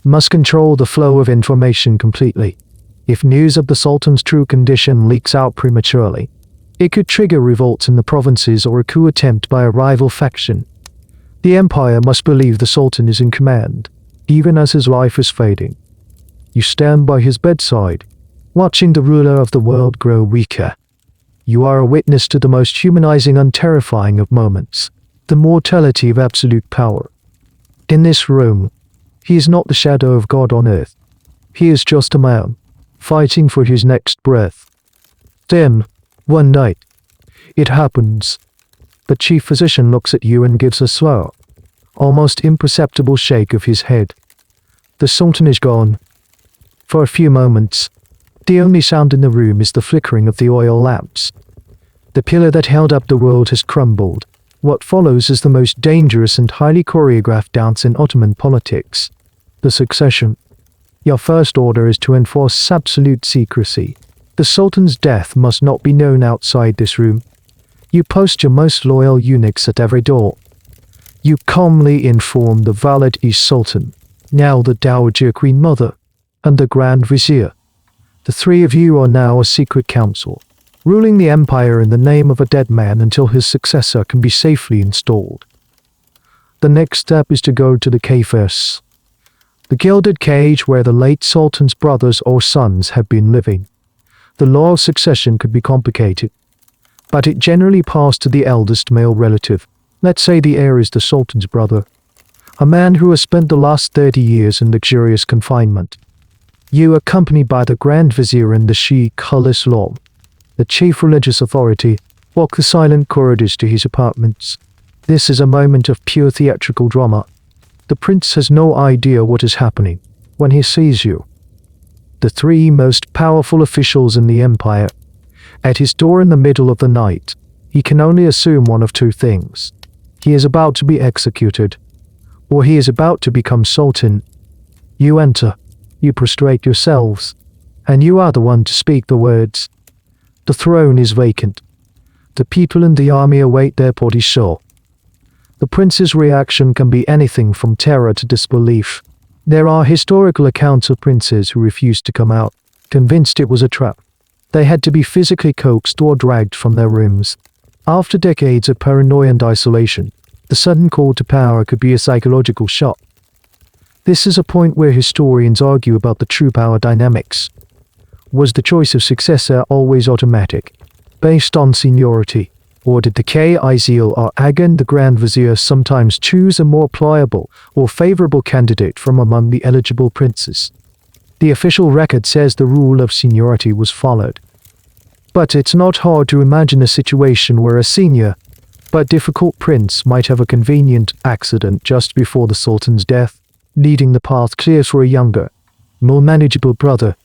must control the flow of information completely. If news of the Sultan's true condition leaks out prematurely, it could trigger revolts in the provinces or a coup attempt by a rival faction. The empire must believe the Sultan is in command, even as his life is fading. You stand by his bedside, watching the ruler of the world grow weaker. You are a witness to the most humanizing and terrifying of moments. the mortality of absolute power. In this room, he is not the shadow of God on earth. He is just a man, fighting for his next breath. Then, one night, it happens. The chief physician looks at you and gives a slow, almost imperceptible shake of his head. The Sultan is gone. For a few moments, the only sound in the room is the flickering of the oil lamps. The pillar that held up the world has crumbled. What follows is the most dangerous and highly choreographed dance in Ottoman politics. The succession. Your first order is to enforce absolute secrecy. The Sultan's death must not be known outside this room. You post your most loyal eunuchs at every door. You calmly inform the valid Sultan, now the Dowager Queen Mother, and the Grand Vizier. The three of you are now a secret council, ruling the empire in the name of a dead man until his successor can be safely installed. The next step is to go to the Peirce, the gilded cage where the late Sultan's brothers or sons have been living. The law of succession could be complicated, but it generally passed to the eldest male relative. Let's say the heir is the Sultan's brother, a man who has spent the last 30 years in luxurious confinement. You, accompanied by the Grand Vizier and the Sheikh al-Islam, the chief religious authority, walk the silent corridors to his apartments. This is a moment of pure theatrical drama. The prince has no idea what is happening when he sees you. The three most powerful officials in the empire. At his door in the middle of the night, he can only assume one of two things. He is about to be executed, or he is about to become Sultan. You enter, you prostrate yourselves, and you are the one to speak the words. The throne is vacant. The people in the army await their portichot. The prince's reaction can be anything from terror to disbelief. There are historical accounts of princes who refused to come out, convinced it was a trap. They had to be physically coaxed or dragged from their rooms. After decades of paranoia and isolation, the sudden call to power could be a psychological shock. This is a point where historians argue about the true power dynamics. Was the choice of successor always automatic, based on seniority? Or did the Kizlar Agha and the Grand Vizier sometimes choose a more pliable or favorable candidate from among the eligible princes? The official record says the rule of seniority was followed. But it's not hard to imagine a situation where a senior, but difficult prince might have a convenient accident just before the Sultan's death, leaving the path clear for a younger, more manageable brother.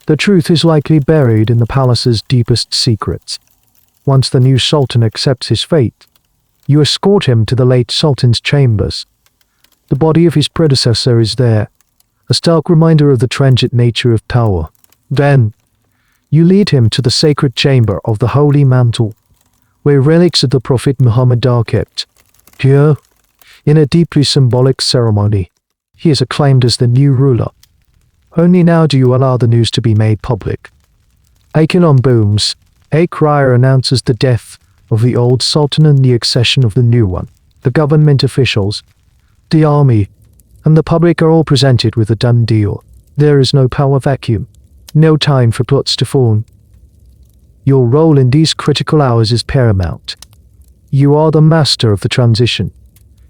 The truth is likely buried in the palace's deepest secrets. Once the new Sultan accepts his fate, you escort him to the late Sultan's chambers. The body of his predecessor is there, a stark reminder of the transient nature of power. Then, you lead him to the sacred chamber of the Holy Mantle, where relics of the Prophet Muhammad are kept. Here, in a deeply symbolic ceremony, he is acclaimed as the new ruler. Only now do you allow the news to be made public. A cajon booms. A crier announces the death of the old Sultan and the accession of the new one. The government officials, the army, and the public are all presented with a done deal. There is no power vacuum, no time for plots to form. Your role in these critical hours is paramount. You are the master of the transition.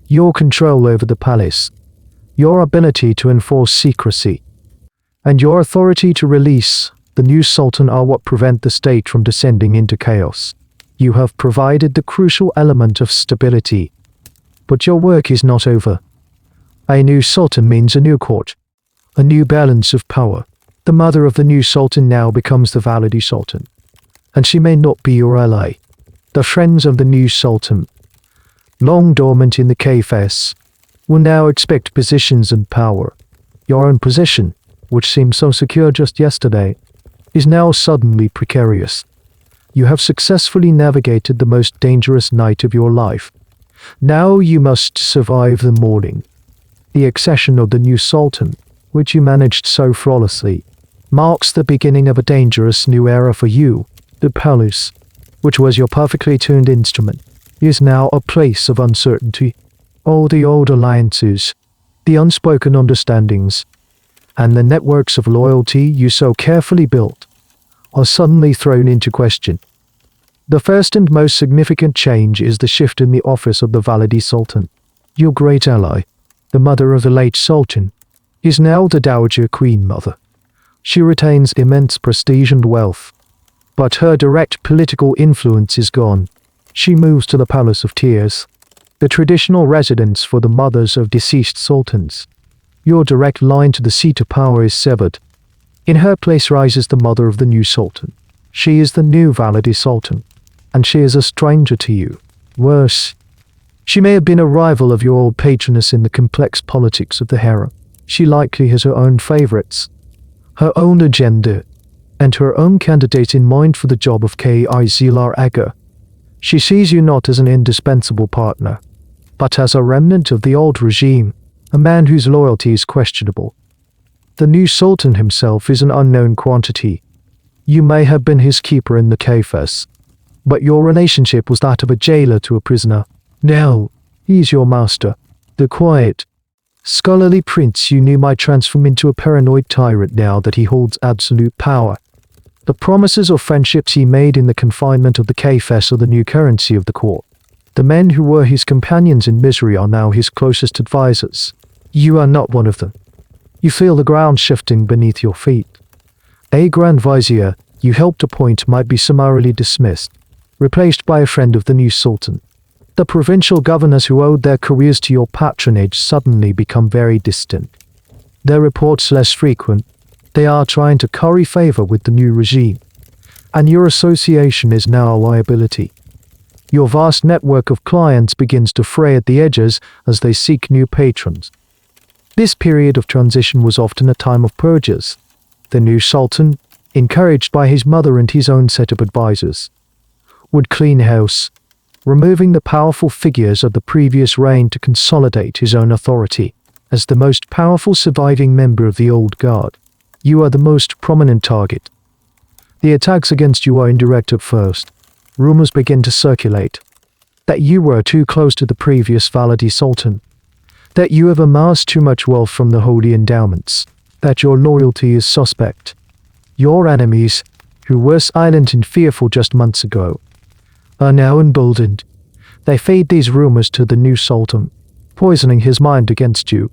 Your control over the palace, your ability to enforce secrecy, and your authority to release the new Sultan are what prevent the state from descending into chaos. You have provided the crucial element of stability. But your work is not over. A new Sultan means a new court, a new balance of power. The mother of the new Sultan now becomes the valid Sultan, and she may not be your ally. The friends of the new Sultan, long dormant in the Peirce, will now expect positions and power. Your own position, which seemed so secure just yesterday, is now suddenly precarious. You have successfully navigated the most dangerous night of your life. Now you must survive the morning. The accession of the new Sultan, which you managed so flawlessly, marks the beginning of a dangerous new era for you. The palace, which was your perfectly tuned instrument, is now a place of uncertainty. All the old alliances, the unspoken understandings, and the networks of loyalty you so carefully built are suddenly thrown into question. The first and most significant change is the shift in the office of the Valide Sultan. Your great ally, the mother of the late Sultan, is now the Dowager Queen Mother. She retains immense prestige and wealth, but her direct political influence is gone. She moves to the Palace of Tears, the traditional residence for the mothers of deceased sultans. Your direct line to the seat of power is severed. In her place rises the mother of the new sultan. She is the new Valide Sultan, and she is a stranger to you. Worse, she may have been a rival of your old patroness in the complex politics of the harem. She likely has her own favorites, her own agenda, and her own candidate in mind for the job of Kizlar Agha. She sees you not as an indispensable partner, but as a remnant of the old regime, a man whose loyalty is questionable. The new sultan himself is an unknown quantity. You may have been his keeper in the Peirce, but your relationship was that of a jailer to a prisoner. Now, he is your master. The quiet, scholarly prince you knew might transform into a paranoid tyrant now that he holds absolute power. The promises of friendships he made in the confinement of the Peirce are the new currency of the court. The men who were his companions in misery are now his closest advisors. You are not one of them. You feel the ground shifting beneath your feet. A Grand Vizier you helped appoint might be summarily dismissed, replaced by a friend of the new sultan. The provincial governors who owed their careers to your patronage suddenly become very distant. Their reports less frequent. They are trying to curry favor with the new regime, and your association is now a liability. Your vast network of clients begins to fray at the edges as they seek new patrons. This period of transition was often a time of purges. The new sultan, encouraged by his mother and his own set of advisors, would clean house, removing the powerful figures of the previous reign to consolidate his own authority. As the most powerful surviving member of the old guard, you are the most prominent target. The attacks against you are indirect at first. Rumors begin to circulate that you were too close to the previous Valide Sultan, that you have amassed too much wealth from the holy endowments, that your loyalty is suspect. Your enemies, who were silent and fearful just months ago, are now emboldened. They feed these rumors to the new sultan, poisoning his mind against you.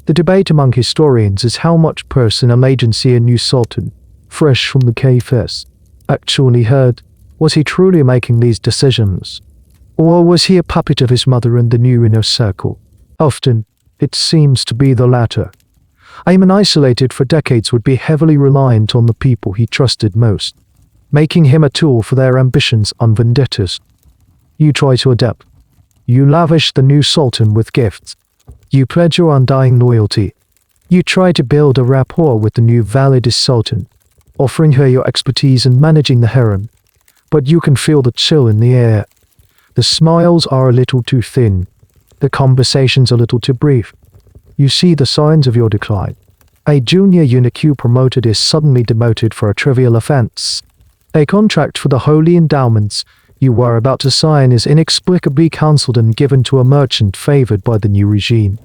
The debate among historians is how much personal agency a new sultan, fresh from the Peirce, actually had. Was he truly making these decisions? Or was he a puppet of his mother and the new inner circle? Often, it seems to be the latter. Ayman, isolated for decades, would be heavily reliant on the people he trusted most, making him a tool for their ambitions and vendettas. You try to adapt. You lavish the new sultan with gifts. You pledge your undying loyalty. You try to build a rapport with the new Valide Sultan, offering her your expertise in managing the harem. But you can feel the chill in the air. The smiles are a little too thin. The conversations a little too brief. You see the signs of your decline. A junior eunuch you promoted is suddenly demoted for a trivial offense. A contract for the holy endowments you were about to sign is inexplicably cancelled and given to a merchant favored by the new regime.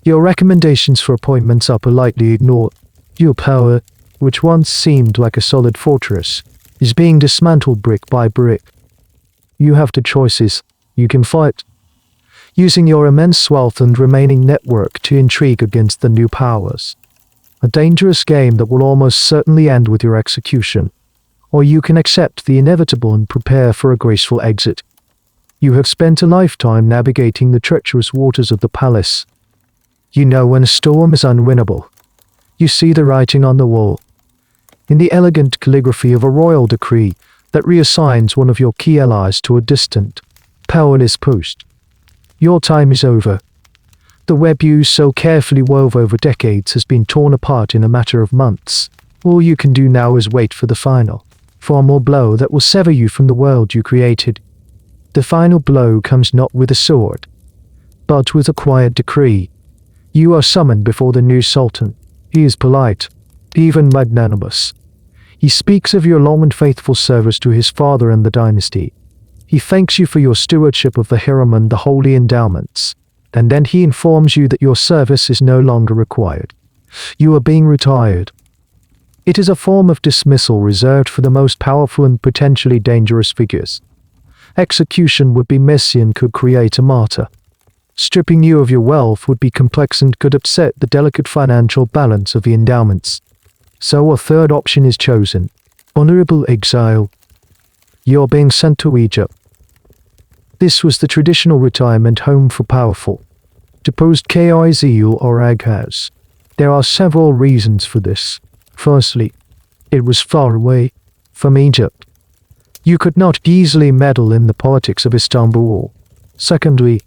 Your recommendations for appointments are politely ignored. Your power, which once seemed like a solid fortress, is being dismantled brick by brick. You have two choices. You can fight, using your immense wealth and remaining network to intrigue against the new powers. A dangerous game that will almost certainly end with your execution. Or you can accept the inevitable and prepare for a graceful exit. You have spent a lifetime navigating the treacherous waters of the palace. You know when a storm is unwinnable. You see the writing on the wall, in the elegant calligraphy of a royal decree that reassigns one of your key allies to a distant, powerless post. Your time is over. The web you so carefully wove over decades has been torn apart in a matter of months. All you can do now is wait for the final, formal blow that will sever you from the world you created. The final blow comes not with a sword, but with a quiet decree. You are summoned before the new sultan. He is polite, even magnanimous. He speaks of your long and faithful service to his father and the dynasty. He thanks you for your stewardship of the harem and the holy endowments, and then he informs you that your service is no longer required. You are being retired. It is a form of dismissal reserved for the most powerful and potentially dangerous figures. Execution would be messy and could create a martyr. Stripping you of your wealth would be complex and could upset the delicate financial balance of the endowments. So a third option is chosen: honorable exile. You're being sent to Egypt. This was the traditional retirement home for powerful, deposed Kizlar or Aghas. There are several reasons for this. Firstly, it was far away from Egypt. You could not easily meddle in the politics of Istanbul. Secondly,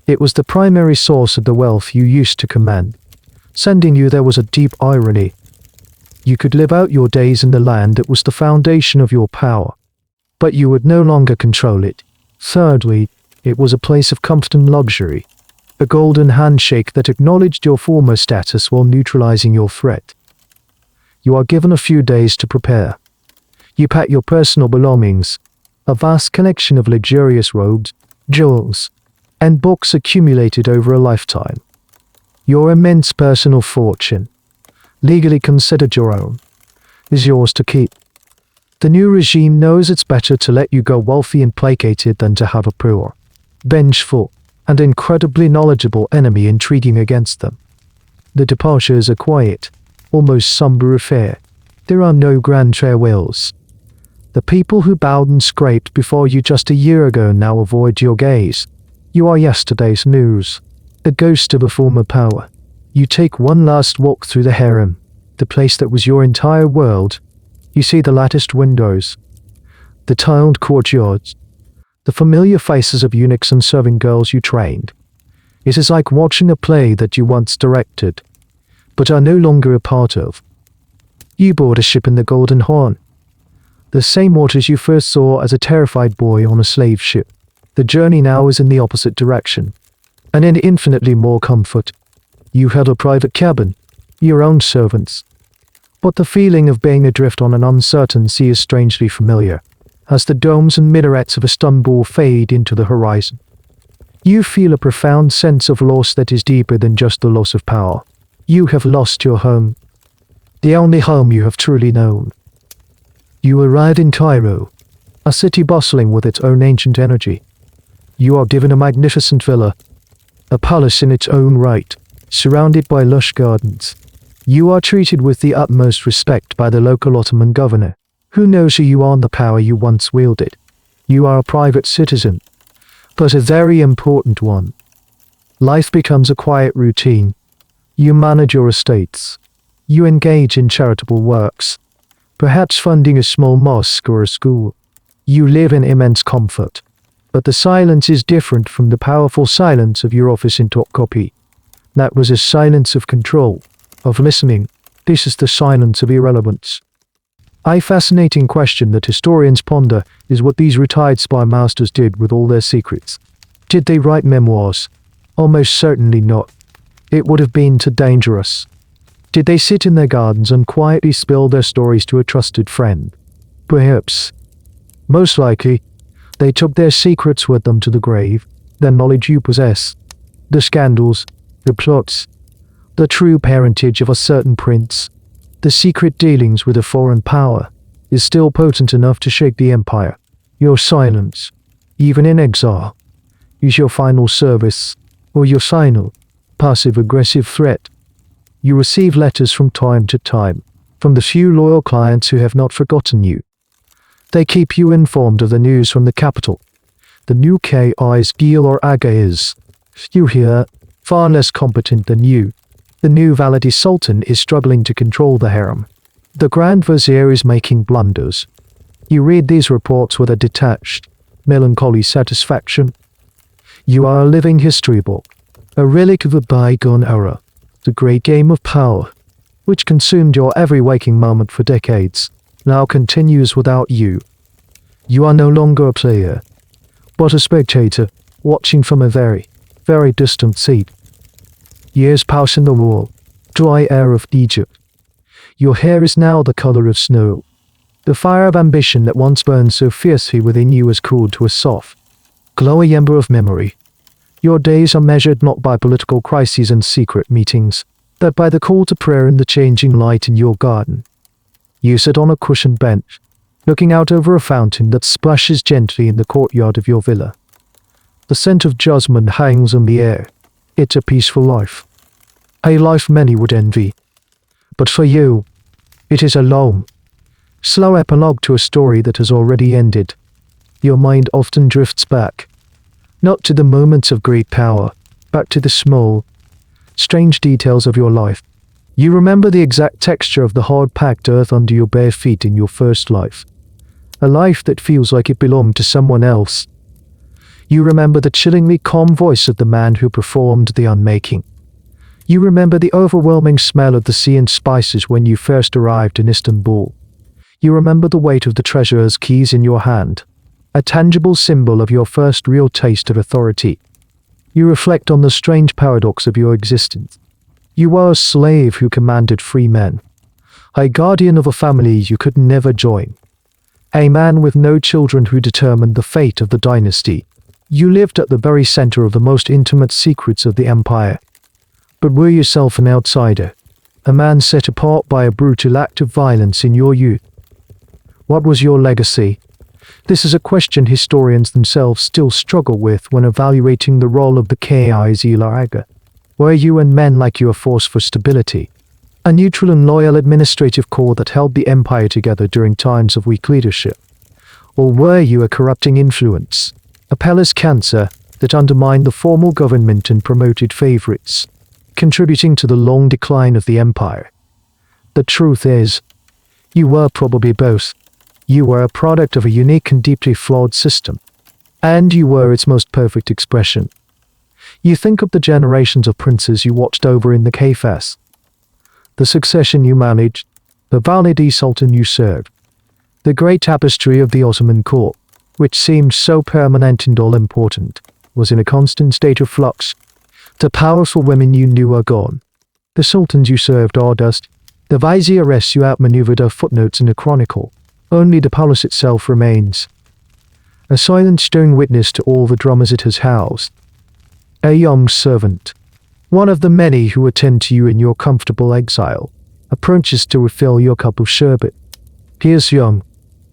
it was the primary source of the wealth you used to command. Sending you there was a deep irony. You could live out your days in the land that was the foundation of your power, but you would no longer control it. Thirdly, it was a place of comfort and luxury, a golden handshake that acknowledged your former status while neutralizing your threat. You are given a few days to prepare. You pack your personal belongings, a vast collection of luxurious robes, jewels, and books accumulated over a lifetime. Your immense personal fortune, legally considered your own, is yours to keep. The new regime knows it's better to let you go wealthy and placated than to have a poor, vengeful, and incredibly knowledgeable enemy intriguing against them. The departure is a quiet, almost somber affair. There are no grand farewells. The people who bowed and scraped before you just a year ago now avoid your gaze. You are yesterday's news, a ghost of a former power. You take one last walk through the harem, the place that was your entire world. You see the latticed windows, the tiled courtyards, the familiar faces of eunuchs and serving girls you trained. It is like watching a play that you once directed, but are no longer a part of. You board a ship in the Golden Horn, the same waters you first saw as a terrified boy on a slave ship. The journey now is in the opposite direction, and in infinitely more comfort. You had a private cabin, your own servants. But the feeling of being adrift on an uncertain sea is strangely familiar, as the domes and minarets of Istanbul fade into the horizon. You feel a profound sense of loss that is deeper than just the loss of power. You have lost your home, the only home you have truly known. You arrive in Cairo, a city bustling with its own ancient energy. You are given a magnificent villa, a palace in its own right, surrounded by lush gardens. You are treated with the utmost respect by the local Ottoman governor, who knows who you are and the power you once wielded. You are a private citizen, but a very important one. Life becomes a quiet routine. You manage your estates. You engage in charitable works, perhaps funding a small mosque or a school. You live in immense comfort. But the silence is different from the powerful silence of your office in Topkapi. That was a silence of control, of listening. This is the silence of irrelevance. A fascinating question that historians ponder is what these retired spy masters did with all their secrets. Did they write memoirs? Almost certainly not. It would have been too dangerous. Did they sit in their gardens and quietly spill their stories to a trusted friend? Perhaps. Most likely, they took their secrets with them to the grave, the knowledge you possess, the scandals, the plots, the true parentage of a certain prince, the secret dealings with a foreign power, is still potent enough to shake the empire. Your silence, even in exile, is your final service, or your final, passive-aggressive threat. You receive letters from time to time, from the few loyal clients who have not forgotten you. They keep you informed of the news from the capital. The new Kizlar Agha is, you hear, far less competent than you. The new Valide Sultan is struggling to control the harem. The Grand Vizier is making blunders. You read these reports with a detached, melancholy satisfaction. You are a living history book, a relic of a bygone era. The great game of power, which consumed your every waking moment for decades, now continues without you. You are no longer a player, but a spectator, watching from a very, very distant seat. Years pass in the warm, dry air of Egypt. Your hair is now the color of snow. The fire of ambition that once burned so fiercely within you is cooled to a soft, glowing ember of memory. Your days are measured not by political crises and secret meetings, but by the call to prayer and the changing light in your garden. You sit on a cushioned bench, looking out over a fountain that splashes gently in the courtyard of your villa. The scent of jasmine hangs on the air. It's a peaceful life. A life many would envy. But for you, it is a long, slow epilogue to a story that has already ended. Your mind often drifts back, not to the moments of great power, but to the small, strange details of your life. You remember the exact texture of the hard-packed earth under your bare feet in your first life. A life that feels like it belonged to someone else. You remember the chillingly calm voice of the man who performed the unmaking. You remember the overwhelming smell of the sea and spices when you first arrived in Istanbul. You remember the weight of the treasurer's keys in your hand, a tangible symbol of your first real taste of authority. You reflect on the strange paradox of your existence. You were a slave who commanded free men, a guardian of a family you could never join, a man with no children who determined the fate of the dynasty. You lived at the very center of the most intimate secrets of the empire, but were yourself an outsider, a man set apart by a brutal act of violence in your youth. What was your legacy? This is a question historians themselves still struggle with when evaluating the role of the Kizlar Agha. Were you and men like you a force for stability, a neutral and loyal administrative core that held the empire together during times of weak leadership? Or were you a corrupting influence, a palace cancer that undermined the formal government and promoted favorites, contributing to the long decline of the empire? The truth is, you were probably both. You were a product of a unique and deeply flawed system, and you were its most perfect expression. You think of the generations of princes you watched over in the Kafkas, the succession you managed, the Valide Sultan you served, the great tapestry of the Ottoman court, which seemed so permanent and all-important, was in a constant state of flux. The powerful women you knew are gone. The sultans you served are dust. The vizieresses you outmaneuvered are footnotes in a chronicle. Only the palace itself remains, a silent stone witness to all the dramas it has housed. A young servant, one of the many who attend to you in your comfortable exile, approaches to refill your cup of sherbet. He is young,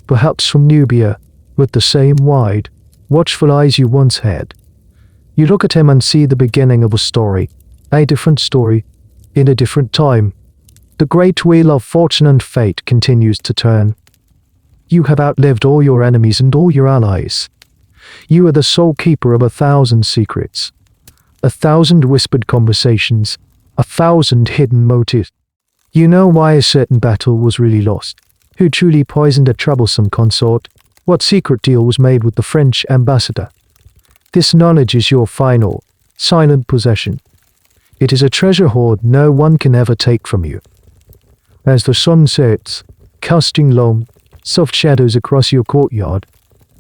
perhaps from Nubia, with the same wide, watchful eyes you once had. You look at him and see the beginning of a story, a different story, in a different time. The great wheel of fortune and fate continues to turn. You have outlived all your enemies and all your allies. You are the sole keeper of 1,000 secrets, 1,000 whispered conversations, 1,000 hidden motives. You know why a certain battle was really lost, who truly poisoned a troublesome consort, what secret deal was made with the French ambassador. This knowledge is your final, silent possession. It is a treasure hoard no one can ever take from you. As the sun sets, casting long, soft shadows across your courtyard,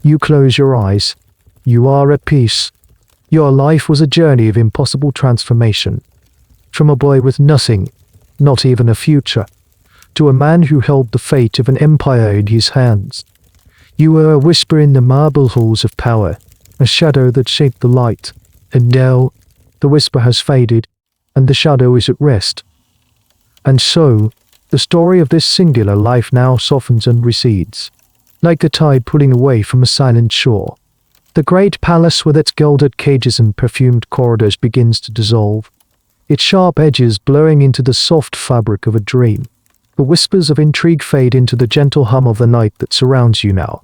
you close your eyes. You are at peace. Your life was a journey of impossible transformation. From a boy with nothing, not even a future, to a man who held the fate of an empire in his hands. You were a whisper in the marble halls of power, a shadow that shaped the light. And now, the whisper has faded, and the shadow is at rest. And so, the story of this singular life now softens and recedes, like the tide pulling away from a silent shore. The great palace with its gilded cages and perfumed corridors begins to dissolve, its sharp edges blurring into the soft fabric of a dream. The whispers of intrigue fade into the gentle hum of the night that surrounds you now.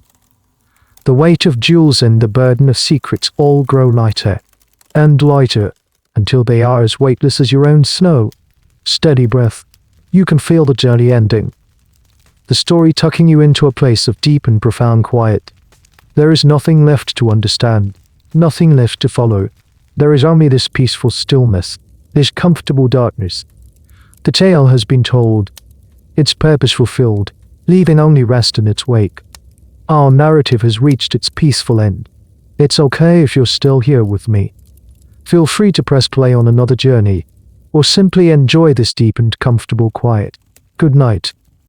The weight of jewels and the burden of secrets all grow lighter and lighter until they are as weightless as your own snow. Steady breath. You can feel the journey ending, the story tucking you into a place of deep and profound quiet. There is nothing left to understand, nothing left to follow. There is only this peaceful stillness, this comfortable darkness. The tale has been told, its purpose fulfilled, leaving only rest in its wake. Our narrative has reached its peaceful end. It's okay if you're still here with me. Feel free to press play on another journey, or simply enjoy this deep and comfortable quiet. Good night.